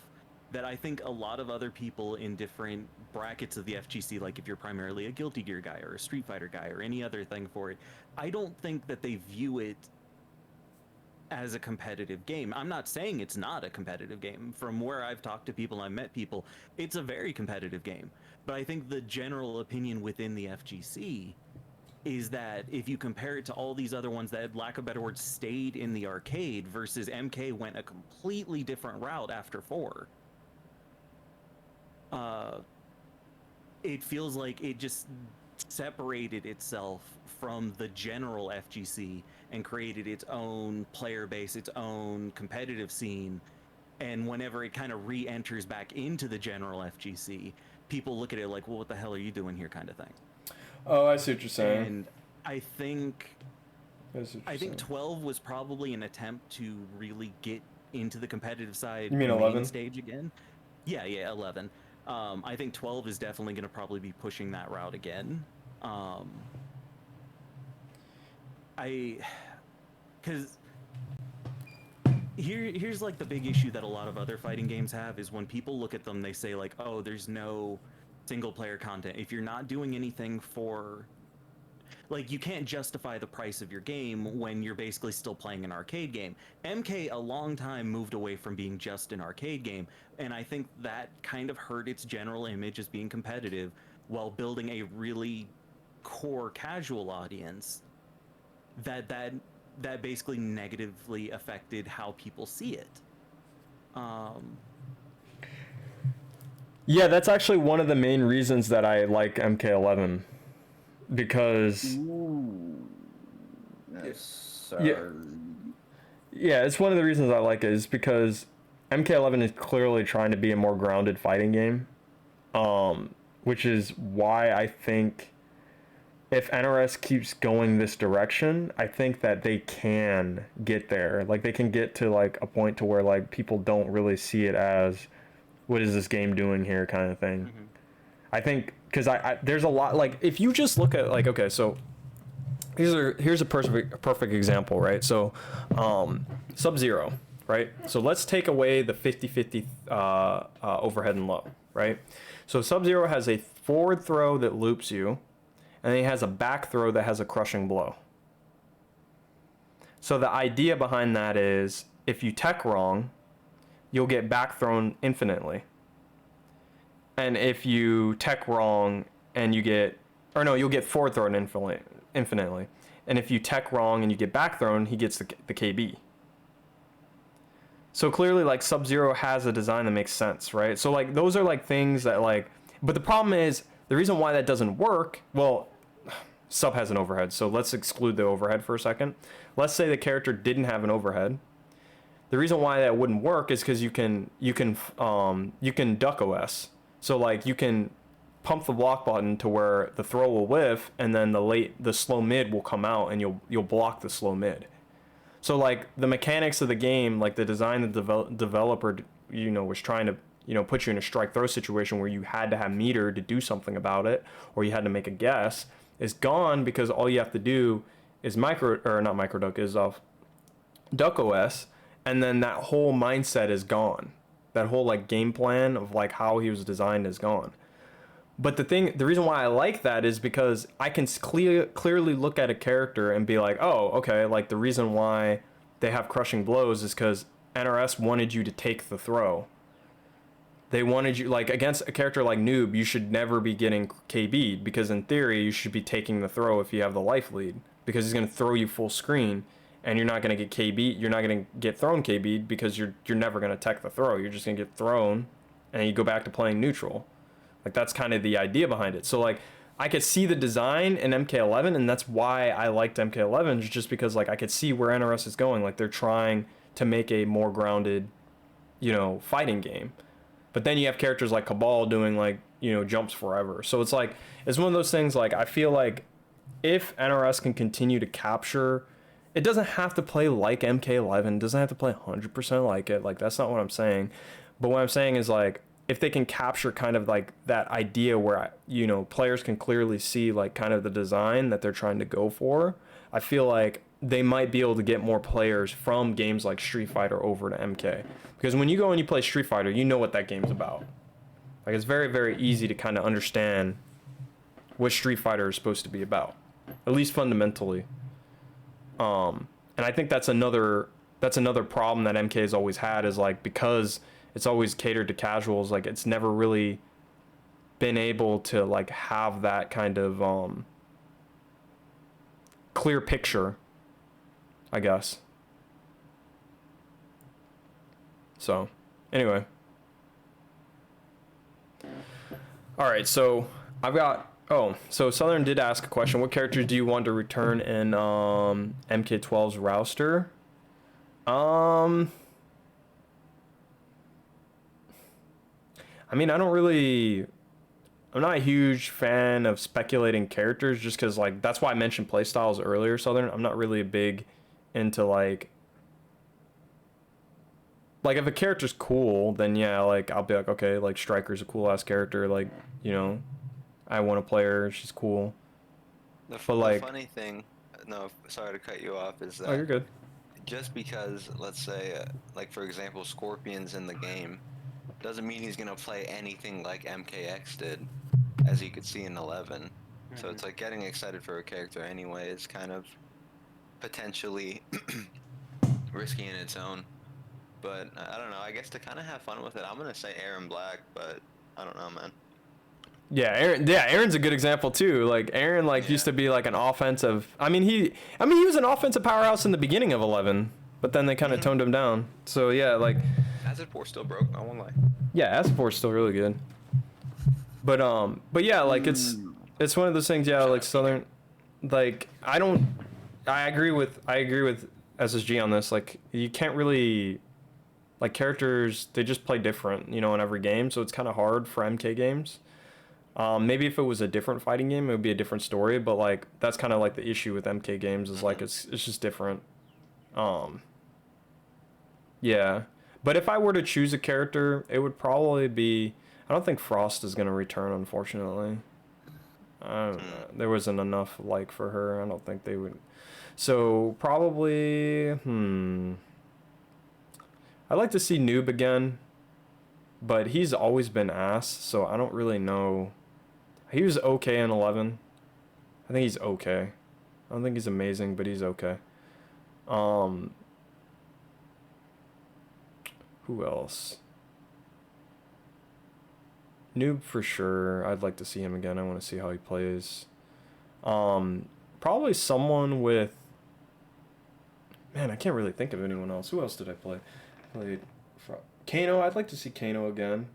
that I think a lot of other people in different brackets of the FGC, like if you're primarily a Guilty Gear guy or a Street Fighter guy or any other thing for it, I don't think that they view it as a competitive game. I'm not saying it's not a competitive game. From where I've talked to people, I've met people, it's a very competitive game. But I think the general opinion within the FGC is that if you compare it to all these other ones that, lack of a better word, stayed in the arcade, versus MK went a completely different route after 4. it feels like it just separated itself from the general FGC and created its own player base, its own competitive scene. And whenever it kind of re-enters back into the general FGC, people look at it like, well, what the hell are you doing here, kind of thing. Oh, I see what you're saying. And I think 12 was probably an attempt to really get into the competitive side. You mean 11? Stage again? Yeah, 11. I think 12 is definitely going to probably be pushing that route again. Because here's like the big issue that a lot of other fighting games have is when people look at them, they say like, oh, there's no single player content. If you're not doing anything for, like, you can't justify the price of your game when you're basically still playing an arcade game. MK a long time moved away from being just an arcade game, and I think that kind of hurt its general image as being competitive while building a really core casual audience that basically negatively affected how people see it. Yeah, that's actually one of the main reasons that I like MK11, because yeah, it's one of the reasons I like it is because MK11 is clearly trying to be a more grounded fighting game, which is why I think if NRS keeps going this direction, I think that they can get there. Like, they can get to like a point to where like people don't really see it as, what is this game doing here, kind of thing. Mm-hmm. I think because I there's a lot, like, if you just look at like, okay, so here's a perfect example, right? So Sub-Zero, right? So let's take away the 50-50 overhead and low, right? So Sub-Zero has a forward throw that loops you, and then he has a back throw that has a crushing blow. So the idea behind that is if you tech wrong, you'll get back thrown infinitely. And if you tech wrong and you get, or no, you'll get forward thrown infinitely. And if you tech wrong and you get back thrown, he gets the KB. So clearly, like, Sub-Zero has a design that makes sense, right? So like those are like things that like, but the problem is the reason why that doesn't work, well, Sub has an overhead, so let's exclude the overhead for a second. Let's say the character didn't have an overhead. The reason why that wouldn't work is because you can duck OS. So like you can pump the block button to where the throw will whiff, and then the slow mid will come out, and you'll block the slow mid. So like the mechanics of the game, like the design the developer was trying to put you in a strike throw situation where you had to have meter to do something about it, or you had to make a guess, is gone because all you have to do is duck OS, and then that whole mindset is gone. That whole like game plan of like how he was designed is gone. But the reason why I like that is because I can clearly look at a character and be like, oh, okay, like the reason why they have crushing blows is because NRS wanted you to take the throw. They wanted you, like, against a character like Noob, you should never be getting KB'd, because in theory, you should be taking the throw if you have the life lead, because he's going to throw you full screen, and you're not going to get KB'd, you're not going to get thrown KB'd, because you're never going to tech the throw. You're just going to get thrown, and you go back to playing neutral. Like, that's kind of the idea behind it. So, like, I could see the design in MK11, and that's why I liked MK11, just because, like, I could see where NRS is going. Like, they're trying to make a more grounded, fighting game. But then you have characters like Cabal doing, like, jumps forever. So it's like, it's one of those things, like, I feel like if NRS can continue to capture, it doesn't have to play like MK11, it doesn't have to play 100% like it. Like, that's not what I'm saying. But what I'm saying is, like, if they can capture kind of like that idea where, players can clearly see like kind of the design that they're trying to go for, I feel like they might be able to get more players from games like Street Fighter over to MK. Because when you go and you play Street Fighter, you know what that game's about. Like, it's very, very easy to kind of understand what Street Fighter is supposed to be about, at least fundamentally. And I think that's another problem that MK has always had, is like, because it's always catered to casuals, like, it's never really been able to like have that kind of clear picture, I guess. So anyway, all right, so I've got. Oh, so Southern did ask a question. What characters do you want to return in MK12's roster? I mean, I don't really. I'm not a huge fan of speculating characters just because, like, that's why I mentioned playstyles earlier, Southern. I'm not really big into, like, if a character's cool, then yeah, like, I'll be like, okay, like, Striker's a cool-ass character, like, you know, I want to play her, she's cool. But, like, the funny thing, no, sorry to cut you off, is oh, you're that good. just because, let's say, like for example, Scorpion's in the game, doesn't mean he's gonna play anything like MKX did, as you could see in 11. So it's like getting excited for a character anyway is kind of potentially risky in its own. But I don't know. I guess to kind of have fun with it, I'm gonna say Aaron Black, but I don't know, man. Yeah, Aaron. Yeah, Aaron's a good example too. Like Aaron, like used to be like an offensive. I mean, he was an offensive powerhouse in the beginning of 11, but then they kind of toned him down. So yeah, like. Acid Four still broke. I won't lie. Yeah, Acid Four's still really good. But yeah, like it's one of those things. Yeah, like Southern, like I agree with SSG on this. Like you can't really. Like characters, they just play different, you know, in every game, so it's kind of hard for MK games. Maybe if it was a different fighting game, it would be a different story. But like that's kind of like the issue with MK games is like it's just different. Yeah. But if I were to choose a character, it would probably be. I don't think Frost is gonna return, unfortunately. There wasn't enough like for her. I don't think they would. So probably. I'd like to see Noob again, but he's always been ass, so I don't really know. He was okay in 11. I think he's okay. I don't think he's amazing, but he's okay. Who else? Noob for sure. I'd like to see him again. I want to see how he plays. Probably someone with. Man, I can't really think of anyone else. Who else did I play? Played Kano. I'd like to see Kano again.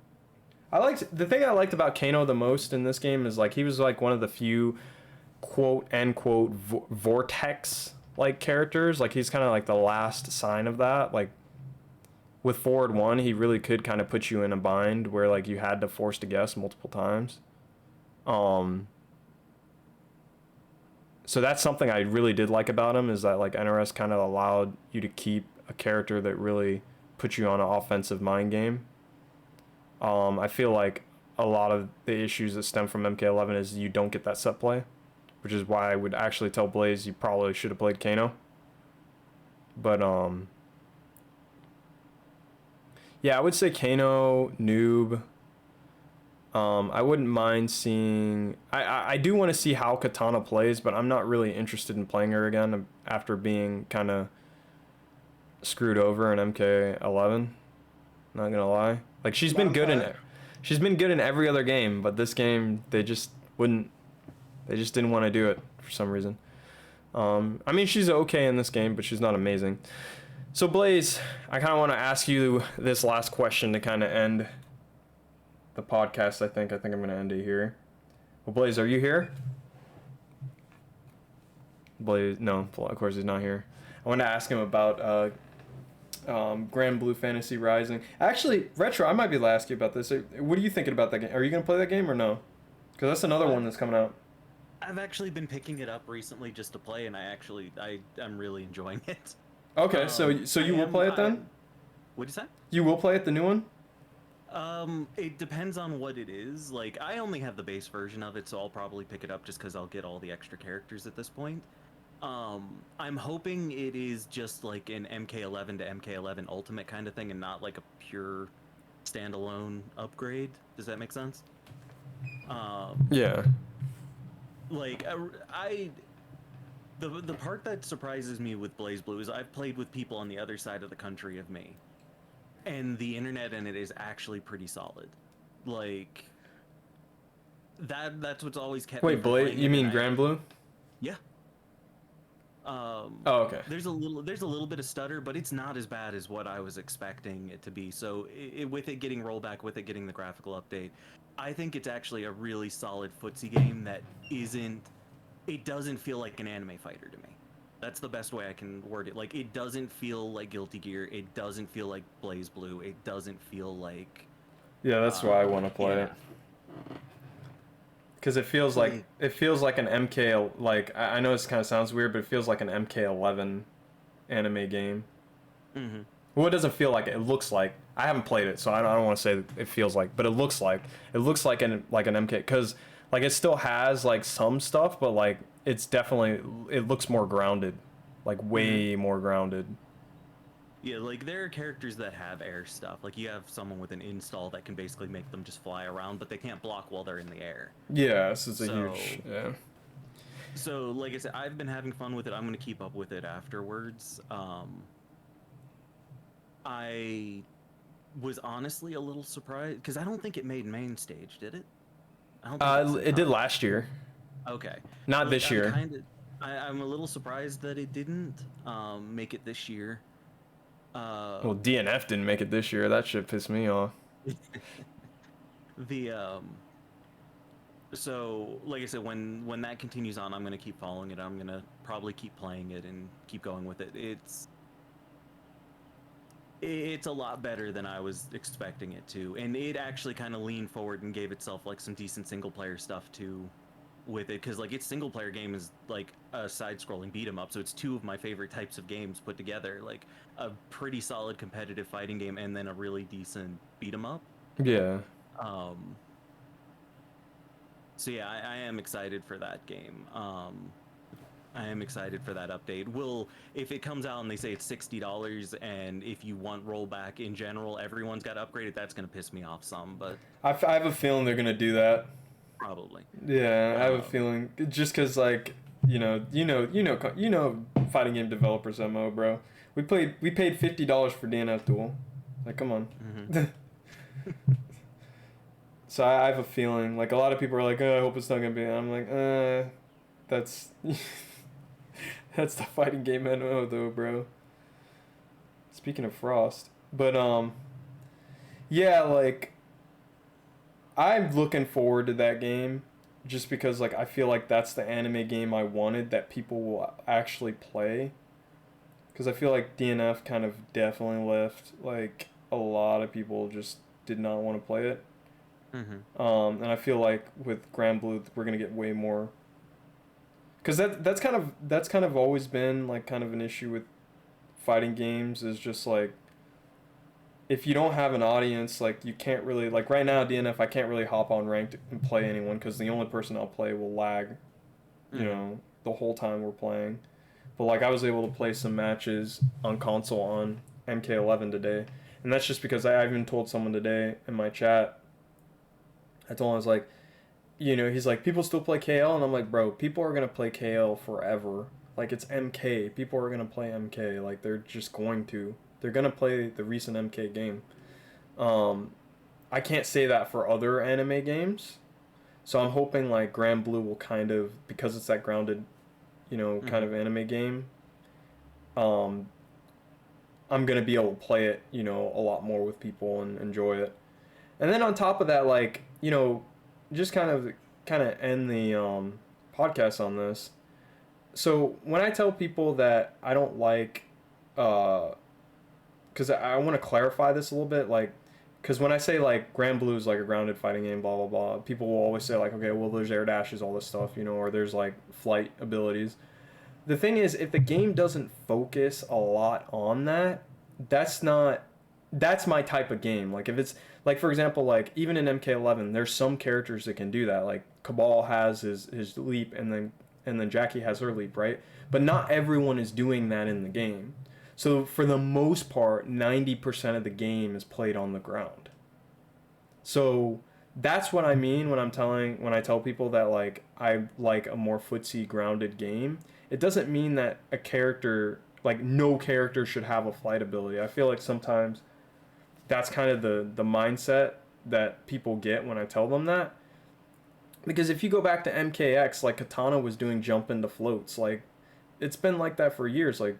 The thing I liked about Kano the most in this game is like he was like one of the few quote unquote vortex like characters. Like he's kind of like the last sign of that. Like with Forward 1, he really could kind of put you in a bind where like you had to force to guess multiple times. So that's something I really did like about him, is that like NRS kind of allowed you to keep a character that really put you on an offensive mind game. I feel like a lot of the issues that stem from MK11 is you don't get that set play, which is why I would actually tell Blaze you probably should have played Kano. But yeah, I would say Kano, Noob. I wouldn't mind seeing. I do want to see how Katana plays, but I'm not really interested in playing her again after being kind of screwed over in MK11. Not gonna lie, like she's been good in every other game, but this game they just didn't want to do it for some reason. I mean she's okay in this game, but she's not amazing. So Blaze, I kind of want to ask you this last question to kind of end the podcast. I think I'm gonna end it here. Well, Blaze, are you here? Blaze, no, of course he's not here. I want to ask him about Grand Blue Fantasy Rising. Actually, Retro, I might be able to ask you about this. What are you thinking about that game? Are you going to play that game or no? Because that's another one that's coming out. I've actually been picking it up recently just to play, and I'm really enjoying it. Okay, so you will play it then? What'd you say? You will play it, the new one? It depends on what it is. Like, I only have the base version of it, so I'll probably pick it up just because I'll get all the extra characters at this point. I'm hoping it is just like an MK11 to MK11 Ultimate kind of thing and not like a pure standalone upgrade. Does that make sense? Yeah. Like, the part that surprises me with BlazBlue is I've played with people on the other side of the country of me, and the internet in it is actually pretty solid. Like, that's what's always kept me. Wait, Blaze, you mean Grand Blue? Yeah. Oh, okay. There's a little bit of stutter, but it's not as bad as what I was expecting it to be. So with it getting rollback, with it getting the graphical update, I think it's actually a really solid footsie game that isn't. It doesn't feel like an anime fighter to me. That's the best way I can word it. Like, it doesn't feel like Guilty Gear. It doesn't feel like Blaze Blue. It doesn't feel like. Yeah, that's why I want to play it. Because it feels like an MK. Like, I know this kind of sounds weird, but it feels like an MK11 anime game. Mm-hmm. Well, it doesn't feel like it. It looks like. I haven't played it, so I don't want to say it feels like, but it looks like an MK, because like it still has like some stuff, but like it's definitely, it looks more grounded, like way more grounded. Yeah, like there are characters that have air stuff. Like you have someone with an install that can basically make them just fly around, but they can't block while they're in the air. Yeah, this is a huge, yeah. So, like I said, I've been having fun with it. I'm going to keep up with it afterwards. I was honestly a little surprised because I don't think it made main stage, did it? I don't think it did last year. Okay. Not this year. I'm a little surprised that it didn't make it this year. Well, DNF didn't make it this year. That shit pissed me off. So, like I said, when that continues on, I'm gonna keep following it. I'm gonna probably keep playing it and keep going with it. It's a lot better than I was expecting it to, and it actually kind of leaned forward and gave itself like some decent single player stuff too with it, because like its single player game is like a side-scrolling beat 'em up, so it's two of my favorite types of games put together, like a pretty solid competitive fighting game and then a really decent beat 'em up. Yeah. So yeah, I am excited for that game. I am excited for that update. If it comes out and they say it's $60, and if you want rollback in general, everyone's got to upgrade it, that's gonna piss me off some. But I have a feeling they're gonna do that. Probably. Yeah, I have a feeling, just because like you know fighting game developers MO, bro. We paid $50 for DNF Duel. Like, come on. Mm-hmm. So I have a feeling, like, a lot of people are like, oh, I hope it's not gonna be. I'm like, that's that's the fighting game MO though, bro. Speaking of Frost, but yeah, like, I'm looking forward to that game, just because like I feel like that's the anime game I wanted that people will actually play. Because I feel like DNF kind of definitely left, like, a lot of people just did not want to play it. Mm-hmm. And I feel like with Grand Blue we're gonna get way more. Because that's kind of always been like kind of an issue with fighting games, is just like, if you don't have an audience, like, you can't really, like, right now DNF I can't really hop on ranked and play anyone, because the only person I'll play will lag, you know, the whole time we're playing. But like I was able to play some matches on console on MK11 today, and that's just because I even told someone today in my chat. I told him, I was like, you know, he's like, people still play KL, and I'm like, bro, people are gonna play KL forever. Like, it's MK. People are gonna play MK. Like, they're just going to. They're gonna play the recent MK game. I can't say that for other anime games, so I'm hoping like Grand Blue will kind of, because it's that grounded, you know, kind of anime game. I'm gonna be able to play it, you know, a lot more with people and enjoy it. And then on top of that, like, you know, just kind of end the podcast on this. So when I tell people that I don't like, because I want to clarify this a little bit, like, because when I say like Grand Blue is like a grounded fighting game, blah blah blah, people will always say like, okay, well, there's air dashes, all this stuff, you know, or there's like flight abilities. The thing is, if the game doesn't focus a lot on that, that's my type of game. Like, if it's like, for example, like even in MK11, there's some characters that can do that. Like Cabal has his leap, and then Jackie has her leap, right? But not everyone is doing that in the game. So for the most part, 90% of the game is played on the ground. So that's what I mean when I tell people that like I like a more footsie grounded game. It doesn't mean that a character, like, no character should have a flight ability. I feel like sometimes that's kind of the mindset that people get when I tell them that. Because if you go back to MKX, like, Katana was doing jump into floats. Like, it's been like that for years. Like,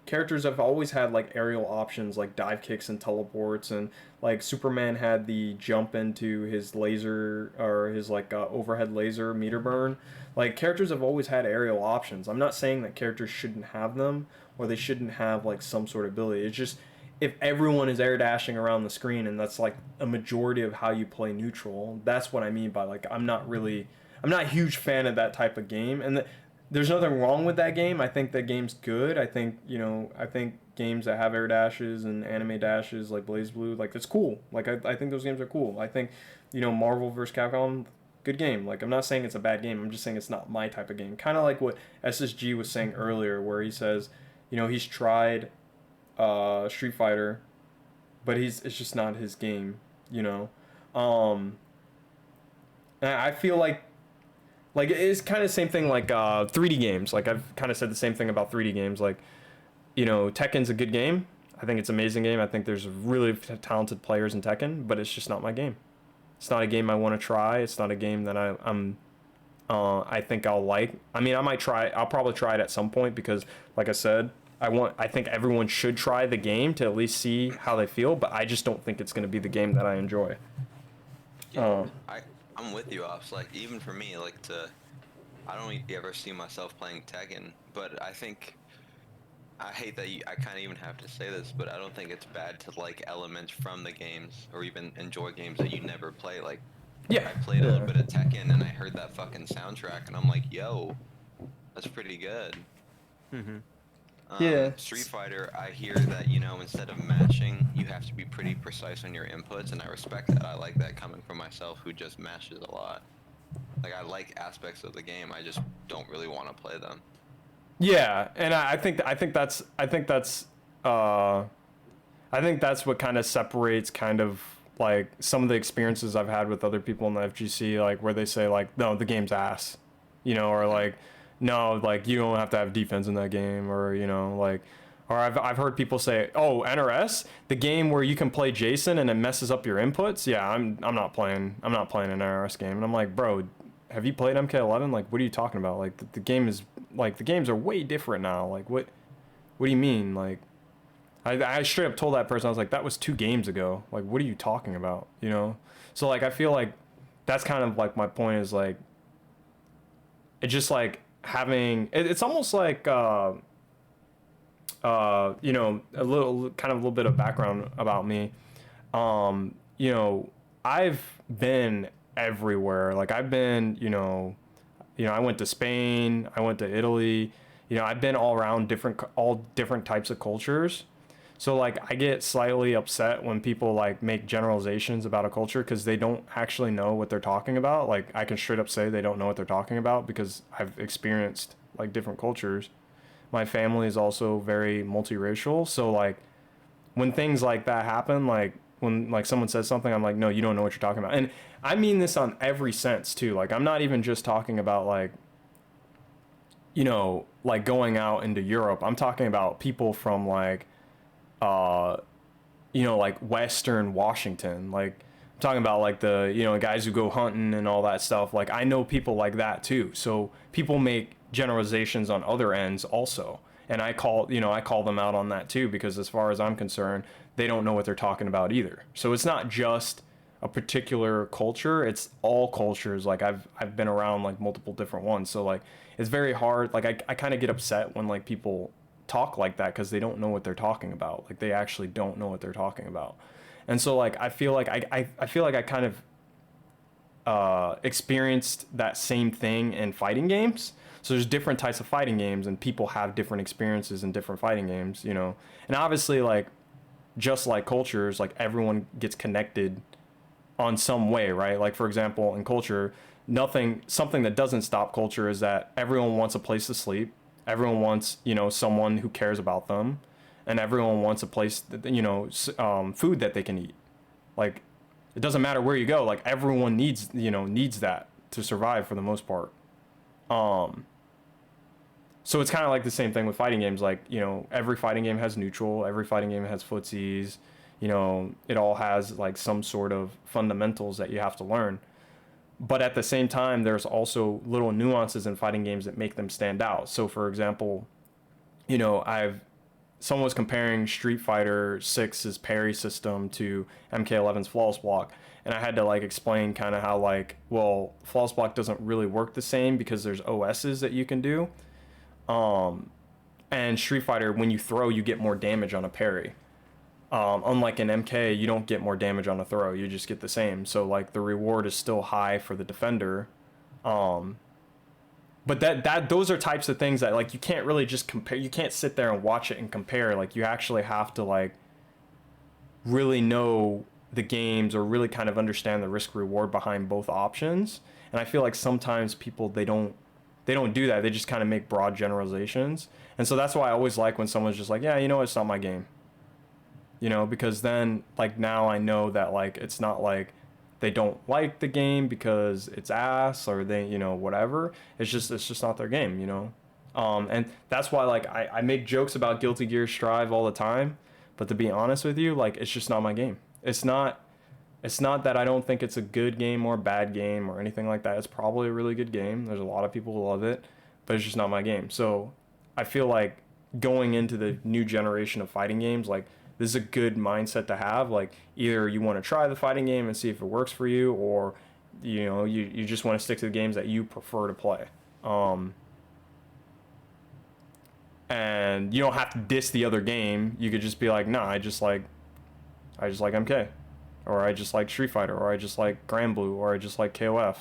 characters have always had like aerial options like dive kicks and teleports, and like Superman had the jump into his laser or his like overhead laser meter burn. Like characters have always had aerial options. I'm not saying that characters shouldn't have them or they shouldn't have like some sort of ability. It's just if everyone is air dashing around the screen and that's like a majority of how you play neutral, that's what I mean by like I'm not a huge fan of that type of game. And there's nothing wrong with that game. I think that game's good. I think, I think games that have air dashes and anime dashes like BlazBlue, like it's cool. Like I think those games are cool. I think, Marvel vs. Capcom, good game. Like I'm not saying it's a bad game. I'm just saying it's not my type of game. Kind of like what SSG was saying earlier where he says, he's tried Street Fighter, but it's just not his game, and I feel like it's kind of the same thing like 3D games. Like I've kind of said the same thing about 3D games. Like, Tekken's a good game. I think it's an amazing game. I think there's really talented players in Tekken, but it's just not my game. It's not a game I want to try. It's not a game that I think I'll like. I mean, I'll probably try it at some point because, like I said, I think everyone should try the game to at least see how they feel, but I just don't think it's going to be the game that I enjoy. Yeah, I'm with you, Ops. Like, even for me, like, I don't ever see myself playing Tekken, but I think, I hate that I kind of even have to say this, but I don't think it's bad to like elements from the games, or even enjoy games that you never play. Like, yeah, I played a little bit of Tekken, and I heard that fucking soundtrack, and I'm like, yo, that's pretty good. Mm-hmm. Street Fighter, I hear that, instead of matching, you have to be pretty precise on your inputs, and I respect that. I like that coming from myself who just mashes a lot. Like, I like aspects of the game, I just don't really want to play them. Yeah, and I think that's what kind of separates kind of like some of the experiences I've had with other people in the FGC, like where they say like, no, the game's ass, or like, no, like you don't have to have defense in that game, or or I've heard people say, oh, NRS, the game where you can play Jason and it messes up your inputs. Yeah, I'm not playing an NRS game, and I'm like, bro, have you played MK11? Like, what are you talking about? Like the game is like the games are way different now. Like what do you mean? Like I straight up told that person, I was like, that was 2 games ago. Like, what are you talking about? So like I feel like that's kind of like my point is like it's just like having it's almost like a little bit of background about me. I've been everywhere. Like I've been, I went to Spain, I went to Italy, I've been all around all different types of cultures. So like I get slightly upset when people like make generalizations about a culture because they don't actually know what they're talking about. Like I can straight up say they don't know what they're talking about because I've experienced like different cultures. My family is also very multiracial, so like when things like that happen, like when like someone says something, I'm like, no, you don't know what you're talking about. And I mean this on every sense too. Like I'm not even just talking about like like going out into Europe. I'm talking about people from like like Western Washington. Like I'm talking about like the guys who go hunting and all that stuff. Like I know people like that too. So people make generalizations on other ends also, and I call them out on that too, because as far as I'm concerned, they don't know what they're talking about either. So it's not just a particular culture, it's all cultures. Like I've been around like multiple different ones, so like it's very hard. Like I kind of get upset when like people talk like that because they don't know what they're talking about. Like they actually don't know what they're talking about. And so like I feel like I feel like I kind of experienced that same thing in fighting games. So there's different types of fighting games, and people have different experiences in different fighting games, And obviously, like, just like cultures, like everyone gets connected on some way, right? Like, for example, in culture, something that doesn't stop culture is that everyone wants a place to sleep. Everyone wants, someone who cares about them, and everyone wants a place that, food that they can eat. Like, it doesn't matter where you go. Like, everyone needs that to survive for the most part. So it's kind of like the same thing with fighting games. Like, every fighting game has neutral, every fighting game has footsies, it all has like some sort of fundamentals that you have to learn. But at the same time, there's also little nuances in fighting games that make them stand out. So for example, I've someone was comparing Street Fighter 6's parry system to MK11's flawless block, and I had to like explain kind of how like, well, flawless block doesn't really work the same because there's OSs that you can do, and Street Fighter, when you throw, you get more damage on a parry. Unlike in MK, you don't get more damage on a throw, you just get the same. So like the reward is still high for the defender. But those are types of things that like you can't really just compare. You can't sit there and watch it and compare. Like you actually have to like really know the games or really kind of understand the risk reward behind both options. And I feel like sometimes people they don't do that. They just kind of make broad generalizations. And so that's why I always like when someone's just like, yeah, you know, it's not my game. You know, because then like now I know that like it's not like they don't like the game because it's ass or they, you know, whatever. It's just not their game, you know. And that's why like I make jokes about Guilty Gear Strive all the time, but to be honest with you, like it's just not my game. It's not that I don't think it's a good game or bad game or anything like that. It's probably a really good game. There's a lot of people who love it, but it's just not my game. So I feel like going into the new generation of fighting games, like this is a good mindset to have. Like either you want to try the fighting game and see if it works for you, or you know, you just want to stick to the games that you prefer to play. And you don't have to diss the other game. You could just be like, nah, I just like MK, or I just like Street Fighter, or I just like Grand Blue, or I just like KOF.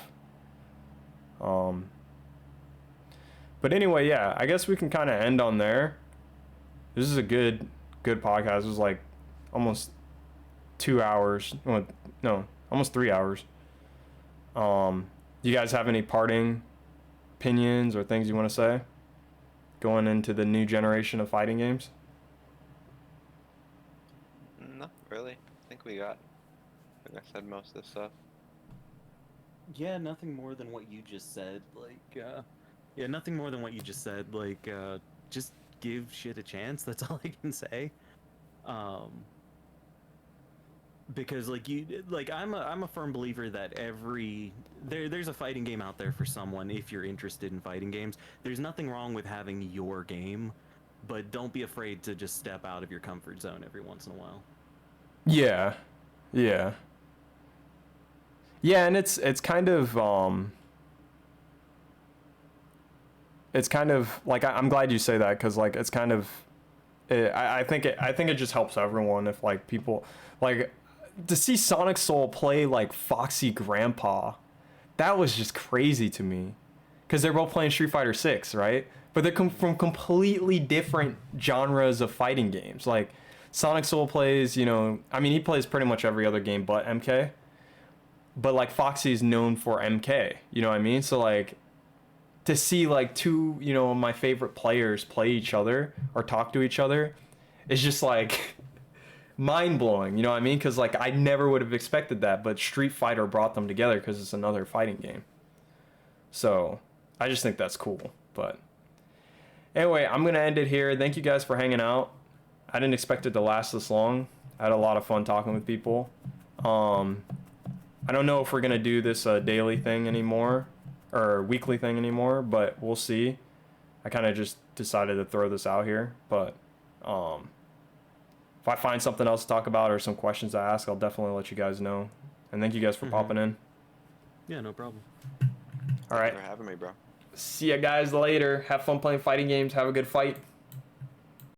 But anyway, yeah, I guess we can kind of end on there. This is a good podcast. It was like almost 2 hours. Well, no, almost 3 hours. You guys have any parting opinions or things you want to say going into the new generation of fighting games? Not really. I think I said most of the stuff. Yeah, nothing more than what you just said. Like, yeah, nothing more than what you just said. Like, just give shit a chance. That's all I can say. Because I'm a firm believer that there's a fighting game out there for someone if you're interested in fighting games. There's nothing wrong with having your game, but don't be afraid to just step out of your comfort zone every once in a while. Yeah, and it's kind of like I'm glad you say that, because like it's kind of I think it just helps everyone if like people like to see Sonic Soul play like Foxy Grandpa. That was just crazy to me, because they're both playing Street Fighter 6, right? But they're from completely different genres of fighting games. Like Sonic Soul plays, you know, I mean, he plays pretty much every other game but MK. But like Foxy's known for MK, you know what I mean? So like to see like two, you know, my favorite players play each other or talk to each other is just like mind blowing, you know what I mean? Because like I never would have expected that, but Street Fighter brought them together because it's another fighting game. So I just think that's cool. But anyway, I'm gonna end it here. Thank you guys for hanging out. I didn't expect it to last this long. I had a lot of fun talking with people. I don't know if we're gonna do this daily thing anymore or weekly thing anymore, but we'll see. I kind of just decided to throw this out here, but if I find something else to talk about or some questions to ask, I'll definitely let you guys know. And thank you guys for popping in. Yeah, no problem. All right. Thanks for having me, bro. See ya guys later. Have fun playing fighting games. Have a good fight.